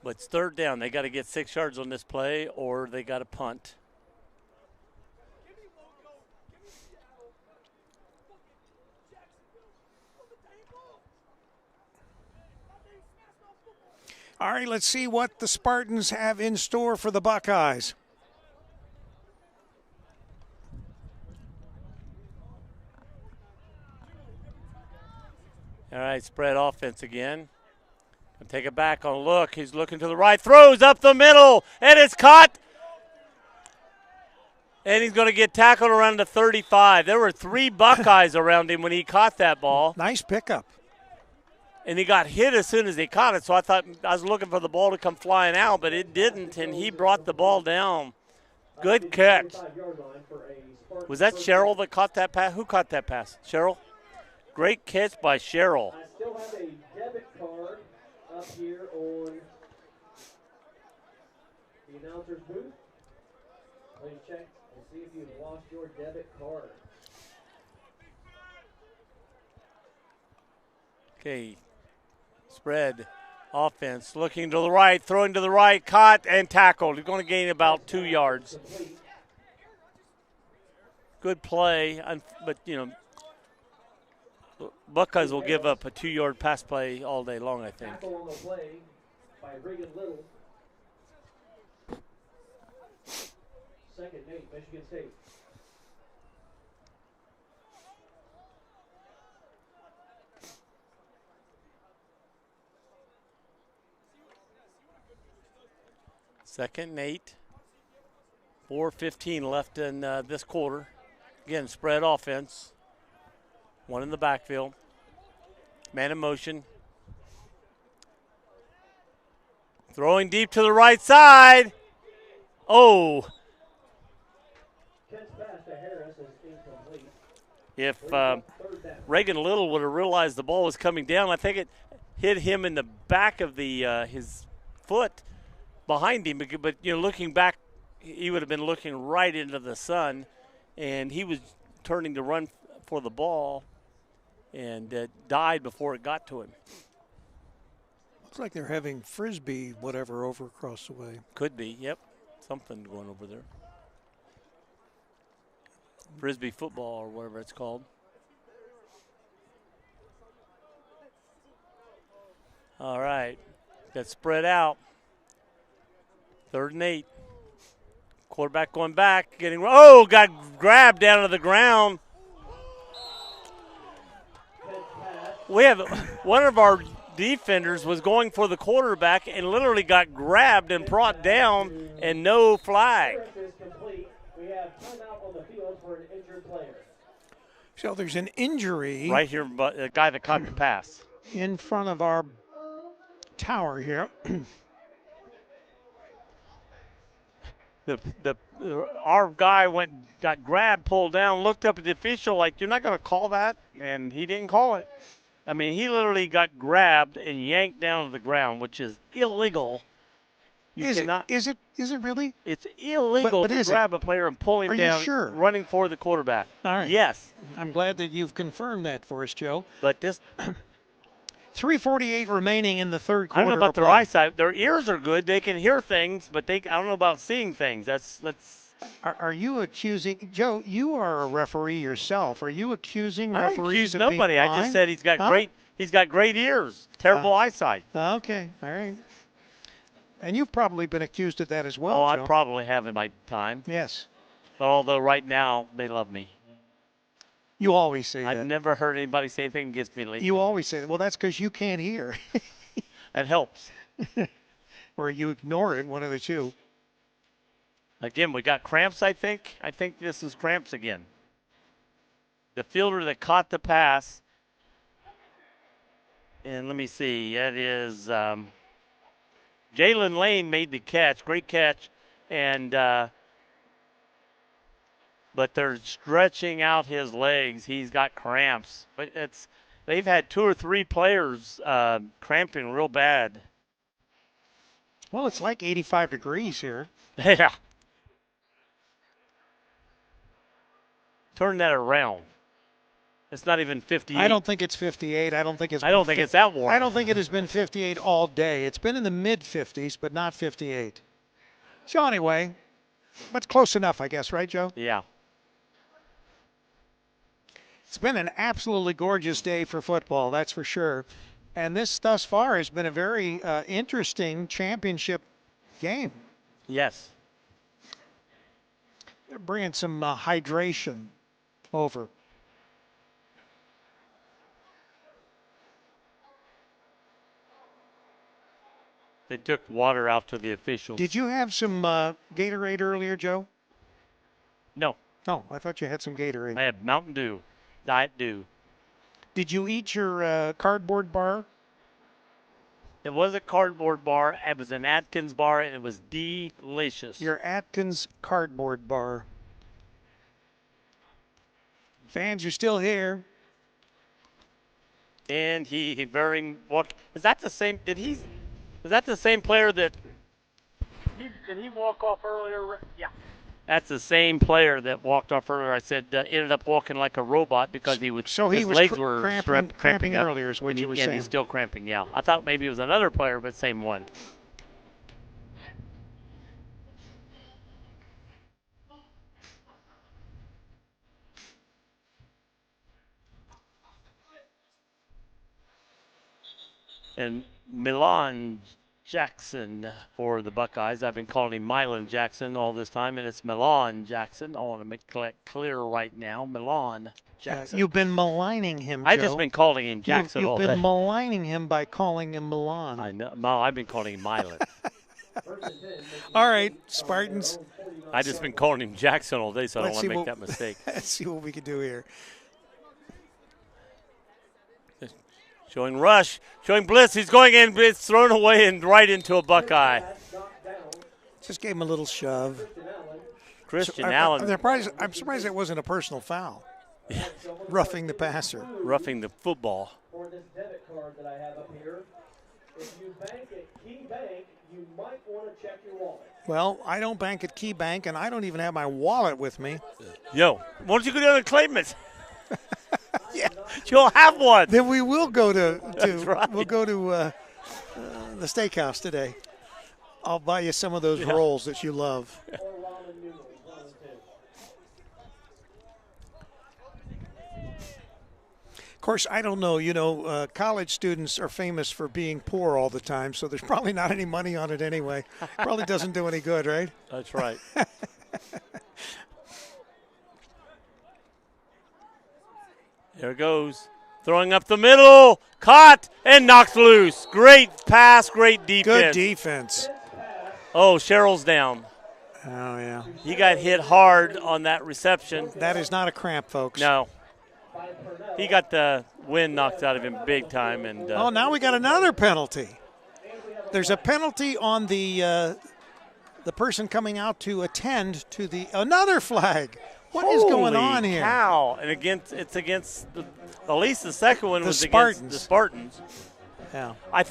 But it's 3rd down. They got to get 6 yards on this play, or they got to punt. All right, let's see what the Spartans have in store for the Buckeyes. All right, spread offense again. Take it back on a look. He's looking to the right, throws up the middle, and it's caught. And he's going to get tackled around the 35. There were 3 Buckeyes around him when he caught that ball. Nice pickup. And he got hit as soon as he caught it, so I thought I was looking for the ball to come flying out, but it didn't, and he brought the ball down. Good catch. Was that Cheryl that caught that pass? Who caught that pass? Cheryl? Great catch by Cheryl. I still have a debit card up here on the announcer's booth. Please check and see if you've lost your debit card. Okay, spread offense, looking to the right, throwing to the right, caught and tackled. He's going to gain about 2 yards. Good play, but, Buckeyes will give up a 2-yard pass play all day long, I think. Tackle on the play by Regan Little. 2nd and 8, Michigan State. Second and 8. 4:15 left in this quarter. Again, spread offense. One in the backfield. Man in motion. Throwing deep to the right side. Oh. If Reagan Little would have realized the ball was coming down, I think it hit him in the back of the his foot behind him. But, looking back, he would have been looking right into the sun, and he was turning to run for the ball and died before it got to him. Looks like they're having Frisbee whatever over across the way. Could be, yep. Something going over there. Frisbee football or whatever it's called. All right. Got spread out. 3rd and 8. Quarterback going back, got grabbed down to the ground. We have one of our defenders was going for the quarterback and literally got grabbed and brought down, and no flag. We have timeout on the field for an injured player. So there's an injury Right here, but the guy that caught the pass. in front of our tower here. Our guy got grabbed, pulled down, looked up at the official like, you're not going to call that? And he didn't call it. I mean, he literally got grabbed and yanked down to the ground, which is illegal. Is it really? It's illegal to grab a player and pull him down, sure? running for the quarterback. All right. Yes. I'm glad that you've confirmed that for us, Joe. But this 3:48 remaining in the third I quarter. don't know about their eyesight. Their ears are good. They can hear things, but I don't know about seeing things. That's. Are you accusing Joe? You are a referee yourself. Are you accusing I don't referees accuse of nobody. being I just said he's got great. He's got great ears. Terrible eyesight. Okay, all right. And you've probably been accused of that as well. Oh, Joe. I probably have in my time. Yes. But although right now they love me. You always say I've that. never heard anybody say anything against me lately. You always say that. Well, that's because you can't hear. That helps. Or you ignore it, one of the two. Again, we got cramps, I think. I think this is cramps again. The fielder that caught the pass. And let me see. That is Jalen Lane made the catch. Great catch. And but they're stretching out his legs. He's got cramps. But they've had 2 or 3 players cramping real bad. Well, it's like 85 degrees here. Yeah. Turn that around. It's not even 58. I don't think it's 58. I don't think it's that warm. I don't think it has been 58 all day. It's been in the mid-50s, but not 58. So anyway, but close enough, I guess, right, Joe? Yeah. It's been an absolutely gorgeous day for football, that's for sure. And this thus far has been a very interesting championship game. Yes. They're bringing some hydration over. They took water out to the officials. Did you have some Gatorade earlier, Joe? No. Oh, I thought you had some Gatorade. I had Mountain Dew. Diet Dew. Did you eat your cardboard bar? It was a cardboard bar. It was an Atkins bar, and it was delicious. Your Atkins cardboard bar. Fans, you're still here. And he very walked. Is that the same? Is that the same player that? Did he walk off earlier? Yeah. That's the same player that walked off earlier. I said ended up walking like a robot because his legs were cramping earlier is what you were saying. Yeah, he's still cramping, yeah. I thought maybe it was another player, but same one. And Milan Jackson for the Buckeyes. I've been calling him Milan Jackson all this time, and it's Milan Jackson. I want to make it clear right now. Milan Jackson. You've been maligning him, Joe. I've just been calling him Jackson all day. You've been maligning him by calling him Milan. I know. No, I've been calling him Milan. All right, Spartans. I've just been calling him Jackson all day, so I don't want to make that mistake. Let's see what we can do here. Showing rush, showing blitz. He's going in, but it's thrown away and right into a Buckeye. Just gave him a little shove. Christian Allen. I'm surprised it wasn't a personal foul. Yeah. Roughing the passer. Roughing the football. For this debit card that I have up here, if you bank at Key Bank, you might want to check your wallet. Well, I don't bank at Key Bank, and I don't even have my wallet with me. Yo, why don't you go down to Clayman's? Yeah, you'll have one. Then we will go to right. We'll go to the steakhouse today. I'll buy you some of those rolls that you love. Of course, I don't know. You know, college students are famous for being poor all the time, so there's probably not any money on it anyway. Probably doesn't do any good, right? That's right. There it goes. Throwing up the middle, caught, and knocked loose. Great pass, great defense. Good defense. Oh, Sherrill's down. Oh, yeah. He got hit hard on that reception. That is not a cramp, folks. No. He got the wind knocked out of him big time. And oh, now we got another penalty. There's a penalty on the person coming out to attend to another flag. What is going on here? Cow. And it's against at least the second one was Spartans. against the Spartans. Yeah. I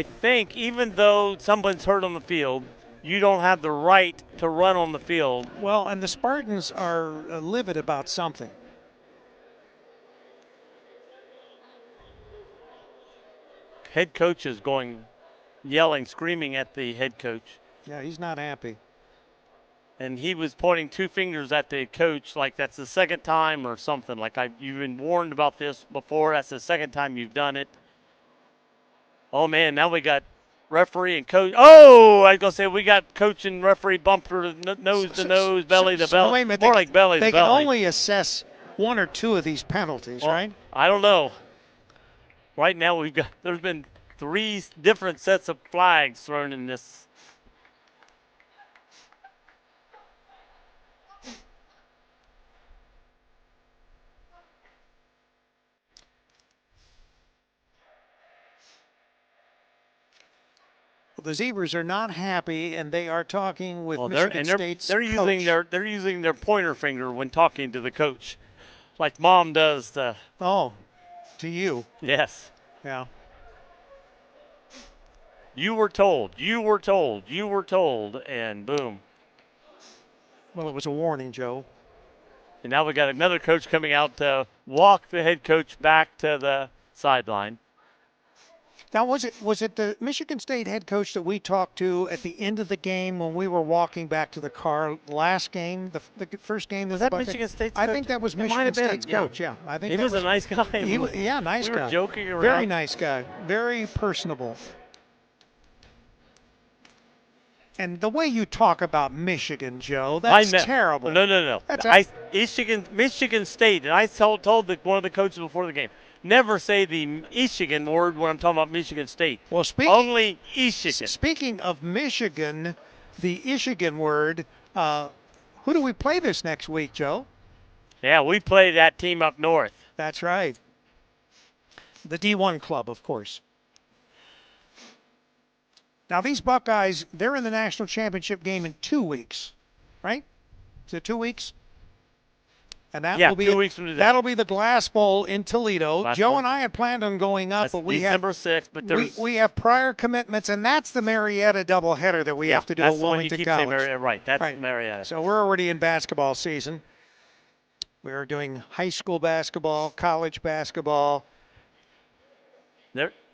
think even though someone's hurt on the field, you don't have the right to run on the field. Well, and the Spartans are livid about something. Head coach is yelling, screaming at the head coach. Yeah, he's not happy. And he was pointing two fingers at the coach like that's the second time or something. Like you've been warned about this before. That's the second time you've done it. Oh, man, now we got referee and coach. Oh, I was going to say we got coach and referee bumper nose to nose, belly to belly. Wait a minute, more like belly to belly. They can only assess one or two of these penalties, right? I don't know. Right now there's been 3 different sets of flags thrown in this. Well, the Zebras are not happy, and they are talking with Michigan State's they're using their pointer finger when talking to the coach, like Mom does to. Oh, to you. Yes. Yeah. You were told, and boom. Well, it was a warning, Joe. And now we got another coach coming out to walk the head coach back to the sideline. Now, was it the Michigan State head coach that we talked to at the end of the game when we were walking back to the car last game, the first game? Was that Michigan State's coach? I think that was Michigan State's coach, yeah. I think he was a nice guy. Nice guy. We were joking around. Very nice guy. Very personable. And the way you talk about Michigan, Joe, that's terrible. No. Michigan State, and I told one of the coaches before the game, never say the Michigan word when I'm talking about Michigan State. Well, only Michigan. Speaking of Michigan, the Michigan word, who do we play this next week, Joe? Yeah, we play that team up north. That's right. The D1 club, of course. Now, these Buckeyes, they're in the national championship game in 2 weeks, right? Is it 2 weeks? And that will be 2 weeks from today. That'll be the Glass Bowl in Toledo. Joe Bowl. And I had planned on going up, but we December 6th. But we have prior commitments, and that's the Marietta doubleheader that we have to do at Wilmington College. Right, that's Marietta. So we're already in basketball season. We're doing high school basketball, college basketball.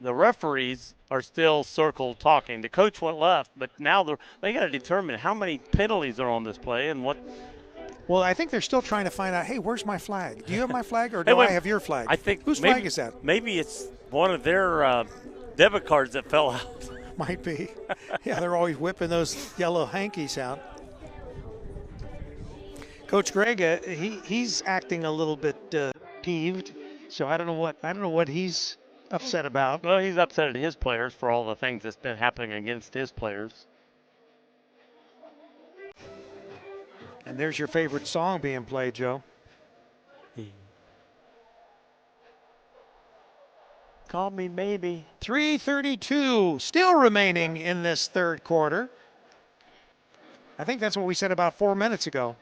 The referees are still circled talking. The coach went left, but now they got to determine how many penalties are on this play and what. Well, I think they're still trying to find out, hey, where's my flag? Do you have my flag or do I have your flag? I think Whose flag is that? Maybe it's one of their debit cards that fell out. Might be. Yeah, they're always whipping those yellow hankies out. Coach Greg, he's acting a little bit peeved, so I don't know what he's upset about. Well, he's upset at his players for all the things that's been happening against his players. And there's your favorite song being played, Joe. Call me maybe. 3:32 still remaining in this third quarter. I think that's what we said about 4 minutes ago.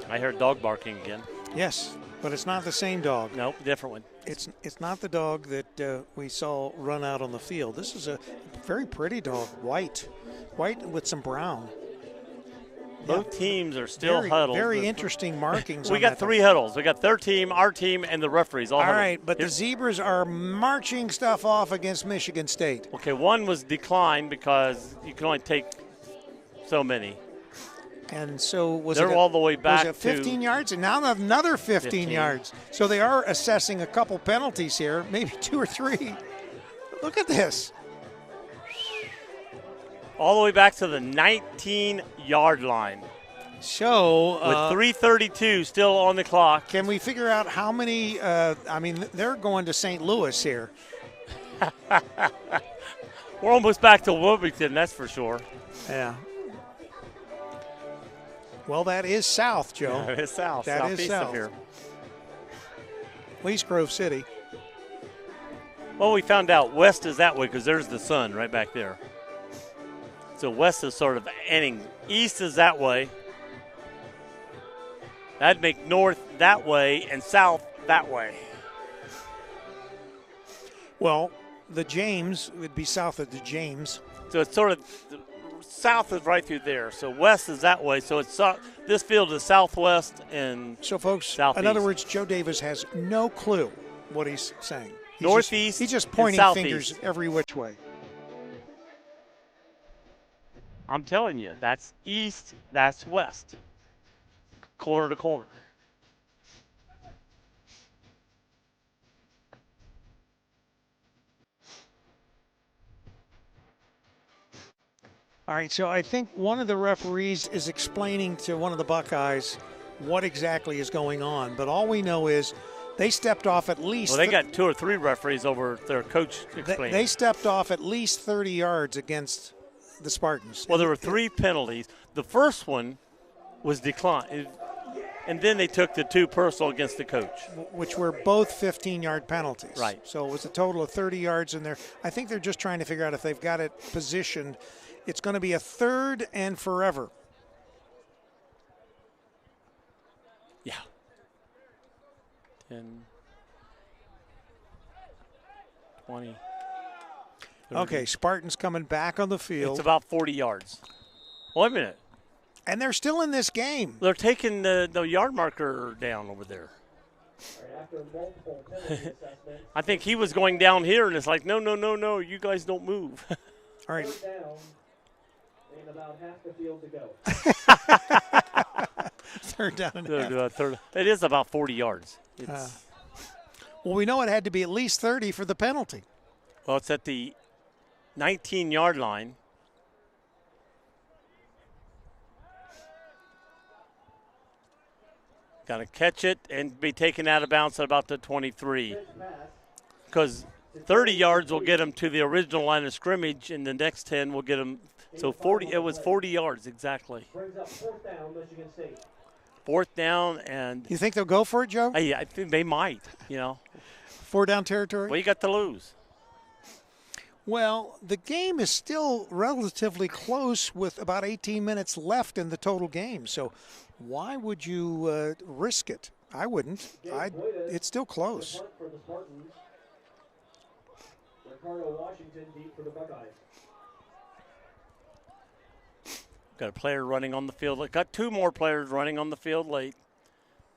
I heard dog barking again. Yes, but it's not the same dog. Nope, different one. It's not the dog that we saw run out on the field. This is a very pretty dog, white with some brown. Both teams are still huddled. Very interesting markings. We got 3 huddles. We got their team, our team, and the referees all huddled. Right, but the Zebras are marching stuff off against Michigan State. Okay, one was declined because you can only take so many. And so they're all the way back to 15 yards, and now another 15 yards. So they are assessing a couple penalties here, maybe 2 or 3. Look at this. All the way back to the 19-yard line. So with 3:32 still on the clock. Can we figure out how many? I mean, they're going to St. Louis here. We're almost back to Wilmington, that's for sure. Yeah. Well, that is south, Joe. That is south. That southeast is south. of here. At least Grove City. Well, we found out west is that way because there's the sun right back there. So west is sort of ending. East is that way. That'd make north that way and south that way. Well, the James would be south of the James. So it's sort of south is right through there. So west is that way. So it's this field is southwest and so, folks, southeast. in other words, Joe Davis has no clue what he's saying. Northeast. He's just pointing fingers every which way. I'm telling you, that's east, that's west, corner to corner. All right, so I think one of the referees is explaining to one of the Buckeyes what exactly is going on, but all we know is they stepped off at least. Well, they got 2 or 3 referees over their coach explaining. They stepped off at least 30 yards against the Spartans. Well, there were 3 penalties. The first one was declined, and then they took the 2 personal against the coach, which were both 15-yard penalties. Right. So it was a total of 30 yards in there. I think they're just trying to figure out if they've got it positioned. It's going to be a 3rd and forever. Yeah. 10, 20. 30. Okay, Spartans coming back on the field. It's about 40 yards. Wait a minute. And they're still in this game. They're taking the yard marker down over there. I think he was going down here, and it's like, no, you guys don't move. All right. And about half the field to go. 3rd down and half. Third. It is about 40 yards. Well, we know it had to be at least 30 for the penalty. Well, it's at the 19-yard line. Got to catch it and be taken out of bounds at about the 23. Because 30 yards will get them to the original line of scrimmage, and the next 10 will get them. So 40. It was 40 yards exactly. Brings up 4th down, Michigan State. 4th down, and You think they'll go for it, Joe? I think they might. 4 down territory? Well, you got to lose. Well, the game is still relatively close with about 18 minutes left in the total game. So why would you risk it? I wouldn't. It's still close. For the Spartans. Ricardo Washington deep for the Buckeyes. Got a player running on the field. Got 2 more players running on the field late.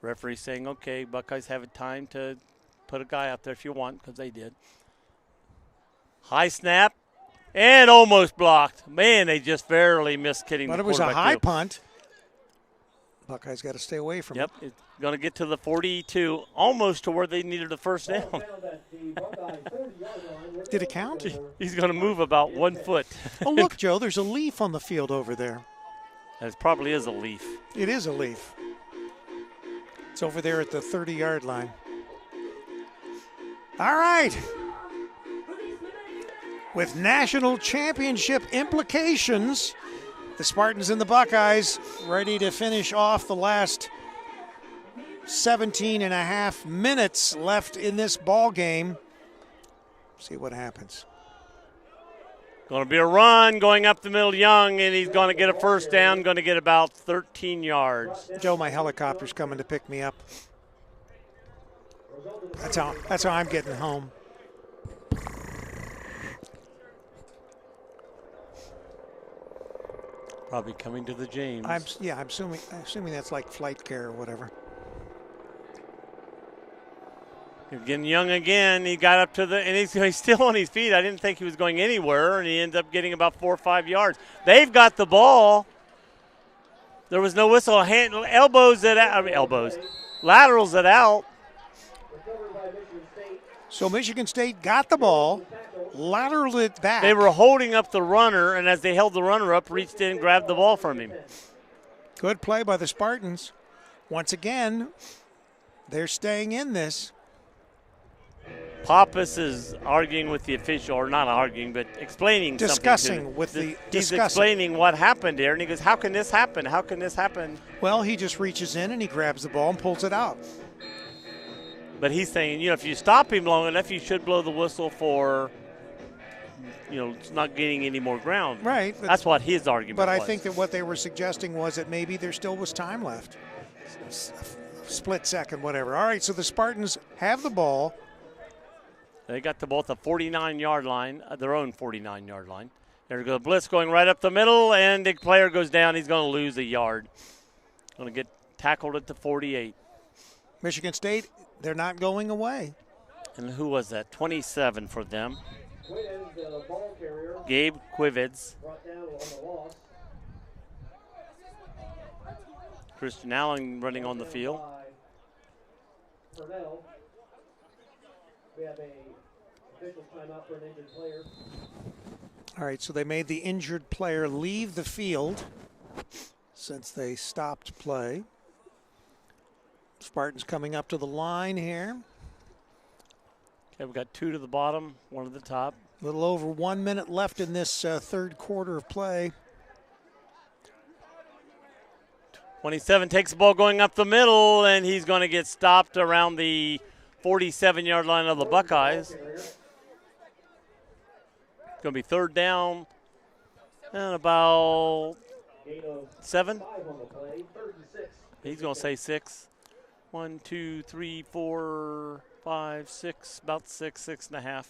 Referee saying, okay, Buckeyes have time to put a guy out there if you want, because they did. High snap, and almost blocked. Man, they just barely missed hitting the quarterback. But it was a high field. punt. Buckeyes got to stay away from it. Yep, it's going to get to the 42, almost to where they needed the first down. Did it count? He's going to move about 1 foot. Oh, look, Joe, there's a leaf on the field over there. That probably is a leaf. It is a leaf. It's over there at the 30-yard line. All right. With national championship implications, the Spartans and the Buckeyes ready to finish off the last 17 and a half minutes left in this ball game. See what happens. Going to be a run going up the middle, Young, and he's going to get a first down, going to get about 13 yards. Joe, my helicopter's coming to pick me up. That's how I'm getting home. Probably coming to the James. I'm assuming that's like flight care or whatever. He's getting Young again. He got up to and he's still on his feet. I didn't think he was going anywhere, and he ends up getting about 4 or 5 yards. They've got the ball. There was no whistle. Laterals it out. So Michigan State got the ball, lateraled it back. They were holding up the runner, and as they held the runner up, reached in and grabbed the ball from him. Good play by the Spartans. Once again, they're staying in this. Pappas is arguing with the official, or not arguing, but explaining discussing something. He's explaining what happened here, and he goes, how can this happen? How can this happen? Well, he just reaches in and he grabs the ball and pulls it out. But he's saying, if you stop him long enough, you should blow the whistle for, not gaining any more ground. Right. That's what his argument was. But I think that what they were suggesting was that maybe there still was time left. Split second, whatever. All right, so the Spartans have the ball. They got the ball at the 49-yard line, their own 49-yard line. There goes blitz going right up the middle, and the player goes down. He's going to lose a yard. Going to get tackled at the 48. Michigan State, they're not going away. And who was that? 27 for them. Quivens, the ball carrier, Gabe Quivens. brought down on the loss. Christian Allen running on the field. By Purnell. We have a official timeout for an injured player. All right, so they made the injured player leave the field since they stopped play. Spartans coming up to the line here. Okay, we've got 2 to the bottom, 1 to the top. A little over 1 minute left in this third quarter of play. 27 takes the ball going up the middle, and he's going to get stopped around the 47-yard line of the Buckeyes. It's going to be third down and about 7. He's going to say 6. 1, 2, 3, 4, 5, 6, about 6.5.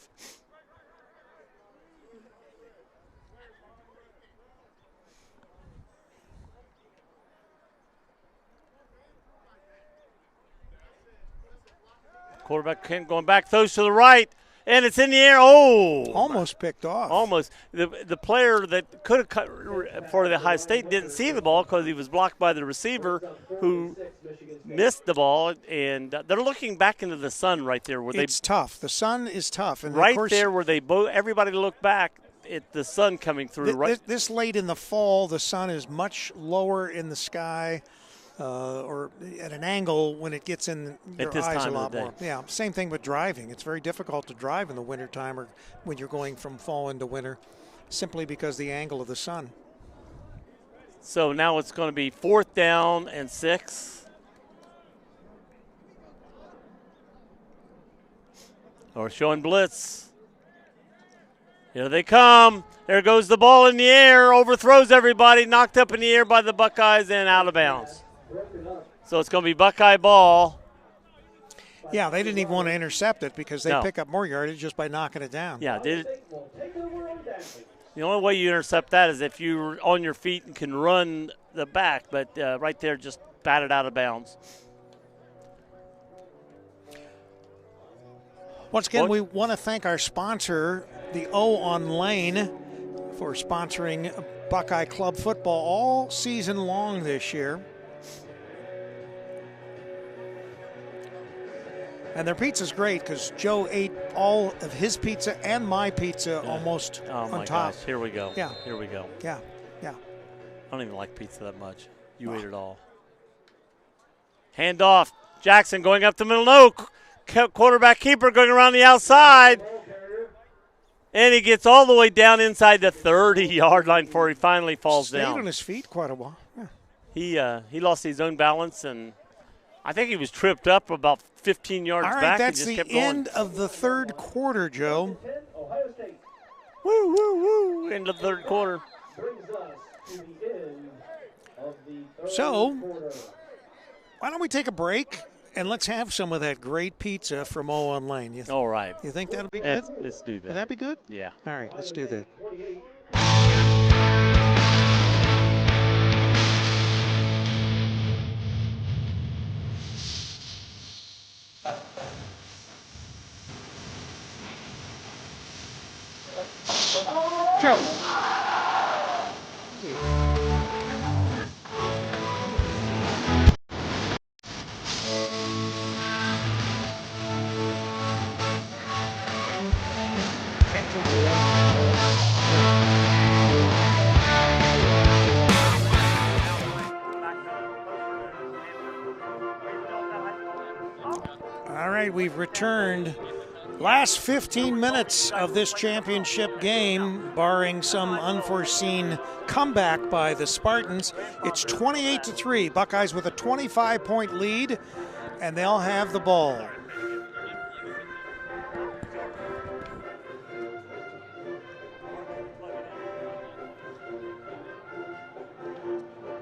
Quarterback going back, throws to the right, and it's in the air. Oh! Almost picked off. Almost. The player that could have cut for the Ohio State didn't see the ball because he was blocked by the receiver who missed the ball, and they're looking back into the sun right there. It's tough. The sun is tough. And right of course, there where everybody looked back at the sun coming through. This late in the fall, the sun is much lower in the sky. Or at an angle when it gets in your eyes a lot more. Yeah, same thing with driving. It's very difficult to drive in the wintertime or when you're going from fall into winter simply because the angle of the sun. So now it's going to be 4th down and 6. Or showing blitz. Here they come. There goes the ball in the air, overthrows everybody, knocked up in the air by the Buckeyes and out of bounds. So it's going to be Buckeye ball. Yeah, they didn't even want to intercept it because they pick up more yardage just by knocking it down. Yeah, the only way you intercept that is if you're on your feet and can run the back, but right there just batted out of bounds. Once again, we want to thank our sponsor, the O on Lane, for sponsoring Buckeye Club football all season long this year. And their pizza's great because Joe ate all of his pizza and my pizza almost on top. Gosh, here we go. Yeah. Here we go. Yeah. I don't even like pizza that much. You ate it all. Hand off. Jackson going up the middle. No. Quarterback keeper going around the outside. And he gets all the way down inside the 30-yard line before he finally falls down. Stayed on his feet quite a while. Yeah. He lost his own balance, and I think he was tripped up about 15 yards back. All right, that's and just kept the going. end of the third quarter, Joe. Woo, woo, woo. End of the third quarter. So, why don't we take a break and let's have some of that great pizza from O on Lane. All right. You think that'll be good? Let's do that. Would that be good? Yeah. All right, let's do that. Joe. All right, we've returned. Last 15 minutes of this championship game, barring some unforeseen comeback by the Spartans. It's 28-3. Buckeyes with a 25-point lead, and they'll have the ball.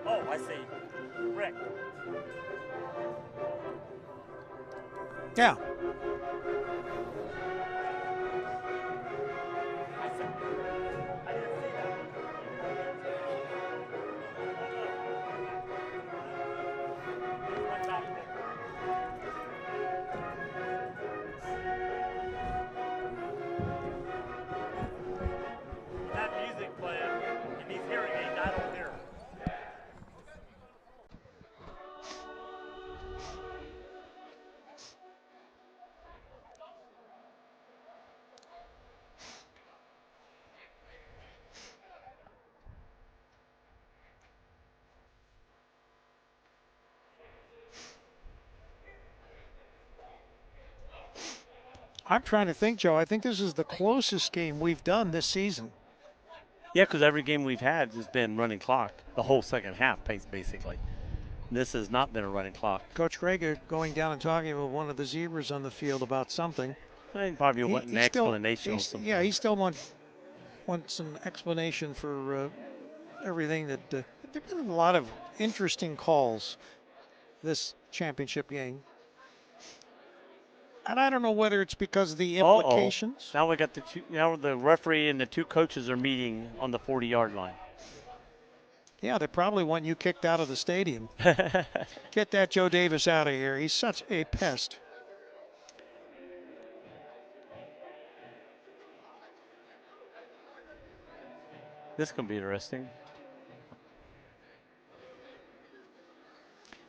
Oh, I see. Rick. Yeah. That music playing, and these hearing aids, I don't hear. I'm trying to think, Joe. I think this is the closest game we've done this season. Yeah, because every game we've had has been running clock the whole second half, basically. This has not been a running clock. Coach Craig going down and talking with one of the zebras on the field about something. I probably want an explanation or something. Yeah, he still wants an explanation for everything that. There have been a lot of interesting calls this championship game. And I don't know whether it's because of the implications. Now we got now the referee and the two coaches are meeting on the 40-yard line. Yeah, they probably want you kicked out of the stadium. Get that Joe Davis out of here. He's such a pest. This can be interesting.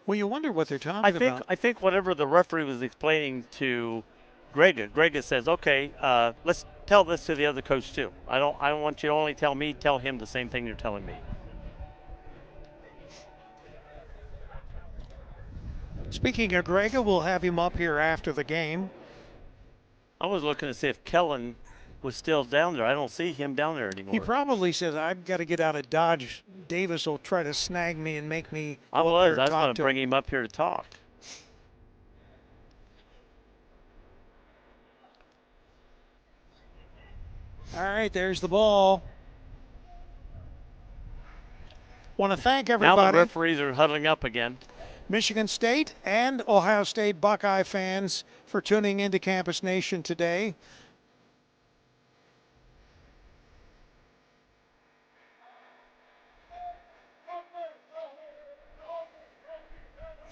Well, you wonder what they're talking about. I think whatever the referee was explaining to Greg says, okay, let's tell this to the other coach too. I don't want you to only tell me, tell him the same thing you're telling me. Speaking of Greg, we'll have him up here after the game. I was looking to see if Kellen was still down there. I don't see him down there anymore. He probably says, I've got to get out of Dodge. Davis will try to snag me and make me. I was going to bring him up here to talk. All right, there's the ball. Want to thank everybody. Now the referees are huddling up again. Michigan State and Ohio State Buckeye fans for tuning into Campus Nation today.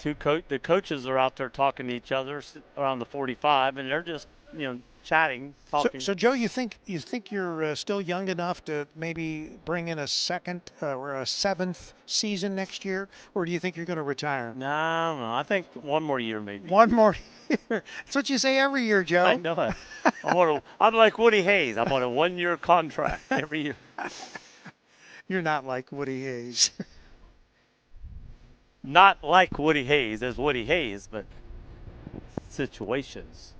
The coaches are out there talking to each other around the 45, and they're just, chatting, talking. So Joe, you think you're still young enough to maybe bring in a second or a seventh season next year, or do you think you're going to retire? No, I think one more year maybe. One more year. That's what you say every year, Joe. I know it. I'm like Woody Hayes. I'm on a one-year contract every year. You're not like Woody Hayes. Not like Woody Hayes as Woody Hayes, but situations.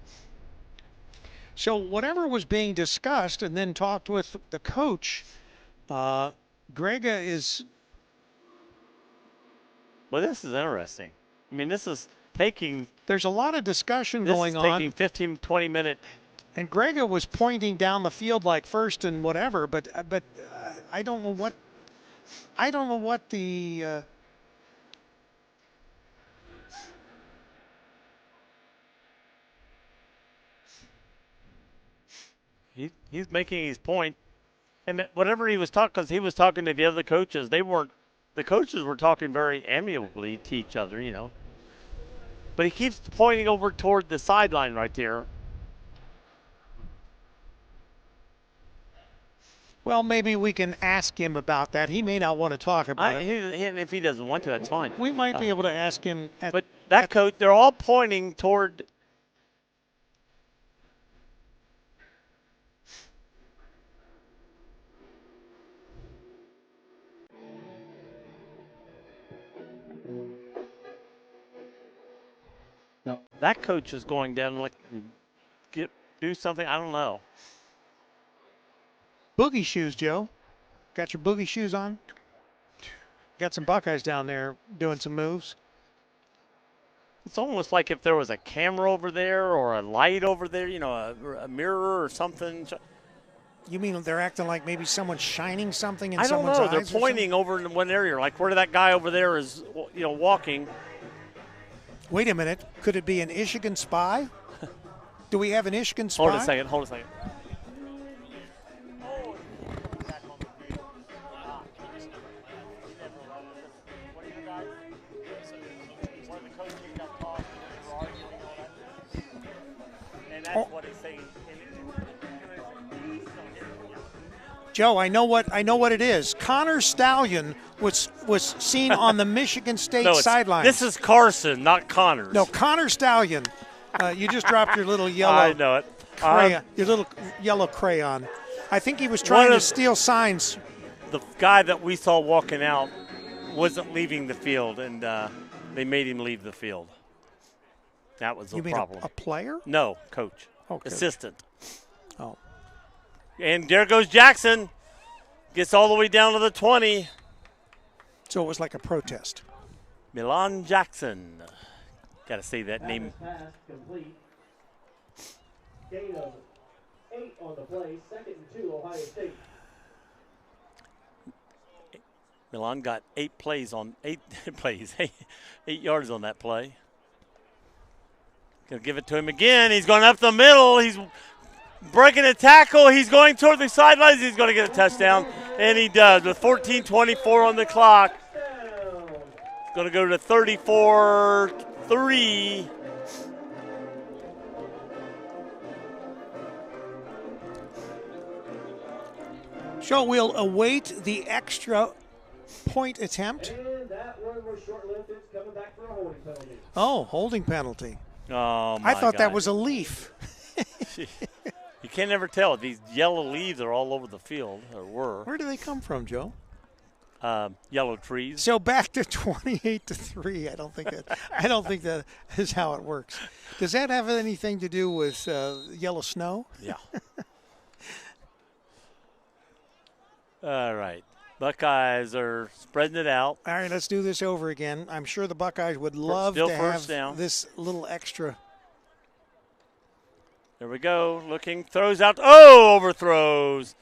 So whatever was being discussed and then talked with the coach, Grega is. Well, this is interesting. I mean, this is taking. There's a lot of discussion going on. This is taking 15, 20 minutes. And Grega was pointing down the field like first and whatever, but I don't know what the. He's making his point, and whatever he was talking, because he was talking to the other coaches, the coaches were talking very amiably to each other, But he keeps pointing over toward the sideline right there. Well, maybe we can ask him about that. He may not want to talk about it. If he doesn't want to, that's fine. We might be able to ask him. But that coach, they're all pointing toward. No. That coach is going down like do something. I don't know. Boogie shoes, Joe. Got your boogie shoes on? Got some Buckeyes down there doing some moves. It's almost like if there was a camera over there or a light over there, you know, a mirror or something. You mean they're acting like maybe someone's shining something in I don't someone's know. eyes? They're pointing over in one area, like where that guy over there is, you know, walking. Wait a minute. Could it be an Michigan spy? Do we have an Michigan spy? Hold a second. Hold a second. Joe, I know what it is. Connor Stallion was seen on the Michigan State sidelines. This is Carson, not Connors. No, Connor Stallion. You just dropped your little yellow. I know it. Crayon, your little yellow crayon. I think he was trying to steal signs. The guy that we saw walking out wasn't leaving the field, and they made him leave the field. That was the problem. A player? No, coach. Oh, coach. Assistant. Oh. And there goes Jackson. Gets all the way down to the 20. So it was like a protest. Milan Jackson. Got to say that name. Pass complete. Gain of 8 on the play. 2nd and 2, Ohio State. Milan got 8 yards on that play. Gonna give it to him again. He's going up the middle. He's breaking a tackle. He's going toward the sidelines. He's going to get a touchdown, and he does with 14:24 on the clock. Going to go to 34-3. So we'll await the extra point attempt. And that one was short-lived. It's coming back for a holding penalty. Oh, holding penalty. Oh, my I thought God. that was a leaf. You can't ever tell. These yellow leaves are all over the field, or were. Where do they come from, Joe? Yellow trees. So back to 28-3. I don't think that is how it works. Does that have anything to do with yellow snow? Yeah. All right. Buckeyes are spreading it out. All right, let's do this over again. I'm sure the Buckeyes would love to have this little extra. There we go. Looking, throws out. Oh, overthrows.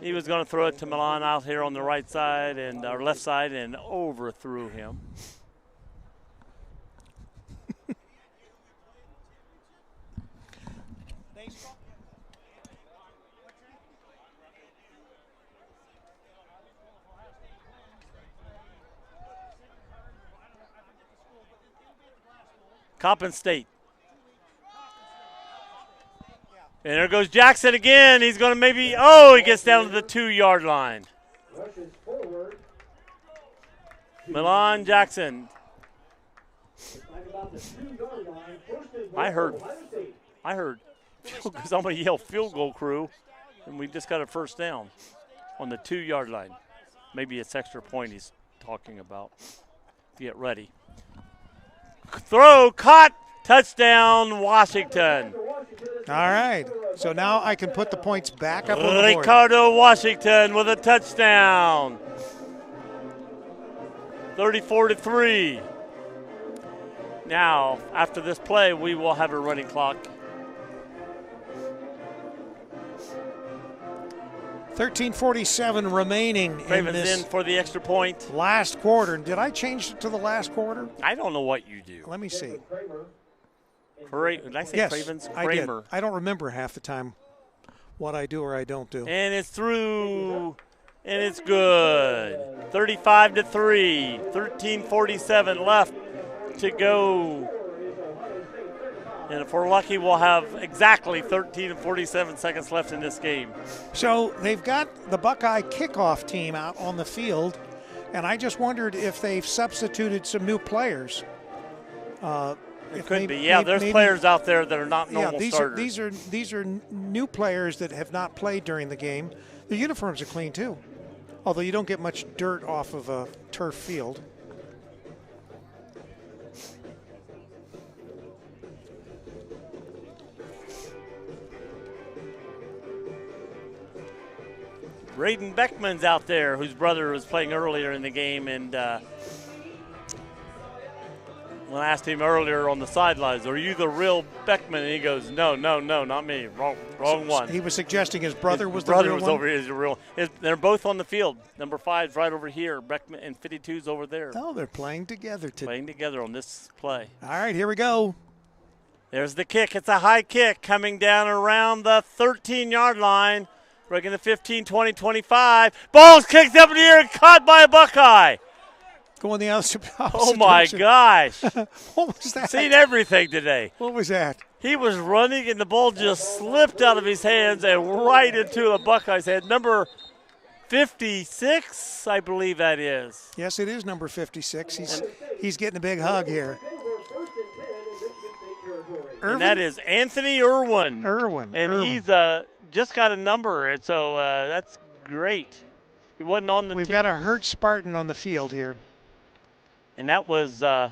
He was going to throw it to Milan out here on the right side and our left side and overthrew him. Coppin State. And there goes Jackson again. He's going to maybe, he gets down to the 2-yard line. Rushes forward. Milan Jackson. About the 2-yard line. First and goal, I heard, Ohio State. because I'm going to yell field goal crew, and we just got a first down on the 2-yard line. Maybe it's extra point he's talking about. Get ready. Throw, caught, touchdown, Washington. All right. So now I can put the points back up on the board. Ricardo Washington with a touchdown. 34-3. Now, after this play, we will have a running clock. 13:47 remaining in this in for the extra point. last quarter. Did I change it to the last quarter? I don't know what you do. Let me see. Did I say Yes, Cravens? I did. Kramer. I don't remember half the time what I do or I don't do. And it's through, and it's good. 35-3. 13:47 left to go. And if we're lucky, we'll have exactly 13 and 47 seconds left in this game. So they've got the Buckeye kickoff team out on the field, and I just wondered if they've substituted some new players. It could be. Yeah, there's players out there that are not normal starters. These are new players that have not played during the game. The uniforms are clean too, although you don't get much dirt off of a turf field. Braden Beckman's out there, whose brother was playing earlier in the game, and when I asked him earlier on the sidelines, "Are you the real Beckman?" And he goes, "No, not me. Wrong one." He was suggesting his brother was the brother real was one? over here. Is the real. They're both on the field. Number 5's right over here. Beckman and 52's over there. Oh, they're playing together today. Playing together on this play. All right, here we go. There's the kick. It's a high kick coming down around the 13-yard line. Breaking the 15, 20, 25. Ball's kicked up in the air and caught by a Buckeye. Going the opposite Oh, my direction. gosh. What was that? Seen everything today. What was that? He was running, and the ball just slipped out of his hands and right into a Buckeye's head. Number 56, I believe that is. Yes, it is number 56. He's getting a big hug here. And that is Anthony Irwin. Irwin. And he's just got a number, and so that's great. He wasn't on the We've team. got a hurt Spartan on the field here. And that was, the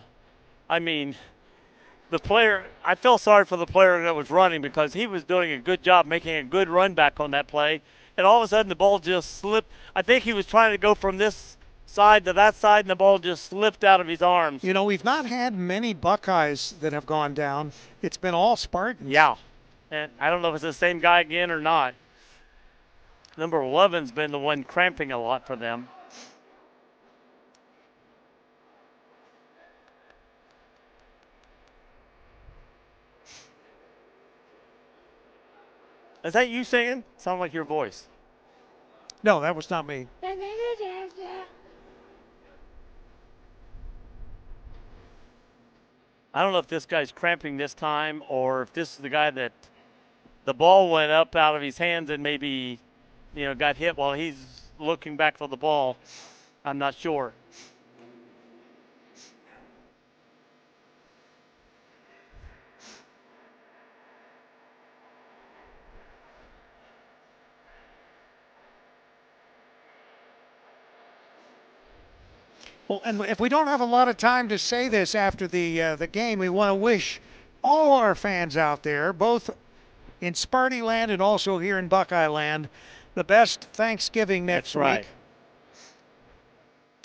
player, I felt sorry for the player that was running because he was doing a good job making a good run back on that play. And all of a sudden the ball just slipped. I think he was trying to go from this side to that side, and the ball just slipped out of his arms. You know, we've not had many Buckeyes that have gone down. It's been all Spartans. Yeah. And I don't know if it's the same guy again or not. Number 11's been the one cramping a lot for them. Is that you singing? Sound like your voice. No, that was not me. I don't know if this guy's cramping this time or if this is the guy that the ball went up out of his hands and maybe, got hit while he's looking back for the ball. I'm not sure. Well, and if we don't have a lot of time to say this after the game, we want to wish all our fans out there, both in Sparty land and also here in Buckeye land, the best Thanksgiving next week. Right.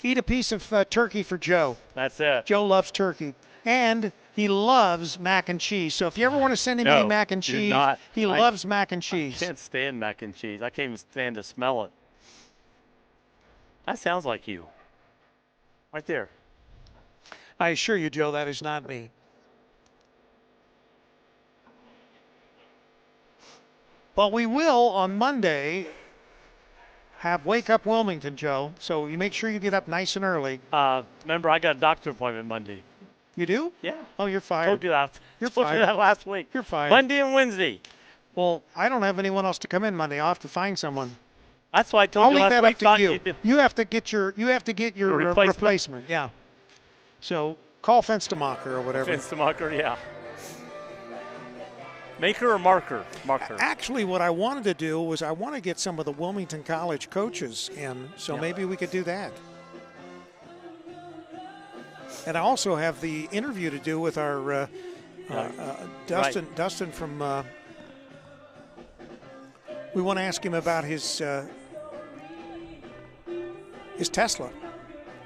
Eat a piece of turkey for Joe. That's it. Joe loves turkey. And he loves mac and cheese. So if you ever want to send him any mac and cheese, he loves mac and cheese. I can't stand mac and cheese. I can't even stand to smell it. That sounds like you. Right there. I assure you, Joe, that is not me. But we will on Monday have Wake Up Wilmington, Joe. So you make sure you get up nice and early. Remember, I got a doctor appointment Monday. You do? Yeah. Oh, you're fired. Told you that. You're Told you fired. that last week. You're fired. Monday and Wednesday. Well, I don't have anyone else to come in Monday. I'll have to find someone. That's why I told I'll you leave last that week. up to you. You have to get your replacement. Yeah. So call Fenstemacher or whatever. Fenstemacher, yeah. Maker or marker? Marker. Actually, what I wanted to do was I want to get some of the Wilmington College coaches in, so maybe we could do that. And I also have the interview to do with our Dustin. Right. Dustin from. We want to ask him about his Tesla.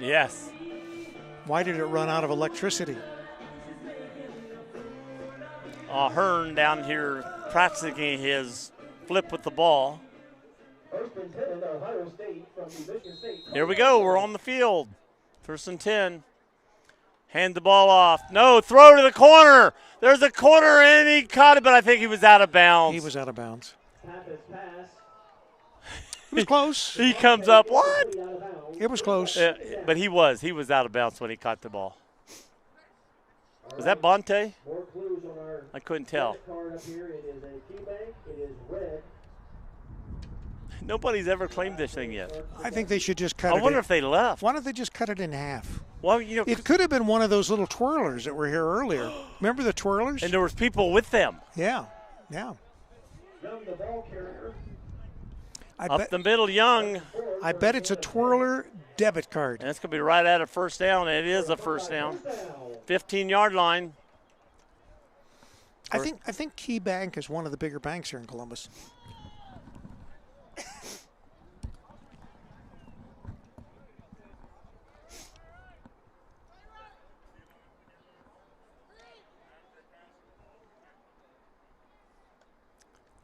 Yes. Why did it run out of electricity? Hearn down here practicing his flip with the ball. Here we go. We're on the field. 1st and 10. Hand the ball off. No, throw to the corner. There's a corner, and he caught it, but I think he was out of bounds. He was out of bounds. It was close. He comes up. What? It was close. But he was out of bounds when he caught the ball. Was that Bonte? I couldn't tell. Nobody's ever claimed this thing yet. I think they should just cut it. I wonder if they left. Why don't they just cut it in half? Well, it could have been one of those little twirlers that were here earlier. Remember the twirlers? And there was people with them. Yeah, yeah. Up the middle, Young. I bet it's a twirler debit card. And that's going to be right at a first down. It is a first down. 15-yard line. I think Key Bank is one of the bigger banks here in Columbus.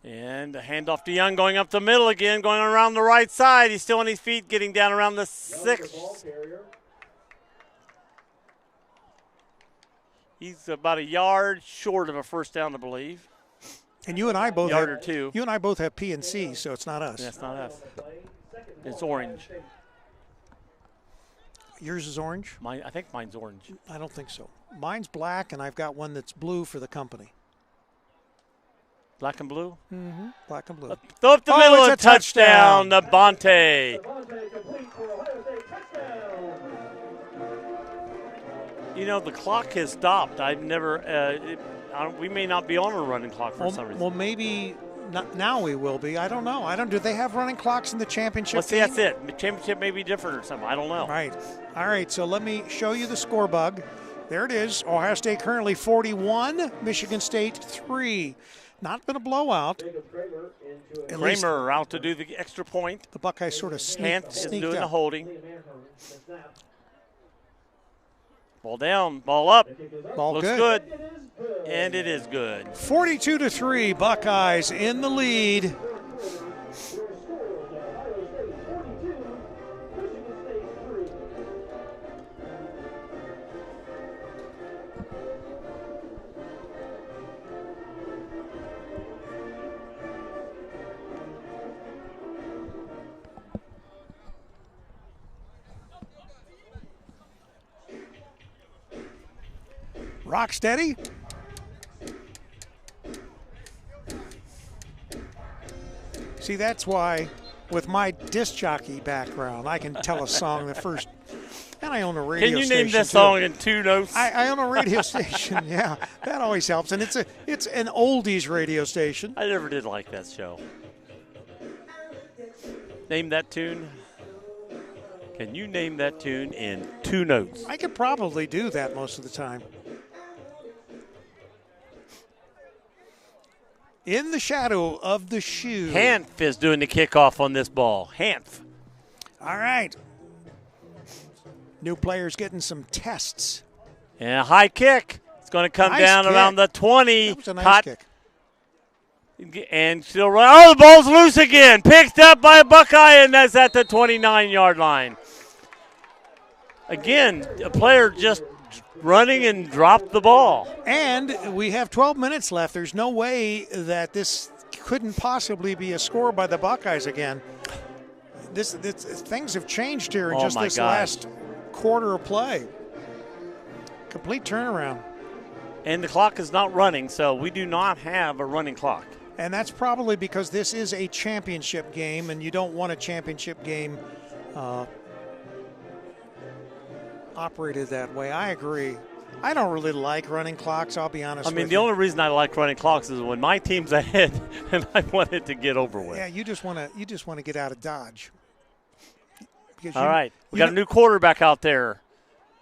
And a handoff to Young, going up the middle again, going around the right side. He's still on his feet, getting down around the 6. He's about a yard short of a first down, I believe. And you and I both yard or two. You and I both have P&C, so it's not us. Yeah, it's not us. It's orange. Yours is orange? Mine, I think mine's orange. I don't think so. Mine's black, and I've got one that's blue for the company. Black and blue? Mm-hmm. Black and blue. Throw up the middle, it's a touchdown, Bonte. You know, the clock has stopped. I've never, we may not be on a running clock for some reason. Well, maybe not, now we will be. I don't know. Do they have running clocks in the championship? Well, see, that's it. The championship may be different or something. I don't know. Right. All right, so let me show you the score bug. There it is. Ohio State currently 41, Michigan State 3. Not been a blowout. Kramer out to do the extra point. The Buckeyes sort of sneaked doing up. The holding. Ball down, ball up. Ball looks good. And it is good. 42-3, Buckeyes in the lead. Rock steady. See, that's why with my disc jockey background, I can tell a song the first, and I own a radio station. Can you name that song in 2 notes? I own a radio station, yeah. That always helps, and it's an oldies radio station. I never did like that show. Name that tune. Can you name that tune in 2 notes? I could probably do that most of the time. In the shadow of the shoe. Hanf is doing the kickoff on this ball. Hanf. All right. New players getting some tests. And a high kick. It's going to come down around the 20. That was a nice kick. And still run. Oh, the ball's loose again. Picked up by a Buckeye, and that's at the 29-yard line. Again, a player just running and dropped the ball. And we have 12 minutes left. There's no way that this couldn't possibly be a score by the Buckeyes again. This things have changed here in just this last quarter of play. Complete turnaround. And the clock is not running, so we do not have a running clock. And that's probably because this is a championship game, and you don't want a championship game operated that way. I agree. I don't really like running clocks, I'll be honest with you. I mean, the only reason I like running clocks is when my team's ahead and I want it to get over with. Yeah, you just want to get out of Dodge. All right. We got a new quarterback out there.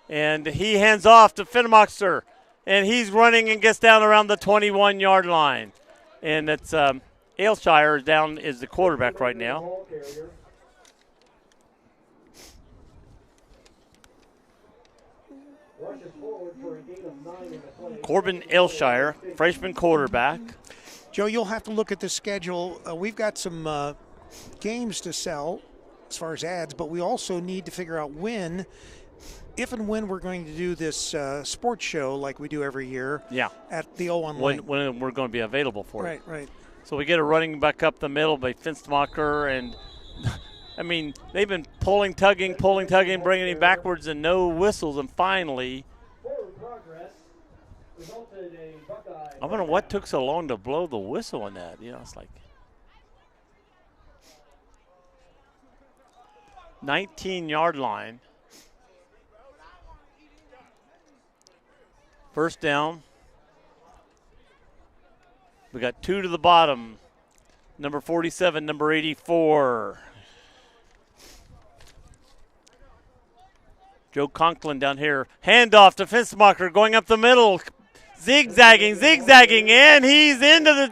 And he hands off to Finmacher. And he's running and gets down around the 21-yard line. And it's Aylshire is the quarterback right now. Corbin Aylshire, freshman quarterback. Joe, you'll have to look at the schedule. We've got some games to sell as far as ads, but we also need to figure out if and when we're going to do this sports show like we do every year. Yeah. At the O Online. When we're going to be available for it. Right. So we get a running back up the middle by Finstmacher, and I mean, they've been pulling, tugging, bringing him backwards, and no whistles, and finally, I wonder what took so long to blow the whistle on that. You know, it's like 19-yard line. First down. We got 2 to the bottom. Number 47, number 84. Joe Conklin down here. Handoff to Finstmacher going up the middle. Zigzagging, and he's into the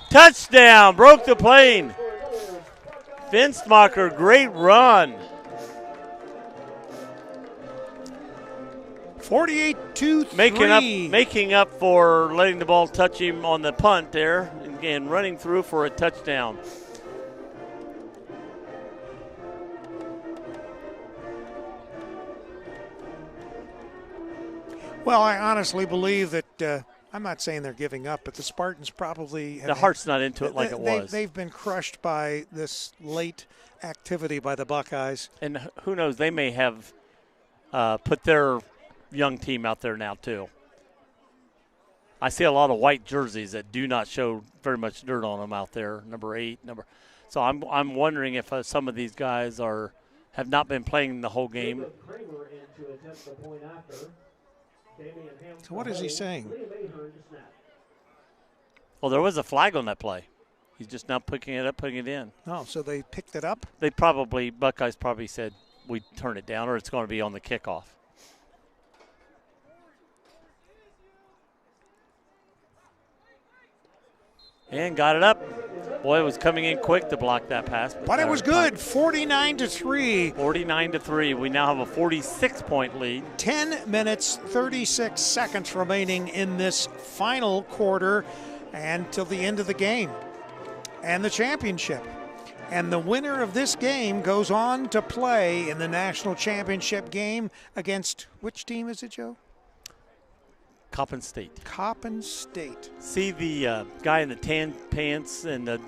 touchdown. Broke the plane. Finstmacher, great run. 48-3. Making up for letting the ball touch him on the punt there. and running through for a touchdown. Well, I honestly believe that I'm not saying they're giving up, but the Spartans probably the heart's not into it like it was. They've been crushed by this late activity by the Buckeyes. And who knows, they may have put their young team out there now too. I see a lot of white jerseys that do not show very much dirt on them out there. Number 8, So I'm wondering if some of these guys have not been playing the whole game. So what is he saying? Well, there was a flag on that play. He's just now picking it up, putting it in. Oh, so they picked it up? Buckeyes probably said we turn it down or it's going to be on the kickoff. And got it up. Boy, it was coming in quick to block that pass. But it was good, 49-3. 49-3. We now have a 46-point lead. 10 minutes, 36 seconds remaining in this final quarter and till the end of the game and the championship. And the winner of this game goes on to play in the national championship game against which team is it, Joe? Coppin State. Coppin State. See the guy in the tan pants and the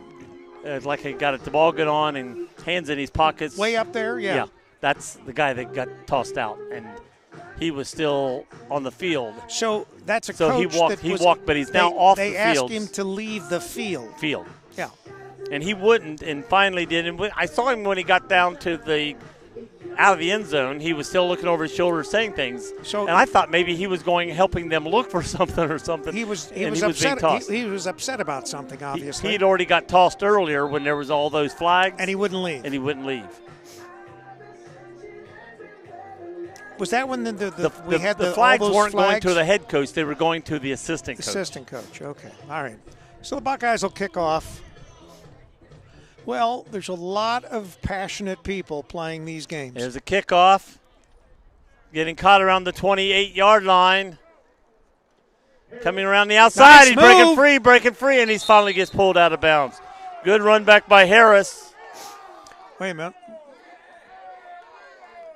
like he got the ball good on and hands in his pockets. Way up there, yeah. Yeah, that's the guy that got tossed out, and he was still on the field. So that's a so coach he walked, but he's now off the field. They asked him to leave the field. Yeah. And he wouldn't, and finally did. And I saw him when he got down to out of the end zone. He was still looking over his shoulder saying things. And I thought maybe he was helping them look for something or something. He was upset. He was upset about something, obviously. He had already got tossed earlier when there was all those flags. And he wouldn't leave. Was that when the flags all those weren't flags? going to the head coach? They were going to the assistant coach. Assistant coach, okay. All right. So the Buckeyes will kick off. Well, there's a lot of passionate people playing these games. There's a kickoff. Getting caught around the 28-yard line. Coming around the outside. He's breaking free, and he finally gets pulled out of bounds. Good run back by Harris. Wait a minute.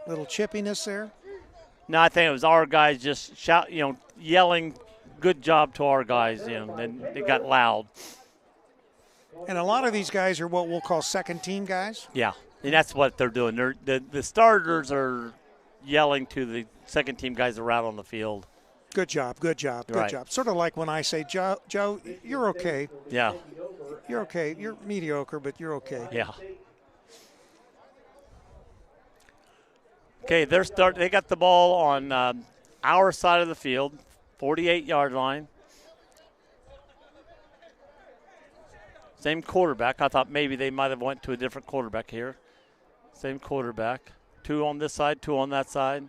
Little chippiness there. No, I think it was our guys just yelling, good job to our guys, and it got loud. And a lot of these guys are what we'll call second-team guys. Yeah, and that's what they're doing. The starters are yelling to the second-team guys that are out on the field. Good job. Sort of like when I say, Joe, you're okay. Yeah. You're okay. You're mediocre, but you're okay. Yeah. Okay, they got the ball on our side of the field, 48-yard line. Same quarterback. I thought maybe they might have went to a different quarterback here. Same quarterback. 2 on this side, 2 on that side.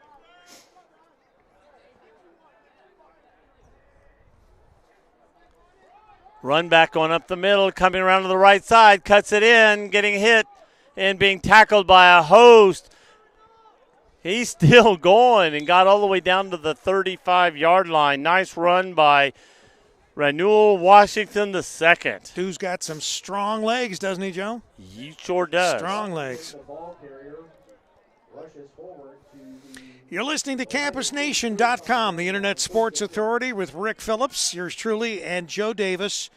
Run back going up the middle, coming around to the right side, cuts it in, getting hit, and being tackled by a host. He's still going and got all the way down to the 35-yard line. Nice run by Ranul Washington II. Dude's got some strong legs, doesn't he, Joe? He sure does. Strong legs. You're listening to CampusNation.com, the Internet Sports Authority, with Rick Phillips, yours truly, and Joe Davis,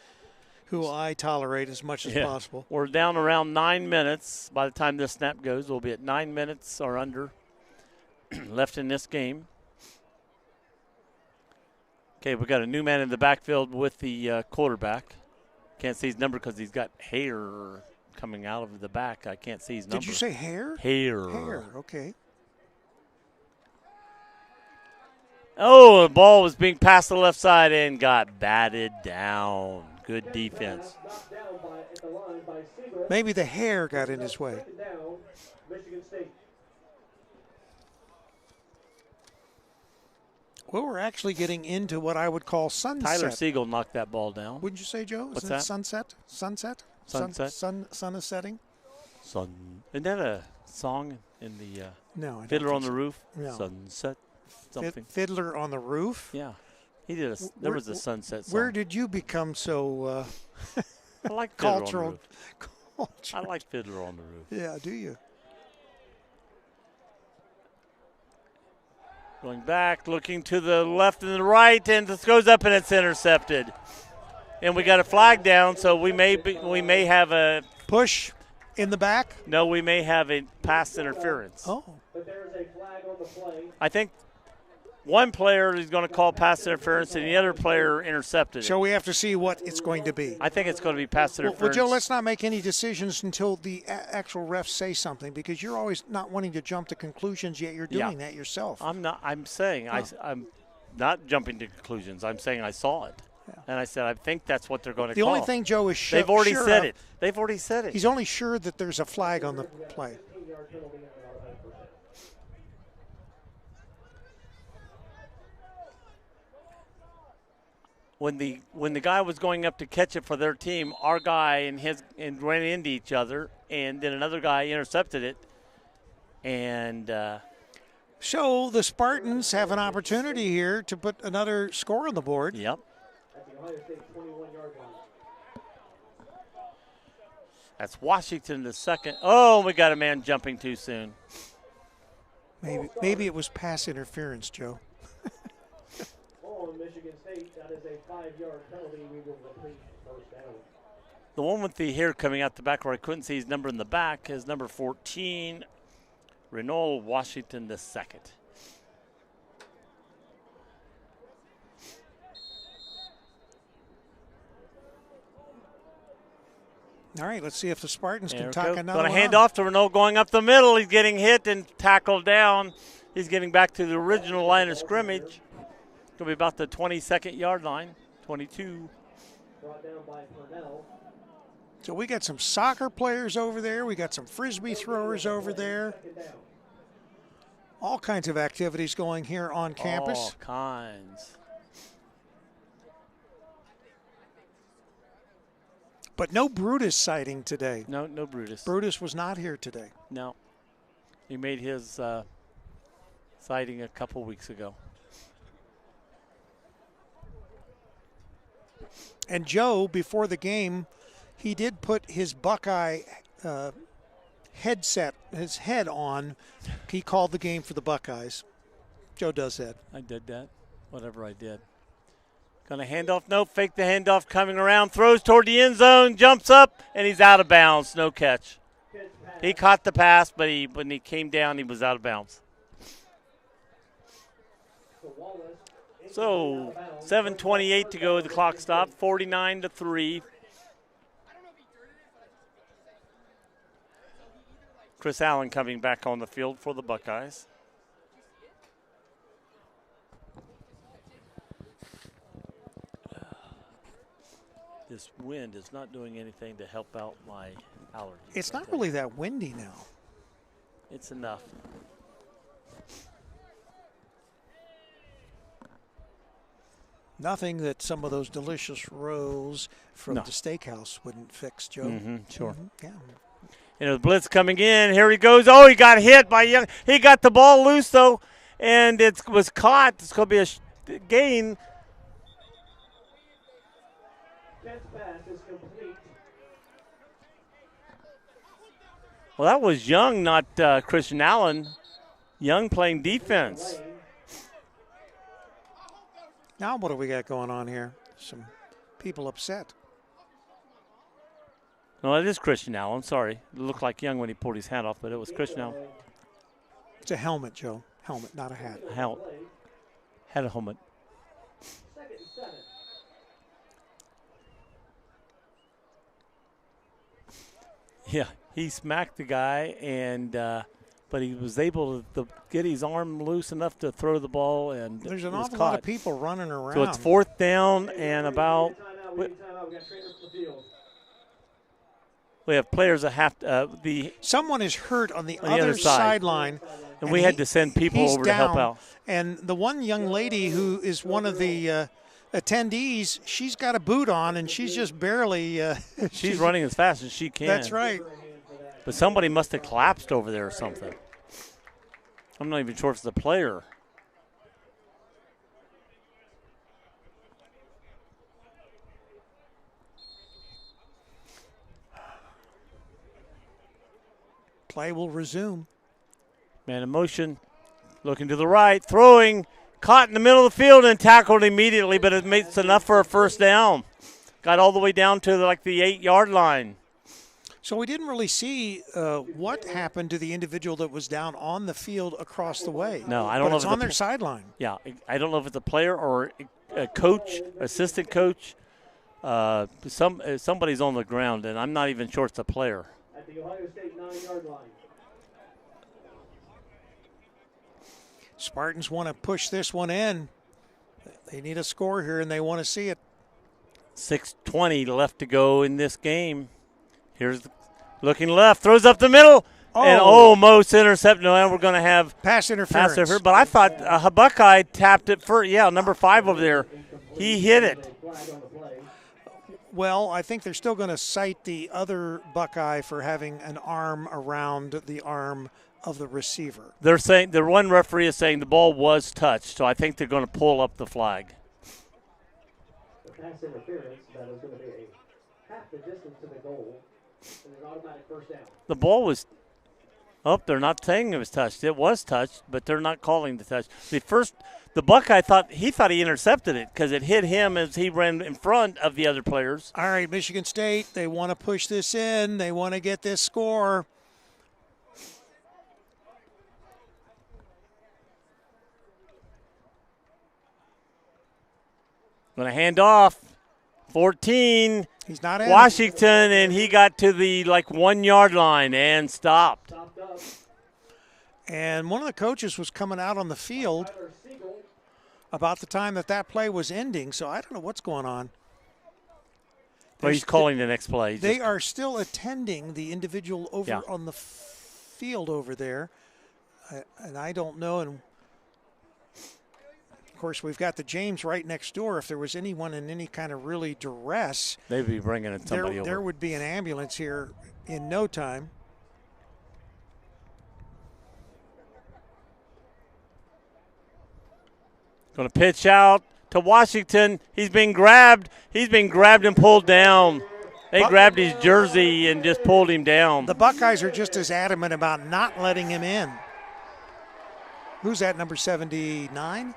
who I tolerate as much as possible. We're down around 9 minutes. By the time this snap goes, we'll be at 9 minutes or under left in this game. Okay, we got a new man in the backfield with the quarterback. Can't see his number because he's got hair coming out of the back. I can't see his number. Did you say hair? Hair. Hair, okay. Oh, the ball was being passed to the left side and got batted down. Good defense. Maybe the hair got in his way. Well, we're actually getting into what I would call sunset. Tyler Siegel knocked that ball down. Wouldn't you say, Joe? What's Isn't that? it sunset? Sunset? Sunset. Sun is setting? Sun. Isn't that a song in the no, I don't Fiddler on think the Roof? No. Sunset something. Fiddler on the Roof? Yeah. He did there was a sunset song. Where did you become so I like Fiddler on the Cultural. Roof. I like Fiddler on the Roof. Yeah, do you? Going back, looking to the left and the right, and this goes up and it's intercepted. And we got a flag down, so we may have a push in the back. No, we may have a pass interference. Oh. But there is a flag on the play. I think one player is going to call pass interference, and the other player intercepted it. So we have to see what it's going to be. I think it's going to be pass interference. Well, Joe, let's not make any decisions until the actual refs say something, because you're always not wanting to jump to conclusions, yet you're doing that yourself. I'm not. I'm saying I'm not jumping to conclusions. I'm saying I saw it. Yeah. And I said, I think that's what they're going to call. The only thing Joe is sure They've already said it. They've already said it. He's only sure that there's a flag on the play. When the guy was going up to catch it for their team, our guy and ran into each other, and then another guy intercepted it. And so the Spartans have an opportunity here to put another score on the board. Yep. That's Washington the second. Oh, we got a man jumping too soon. Maybe it was pass interference, Joe. Michigan State, that is a 5-yard penalty. We will repeat first down. The one with the hair coming out the back where I couldn't see his number in the back is number 14, Renault Washington the second. All right, let's see if the Spartans can talk another one. Going to hand off to Renault going up the middle. He's getting hit and tackled down. He's getting back to the original line of scrimmage. Going to be about the 22nd yard line, 22. Brought down by Purnell. So we got some soccer players over there. We got some Frisbee throwers over there. All kinds of activities going here on campus. All kinds. But no Brutus sighting today. No Brutus. Brutus was not here today. No. He made his sighting a couple weeks ago. And Joe, before the game, he did put his Buckeye headset, his head on. He called the game for the Buckeyes. Joe does that. I did that. Whatever I did. Going to hand off. No, fake the handoff, coming around, throws toward the end zone, jumps up, and he's out of bounds. No catch. He caught the pass, but when he came down, he was out of bounds. So 7:28 to go. The clock stopped. 49-3. Chris Allen coming back on the field for the Buckeyes. This wind is not doing anything to help out my allergies. It's not really that windy now. It's enough. Nothing that some of those delicious rolls from the steakhouse wouldn't fix, Joe. Sure. Yeah. You know, the blitz coming in. Here he goes. Oh, he got hit by Young. He got the ball loose, though, and it was caught. It's going to be a gain. Well, that was Young, not Christian Allen. Young playing defense. Now what do we got going on here? Some people upset. No, it is Christian Allen. Sorry. It looked like Young when he pulled his hat off, but it was Christian Allen. It's a helmet, Joe. Helmet, not a hat. Had a helmet. Yeah, he smacked the guy, and but he was able to get his arm loose enough to throw the ball, and there's an awful lot of people running around. So it's 4th down and about. We have players that have to, someone is hurt on the other sideline, and we had to send people over to help out. And the one young lady who is one of the attendees, she's got a boot on, and she's just barely. She's running as fast as she can. That's right. But somebody must have collapsed over there or something. I'm not even sure if it's the player. Play will resume. Man in motion, looking to the right, throwing, caught in the middle of the field and tackled immediately, but it's enough for a first down. Got all the way down to the 8-yard line. So we didn't really see what happened to the individual that was down on the field across the way. No, I don't know. It's on their sideline. Yeah, I don't know if it's a player or a coach, assistant coach. Somebody's on the ground, and I'm not even sure it's a player. At the Ohio State 9-yard line. Spartans want to push this one in. They need a score here, and they want to see it. 6:20 left to go in this game. Here's looking left, throws up the middle, and almost intercepted. And we're going to have pass interference. But I thought Buckeye tapped it for, number 5 over there. He hit it. Well, I think they're still going to cite the other Buckeye for having an arm around the arm of the receiver. They're saying, the one referee is saying the ball was touched, so I think they're going to pull up the flag. The pass interference, that is going to be half the distance to the goal. And an automatic first down. The ball was they're not saying it was touched. It was touched, but they're not calling the touch. The Buckeye thought he intercepted it because it hit him as he ran in front of the other players. All right, Michigan State, they want to push this in. They want to get this score. Going to hand off. 14. He's not in. Washington, and he got to the 1-yard line and stopped. And one of the coaches was coming out on the field about the time that play was ending, so I don't know what's going on. Well, he's calling the next play. They are still attending the individual over on the field over there, and I don't know. And of course, we've got the James right next door. If there was anyone in any kind of really duress, they'd be bringing in somebody over. There would be an ambulance here in no time. Going to pitch out to Washington. He's being grabbed. He's being grabbed and pulled down. They grabbed his jersey and just pulled him down. The Buckeyes are just as adamant about not letting him in. Who's that, number 79?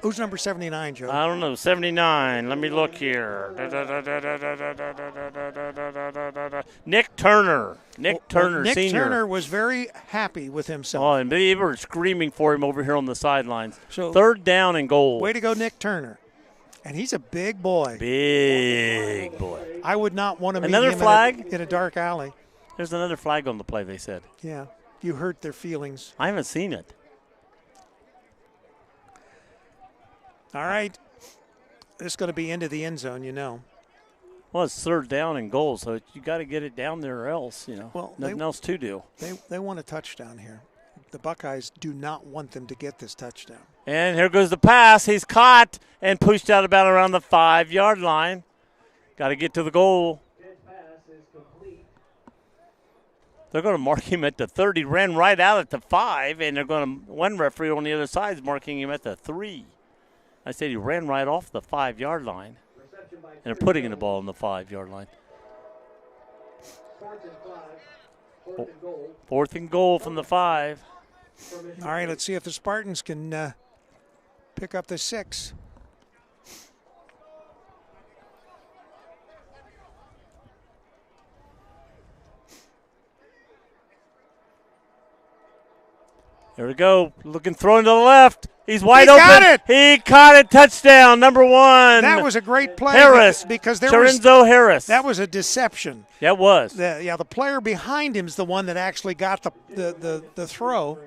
Who's number 79, Joe? I don't know. 79. Let me look here. Nick Turner. Nick Turner, Nick senior. Turner was very happy with himself. Oh, and they were screaming for him over here on the sidelines. So, 3rd down and goal. Way to go, Nick Turner. And he's a big boy. Big boy. I would not want to meet another him flag? In a dark alley. There's another flag on the play, they said. Yeah, you hurt their feelings. I haven't seen it. All right. This is going to be into the end zone, you know. Well, it's 3rd down and goal, so you got to get it down there or else, Well, nothing else to do. They want a touchdown here. The Buckeyes do not want them to get this touchdown. And here goes the pass. He's caught and pushed out about around the 5-yard line. Got to get to the goal. They're going to mark him at the 30. He ran right out at the 5, and they're going to, one referee on the other side is marking him at the 3. I said he ran right off the 5-yard line, and they're putting the ball on the 5-yard line. 4th and goal from the 5. All right, let's see if the Spartans can pick up the 6. Here we go. Looking, throwing to the left. He's wide open. Got it. He caught it. Touchdown, number 1. That was a great play. Harris. Because there Chorinzo Harris. That was a deception. That was. The player behind him is the one that actually got the throw.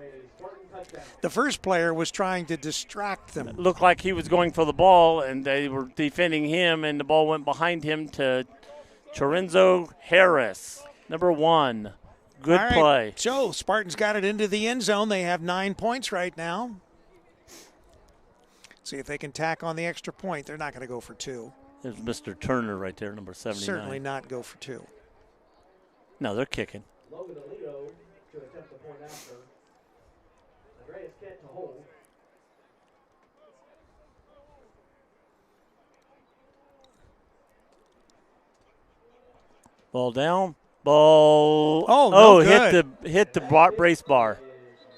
The first player was trying to distract them. It looked like he was going for the ball, and they were defending him, and the ball went behind him to Chorinzo Harris, number 1. Good play. So Spartans got it into the end zone. They have 9 points right now. See if they can tack on the extra point. They're not going to go for 2. There's Mr. Turner right there, number 79. Certainly not go for 2. No, they're kicking. Logan Alito to attempt the point after. Andreas Kent to hold. Ball down. Ball. Oh, no hit the brace bar.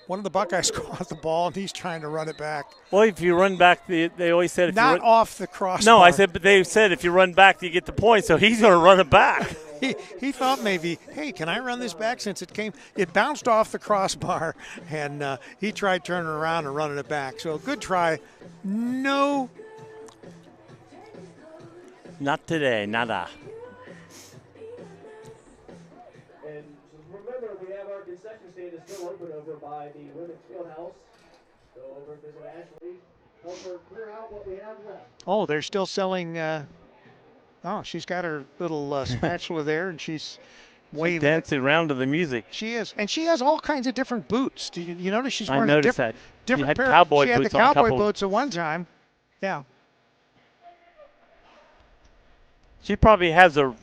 One of the Buckeyes caught the ball, and he's trying to run it back. Well, if you run back, they always said if not you off the crossbar. No, I said, but they said if you run back, you get the point. So he's going to run it back. He thought maybe, hey, can I run this back since it bounced off the crossbar, and he tried turning around and running it back. So good try. No. Not today, nada. And remember, we have our concession stand is still open over by the women's field house. Go over and visit Ashley. Help her clear out what we have left. Oh, they're still selling. She's got her little spatula there, and she's waving. Dancing around to the music. She is, and she has all kinds of different boots. Do you notice she's wearing I noticed that. different pair? Cowboy she had boots the on cowboy boots at one time. Yeah. She probably has a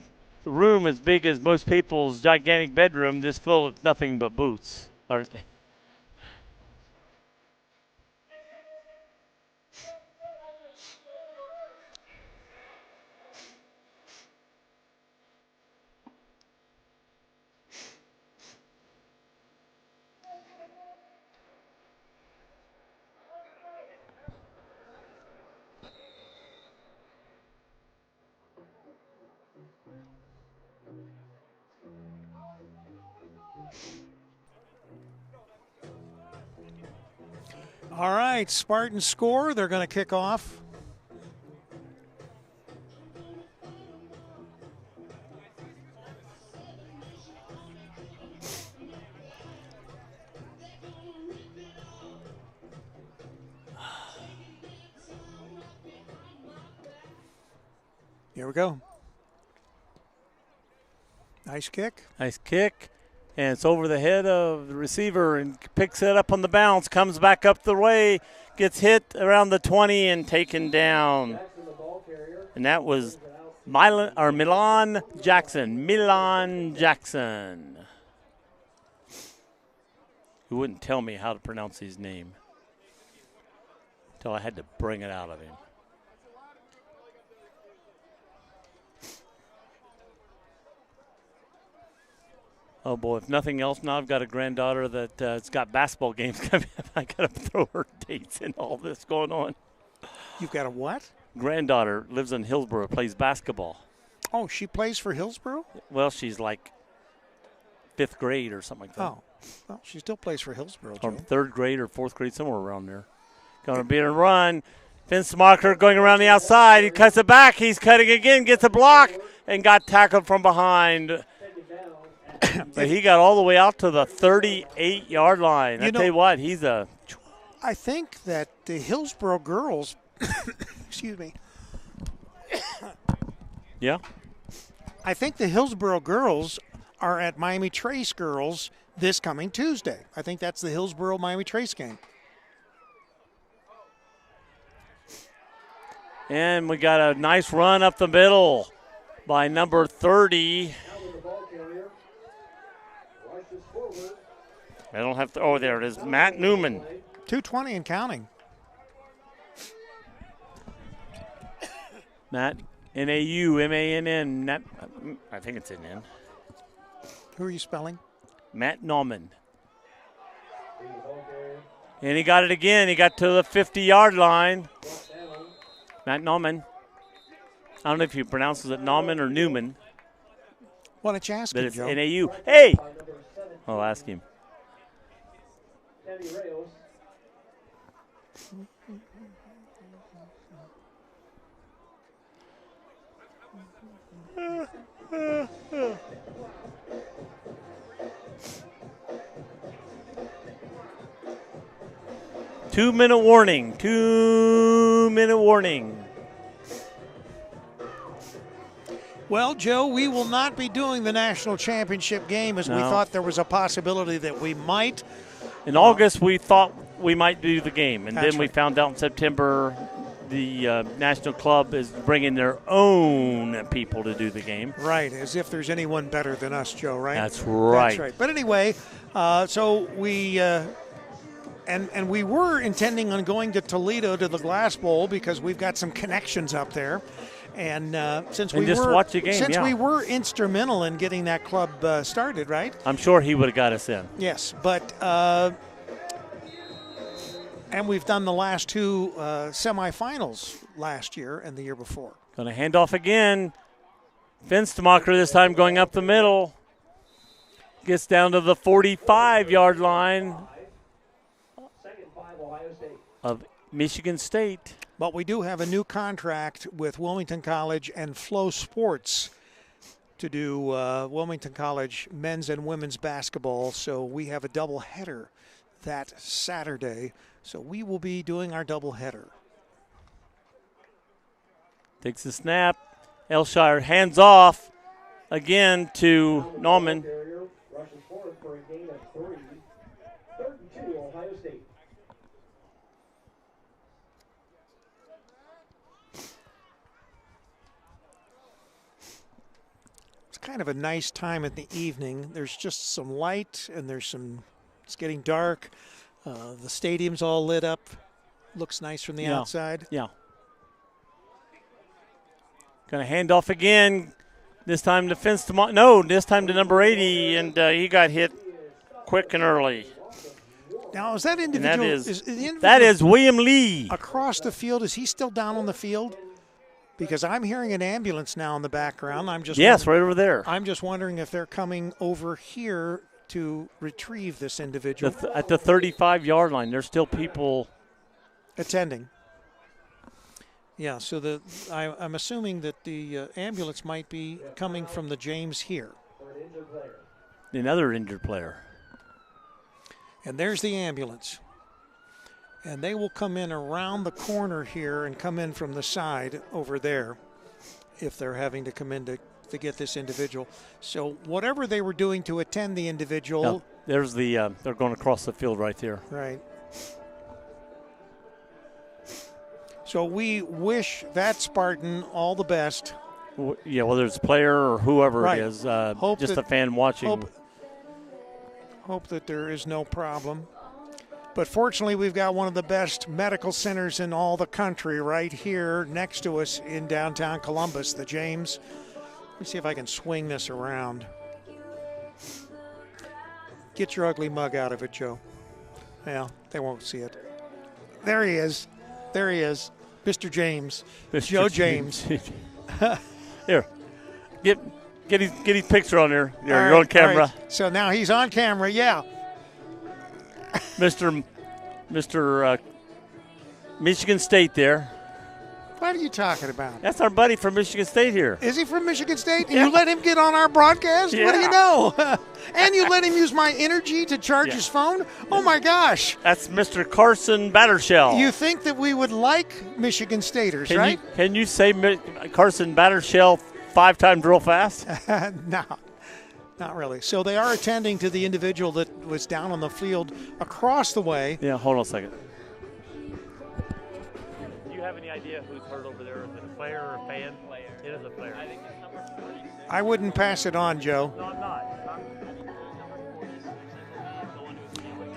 room as big as most people's gigantic bedroom, just full of nothing but boots, aren't they? All right, Spartan score. They're going to kick off. Here we go. Nice kick. Nice kick. And it's over the head of the receiver and picks it up on the bounce, comes back up the way, gets hit around the 20 and taken down. And that was Milan Jackson. Milan Jackson. He wouldn't tell me how to pronounce his name until I had to bring it out of him. Oh, boy, if nothing else, now I've got a granddaughter that it's got basketball games coming up. I got to throw her dates in all this going on. You've got a what? Granddaughter lives in Hillsborough, plays basketball. Oh, she plays for Hillsborough? Well, she's like 5th grade or something like that. Oh, well, she still plays for Hillsborough, Joe. Or 3rd grade or 4th grade, somewhere around there. Going to be a run. Vince Marker going around the outside. He cuts it back. He's cutting again, gets a block, and got tackled from behind. But he got all the way out to the 38-yard line. I tell you what, he's a. I think that the Hillsborough girls, excuse me. Yeah. I think the Hillsborough girls are at Miami Trace girls this coming Tuesday. I think that's the Hillsborough Miami Trace game. And we got a nice run up the middle by number 30. I don't have to. Oh, there it is. Matt Newman. 2:20 and counting. Matt, N-A-U, M-A-N-N. I think it's an N. Who are you spelling? Matt Nauman. And he got it again. He got to the 50-yard line. Matt Nauman. I don't know if he pronounces it Nauman or Newman. Why don't you ask but him, it's Joe? N-A-U. Hey! I'll ask him. Two-minute warning. 2-minute warning. Well, Joe, we will not be doing the national championship game as we thought there was a possibility that we might. In August, we thought we might do the game, and That's then we right. found out in September the national club is bringing their own people to do the game. Right, as if there's anyone better than us, Joe, right? That's right. That's right. But anyway, so we and we were intending on going to Toledo to the Glass Bowl because we've got some connections up there. And since we were instrumental in getting that club started, right? I'm sure he would have got us in. Yes, but and we've done the last two semifinals last year and the year before. Going to hand off again. Finstemacher this time going up the middle. Gets down to the 45-yard line of Michigan State. But we do have a new contract with Wilmington College and Flow Sports to do Wilmington College men's and women's basketball. So we have a doubleheader that Saturday. So we will be doing our doubleheader. Takes the snap. Elshire hands off again to Nauman. Rushes forward for a gain of 3. 3rd and 2, Ohio State. It's kind of a nice time in the evening. There's just some light and it's getting dark. The stadium's all lit up. Looks nice from the outside. Yeah. Going to hand off again. This time to Finstemacher. No, this time to number 80, and he got hit quick and early. Now, is that individual? That is William Lee. Across the field, is he still down on the field? Because I'm hearing an ambulance now in the background. Yes, right over there. I'm just wondering if they're coming over here to retrieve this individual. At the 35-yard line, there's still people attending. Yeah, so I'm assuming that the ambulance might be coming from the James here. Another injured player. And there's the ambulance. And they will come in around the corner here and come in from the side over there if they're having to come in to get this individual. So whatever they were doing to attend the individual. No, there's they're going across the field right there. Right. So we wish that Spartan all the best. Yeah, whether it's a player or whoever it is, just a fan watching. Hope that there is no problem. But fortunately, we've got one of the best medical centers in all the country right here next to us in downtown Columbus, the James. Let me see if I can swing this around. Get your ugly mug out of it, Joe. Well, they won't see it. There he is. There he is. Mr. James. Joe James. Here. Get his picture on there. You're on camera. Right. So now he's on camera, yeah. Mr. Michigan State there. What are you talking about? That's our buddy from Michigan State here. Is he from Michigan State? Yeah. You let him get on our broadcast? Yeah. What do you know? And you let him use my energy to charge his phone? Oh, my gosh. That's Mr. Carson Battershell. You think that we would like Michigan Staters, right? Can you say Carson Battershell 5 times real fast? No, not really. So they are attending to the individual that was down on the field across the way. Yeah, hold on a second. Do you have any idea who's hurt over there? Is it a player or a fan? It is a player. I think it's number 46. I wouldn't pass it on, Joe. No, I'm not.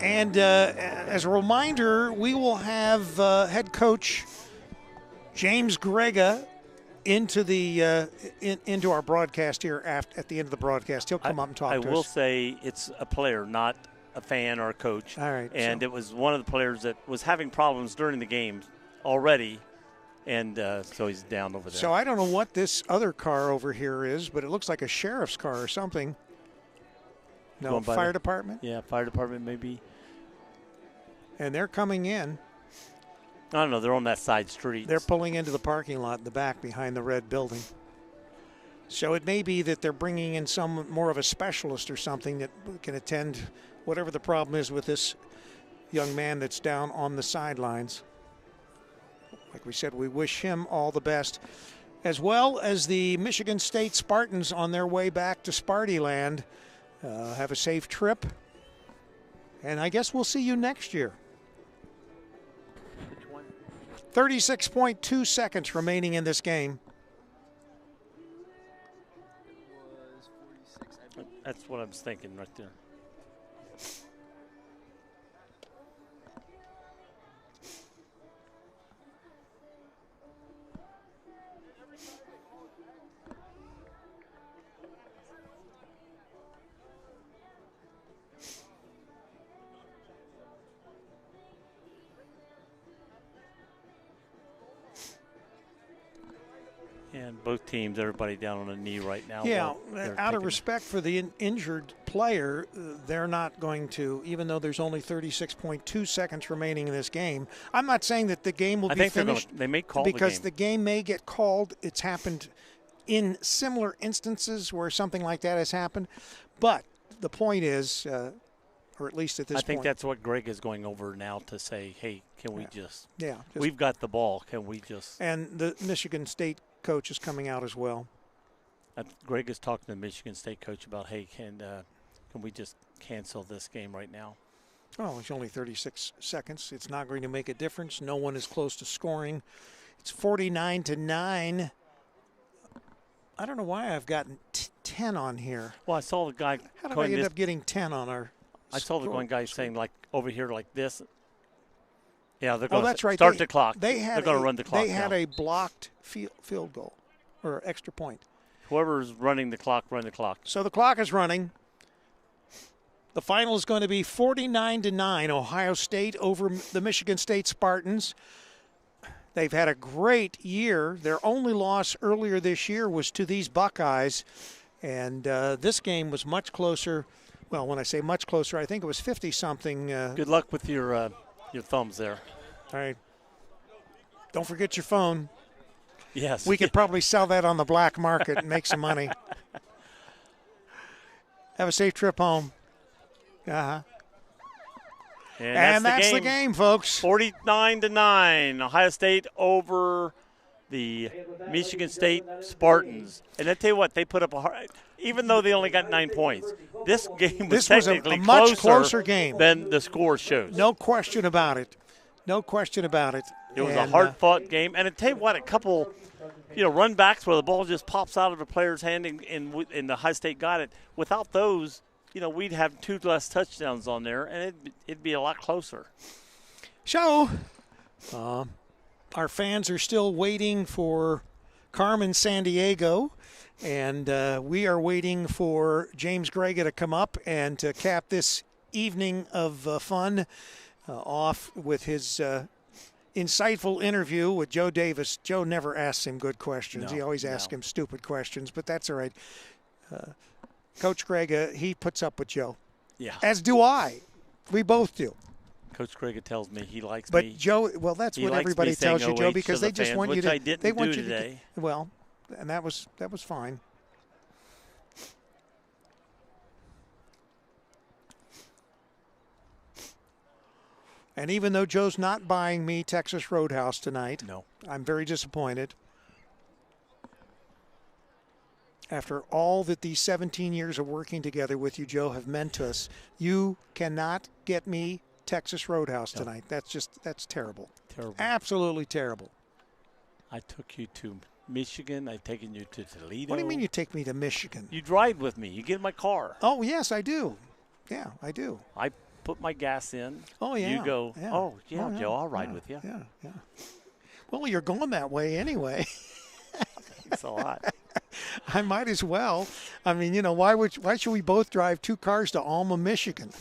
And as a reminder, we will have head coach James Grega into our broadcast here at the end of the broadcast. He'll come up and talk to us. I will say it's a player, not a fan or a coach. All right. And it was one of the players that was having problems during the game already, and so he's down over there. So I don't know what this other car over here is, but it looks like a sheriff's car or something. No, fire department? Yeah, fire department maybe. And they're coming in. I don't know. They're on that side street. They're pulling into the parking lot in the back behind the red building. So it may be that they're bringing in some more of a specialist or something that can attend whatever the problem is with this young man that's down on the sidelines. Like we said, we wish him all the best, as well as the Michigan State Spartans on their way back to Spartyland. Have a safe trip, and I guess we'll see you next year. 36.2 seconds remaining in this game. That's what I was thinking right there. both teams, everybody down on a knee right now. Yeah, out of respect for the injured player, they're not going to, even though there's only 36.2 seconds remaining in this game. I'm not saying that the game will be finished. They may call because the game. The game may get called. It's happened in similar instances where something like that has happened. But the point is, or at least at this point. I think that's what Greg is going over now to say, hey, can we just – yeah, we've got the ball. Can we just – And the Michigan State coach is coming out as well. Greg is talking to the Michigan State coach about, hey, can we just cancel this game right now? Oh, it's only 36 seconds. It's not going to make a difference. No one is close to scoring. It's 49-9. I don't know why I've gotten 10 on here. Well, I saw the guy. How did I end up getting 10 on our? I saw the one guy saying like over here like this. Yeah, they're going that's right. Start the clock. They're going to run the clock. They had a blocked field goal or extra point. Whoever's running the clock, run the clock. So the clock is running. The final is going to be 49-9. Ohio State over the Michigan State Spartans. They've had a great year. Their only loss earlier this year was to these Buckeyes. And this game was much closer. Well, when I say much closer, I think it was 50-something. Good luck with your thumbs there. All right. Don't forget your phone. Yes. We could probably sell that on the black market and make some money. Have a safe trip home. Uh-huh. And that's the game, folks. 49-9. Ohio State over the Michigan State Spartans. And I tell you what, they put up even though they only got 9 points, this game was technically a much closer game than the score shows. No question about it. No question about it. It was a hard-fought game. And I tell you what, a couple, run backs where the ball just pops out of a player's hand and the Ohio State got it. Without those, we'd have 2 less touchdowns on there, and it'd be a lot closer. So, our fans are still waiting for Carmen Sandiego, and we are waiting for James Grega to come up and to cap this evening of fun off with his insightful interview with Joe Davis. Joe never asks him good questions. He always asks him stupid questions, but that's all right. Coach Grega, he puts up with Joe. Yeah. As do I. We both do. Coach Grega tells me he likes me. But Joe, well, that's what everybody tells you, Joe, because they just want you to. I didn't they want do you today. Well, and that was fine. And even though Joe's not buying me Texas Roadhouse tonight, no, I'm very disappointed. After all that these 17 years of working together with you, Joe, have meant to us, you cannot get me Texas Roadhouse tonight. That's terrible. Terrible. Absolutely terrible. I took you to Michigan. I've taken you to Toledo. What do you mean you take me to Michigan? You drive with me. You get in my car. Oh, yes, I do. Yeah, I do. I put my gas in. Oh, yeah. You go, yeah. yeah, Joe, I'll ride with you. Yeah. Well, you're going that way anyway. It's a lot. I might as well. I mean, why should we both drive 2 cars to Alma, Michigan?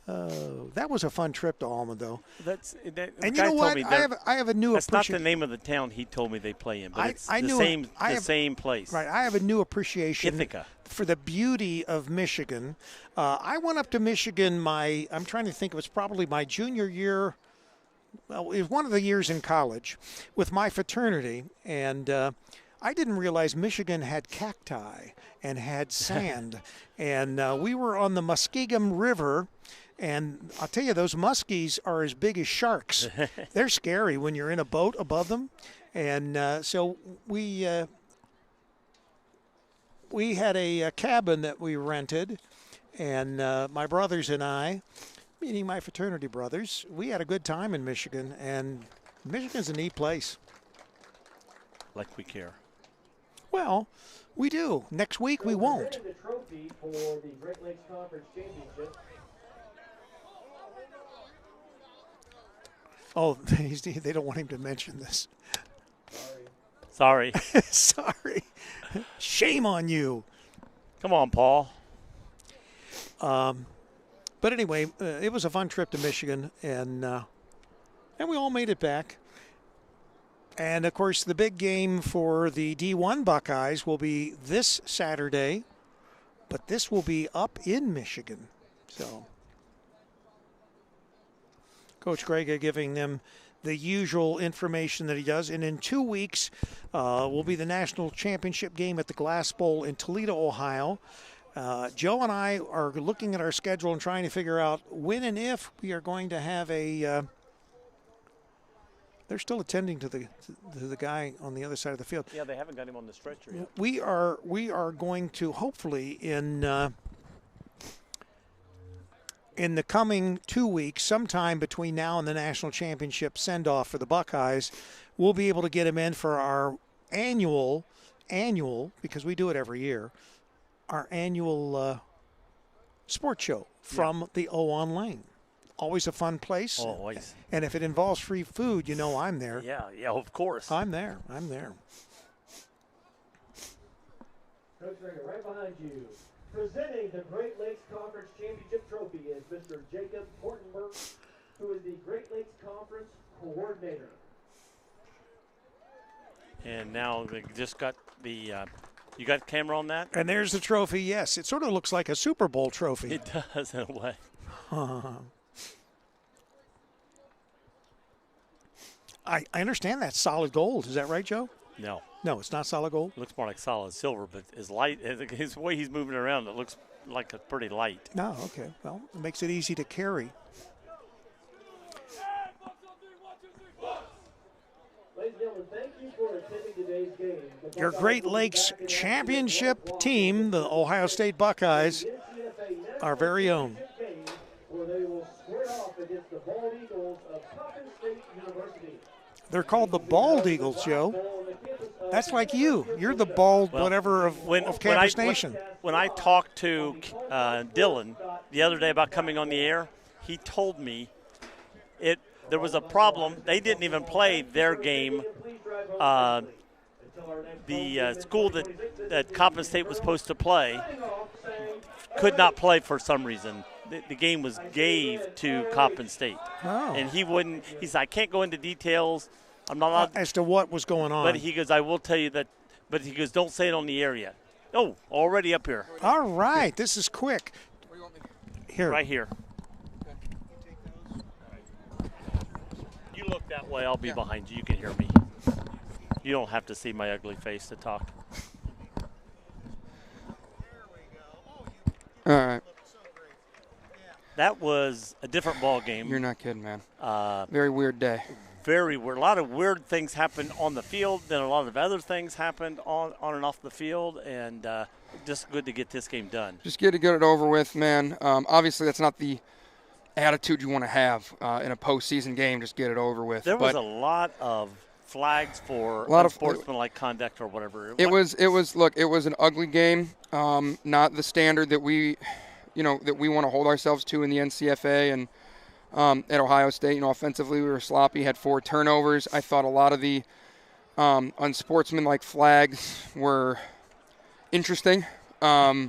That was a fun trip to Alma, though. And you know what? I have a new appreciation. That's not the name of the town he told me they play in, but it's the same place. Right. I have a new appreciation for the beauty of Michigan. I went up to Michigan I'm trying to think, it was probably my junior year. Well, it was one of the years in college with my fraternity, and I didn't realize Michigan had cacti and had sand. And we were on the Muskingum River, and I'll tell you, those muskies are as big as sharks. They're scary when you're in a boat above them. And so we had a cabin that we rented, and my brothers and I, meaning my fraternity brothers, we had a good time in Michigan, and Michigan's a neat place. Like we care. Well, we do. Next week we won't. The trophy for the Great Lakes Conference Championship. Oh, they don't want him to mention this. Sorry. Sorry. Shame on you. Come on, Paul. But anyway, it was a fun trip to Michigan, and we all made it back. And, of course, the big game for the D1 Buckeyes will be this Saturday, but this will be up in Michigan. So, Coach Grega giving them the usual information that he does. And in 2 weeks will be the national championship game at the Glass Bowl in Toledo, Ohio. Joe and I are looking at our schedule and trying to figure out when and if we are going to have a they're still attending to the guy on the other side of the field. Yeah, they haven't got him on the stretcher yet. We are going to hopefully in the coming 2 weeks, sometime between now and the national championship send-off for the Buckeyes, we'll be able to get him in for our annual, because we do it every year, our annual sports show from the O-On Lane. Always a fun place. Always. And if it involves free food, you know I'm there. Yeah, of course. I'm there. Coach Ringer, right behind you. Presenting the Great Lakes Conference Championship Trophy is Mr. Jacob Hortenberg, who is the Great Lakes Conference Coordinator. And now they just got the you got camera on that? And there's the trophy, yes. It sort of looks like a Super Bowl trophy. It does in a way. I understand that's solid gold. Is that right, Joe? No. No, it's not solid gold? It looks more like solid silver, but his light, his way he's moving around, it looks like a pretty light. No, okay. Well, it makes it easy to carry. Ladies and gentlemen, thank you for attending today's game. Your Great Lakes Championship team, the Ohio State Buckeyes, our very own. Where they will square off against the Bald Eagles of Coppin State University. They're called the Bald Eagles, Joe. That's like you. You're the bald whatever of Campus Nation. When I talked to Dylan the other day about coming on the air, he told me there was a problem. They didn't even play their game. The school that Coppin State was supposed to play could not play for some reason. The game was gave to Coppin State. Oh. And he wouldn't – he said, I can't go into details. I'm not allowed – as to what was going on. But he goes, I will tell you that – but he goes, don't say it on the air yet. Oh, already up here. All right. This is quick. Here. Right here. You look that way. I'll be behind you. You can hear me. You don't have to see my ugly face to talk. All right. That was a different ball game. You're not kidding, man. Very weird day. Very weird. A lot of weird things happened on the field. Then a lot of other things happened on and off the field. And just good to get this game done. Just get it over with, man. Obviously, that's not the attitude you want to have in a postseason game. Just get it over with. There was a lot of flags for unsportsmanlike conduct or whatever. It was an ugly game. Not the standard that we want to hold ourselves to in the NCFA and at Ohio State. Offensively we were sloppy, had 4 turnovers. I thought a lot of the unsportsmanlike flags were interesting. This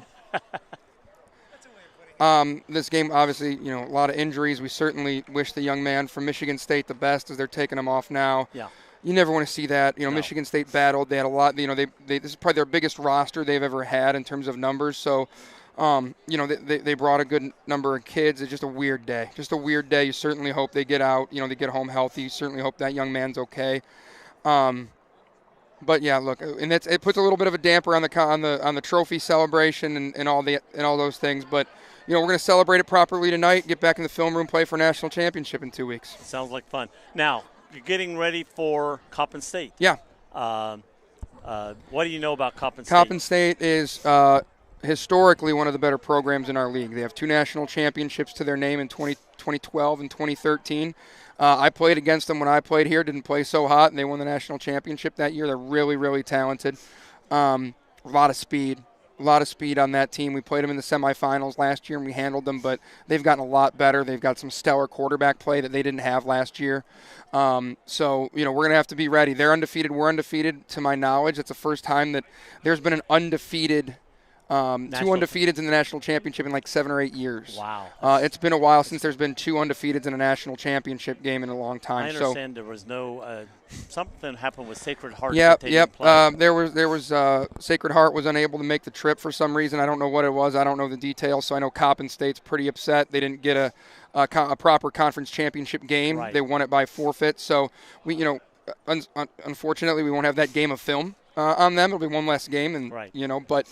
game, obviously, a lot of injuries. We certainly wish the young man from Michigan State the best as they're taking him off now. Yeah. You never want to see that. No. Michigan State battled. They had a lot. This is probably their biggest roster they've ever had in terms of numbers. So, they brought a good number of kids. It's just a weird day. You certainly hope they get out. They get home healthy. You certainly hope that young man's okay. But yeah, look, and it puts a little bit of a damper on the trophy celebration and all those things. But we're going to celebrate it properly tonight. Get back in the film room, play for national championship in 2 weeks. Sounds like fun. Now, you're getting ready for Coppin State. Yeah. What do you know about Coppin State? Coppin State is historically one of the better programs in our league. They have 2 national championships to their name in 2012 and 2013. I played against them when I played here. Didn't play so hot, and they won the national championship that year. They're really, really talented. A lot of speed on that team. We played them in the semifinals last year, and we handled them, but they've gotten a lot better. They've got some stellar quarterback play that they didn't have last year. So, we're going to have to be ready. They're undefeated. We're undefeated, to my knowledge. It's the first time that there's been an undefeated 2 undefeateds in the national championship in like 7 or 8 years. Wow. It's been a while since there's been 2 undefeateds in a national championship game in a long time. I understand there was no something happened with Sacred Heart. Yep. There was Sacred Heart was unable to make the trip for some reason. I don't know what it was. I don't know the details. So I know Coppin State's pretty upset. They didn't get a proper conference championship game. Right. They won it by forfeit. So we, unfortunately, we won't have that game of film on them. It'll be one less game, and right. But.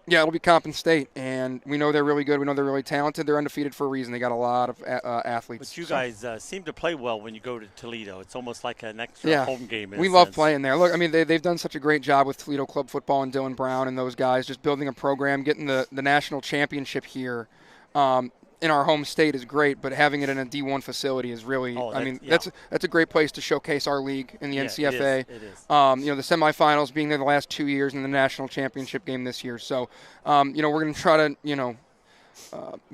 Yeah, it'll be Coppin State, and we know they're really good. We know they're really talented. They're undefeated for a reason. They got a lot of athletes. But you guys seem to play well when you go to Toledo. It's almost like an extra home game. We love playing there. Look, I mean, they've done such a great job with Toledo Club Football and Dylan Brown and those guys, just building a program, getting the national championship here. In our home state is great, but having it in a D1 facility is really, that's a great place to showcase our league in the NCFA. It is. The semifinals being there the last 2 years and the national championship game this year. So, we're going to try to,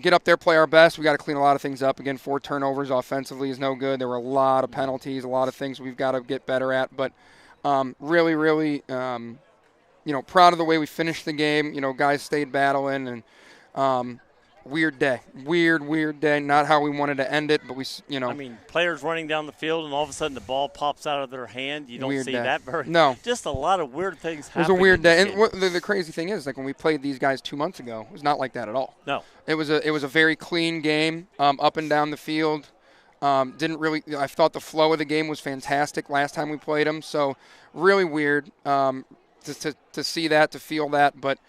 get up there, play our best. We got to clean a lot of things up. Again, 4 turnovers offensively is no good. There were a lot of penalties, a lot of things we've got to get better at. But really, proud of the way we finished the game. Guys stayed battling and. Weird day. Not how we wanted to end it, but I mean, players running down the field and all of a sudden the ball pops out of their hand. You don't see that very. No. Just a lot of weird things happen. It was a weird day. And the crazy thing is, like when we played these guys 2 months ago, it was not like that at all. No. It was a very clean game, up and down the field. I thought the flow of the game was fantastic last time we played them. So really weird to see that, to feel that, but.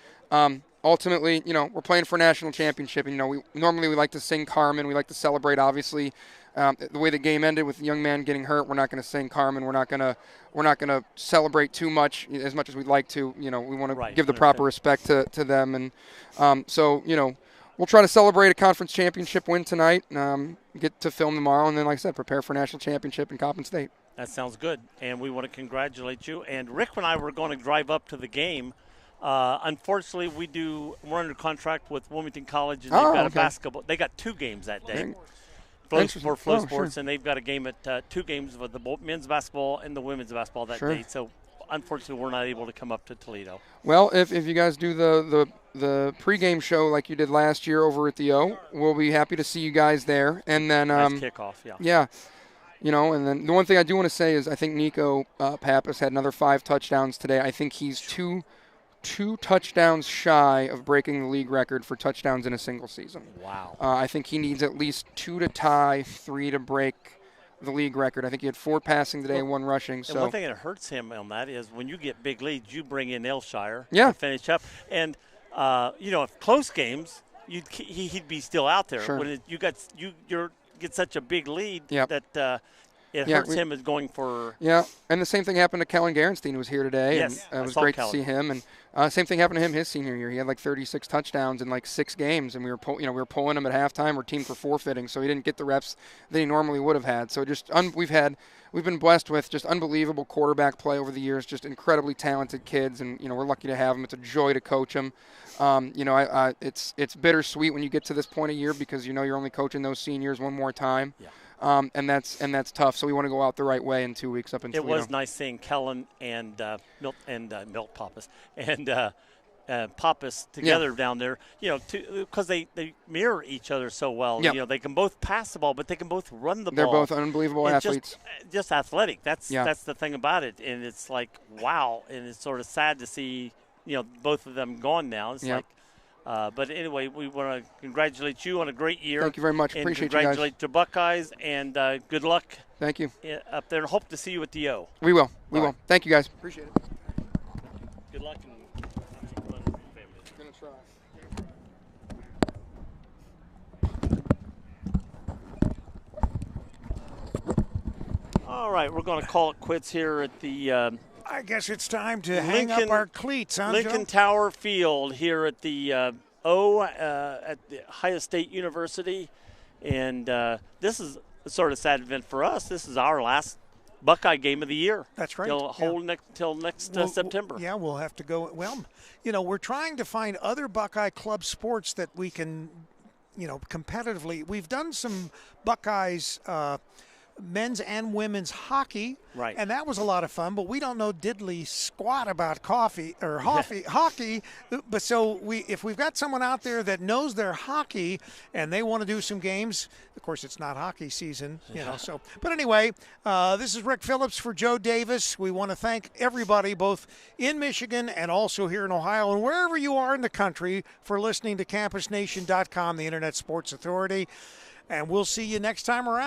Ultimately, we're playing for a national championship. And, we like to sing Carmen. We like to celebrate, obviously. The way the game ended with the young man getting hurt, we're not going to sing Carmen. We're not going to celebrate too much as we'd like to. We want to give the proper respect to them. And we'll try to celebrate a conference championship win tonight, get to film tomorrow, and then, like I said, prepare for a national championship in Coppin State. That sounds good. And we want to congratulate you. And Rick and I were going to drive up to the game. Unfortunately, we're under contract with Wilmington College, and they've got a basketball. They got 2 games that day for Flow Sports, and they've got a game at 2 games with the men's basketball and the women's basketball that day. So, unfortunately, we're not able to come up to Toledo. Well, if you guys do the pregame show like you did last year over at the O, we'll be happy to see you guys there. And then kickoff, yeah. And then the one thing I do want to say is I think Nico Pappas had another 5 touchdowns today. I think he's two touchdowns shy of breaking the league record for touchdowns in a single season. Wow. I think he needs at least 2 to tie, 3 to break the league record. I think he had 4 passing today and 1 rushing. So one thing that hurts him on that is when you get big leads, you bring in Elshire to finish up. And, if close games, he'd be still out there. Sure. When you get such a big lead that it hurts him as going for. Yeah, and the same thing happened to Kellen Garenstein, who was here today. Yes, and it was great to see him. And same thing happened to him his senior year. He had like 36 touchdowns in like 6 games, and we were pulling him at halftime. Our team for forfeiting, so he didn't get the reps that he normally would have had. So just we've been blessed with just unbelievable quarterback play over the years. Just incredibly talented kids, and we're lucky to have them. It's a joy to coach them. It's bittersweet when you get to this point of year because you're only coaching those seniors one more time. Yeah. And that's tough. So we want to go out the right way in 2 weeks up in Toledo. It was nice seeing Kellen and Milt Pappas and Pappas together down there. Because they mirror each other so well. Yep. They can both pass the ball, but they can both run the ball. They're both unbelievable athletes. Just athletic. That's the thing about it. And it's like wow. And it's sort of sad to see both of them gone now. It's like. But anyway, we want to congratulate you on a great year. Thank you very much. And appreciate you guys. Congratulate the Buckeyes, and good luck. Thank you. Up there. Hope to see you at the O. We will. We will. Thank you, guys. Appreciate it. Good luck. And keep running for your family. I'm going to try. All right, we're going to call it quits here at the I guess it's time to hang up our cleats, huh, Lincoln Joe? Tower Field here at the O at the Ohio State University. And this is a sort of sad event for us. This is our last Buckeye game of the year. That's right. Till next September. Yeah, we'll have to go. Well, we're trying to find other Buckeye club sports that we can, competitively. We've done some Buckeyes men's and women's hockey. Right. And that was a lot of fun, but we don't know diddly squat about hockey. But so if we've got someone out there that knows their hockey and they want to do some games, of course it's not hockey season, so. But anyway, this is Rick Phillips for Joe Davis. We want to thank everybody both in Michigan and also here in Ohio and wherever you are in the country for listening to CampusNation.com, the Internet Sports Authority. And we'll see you next time around.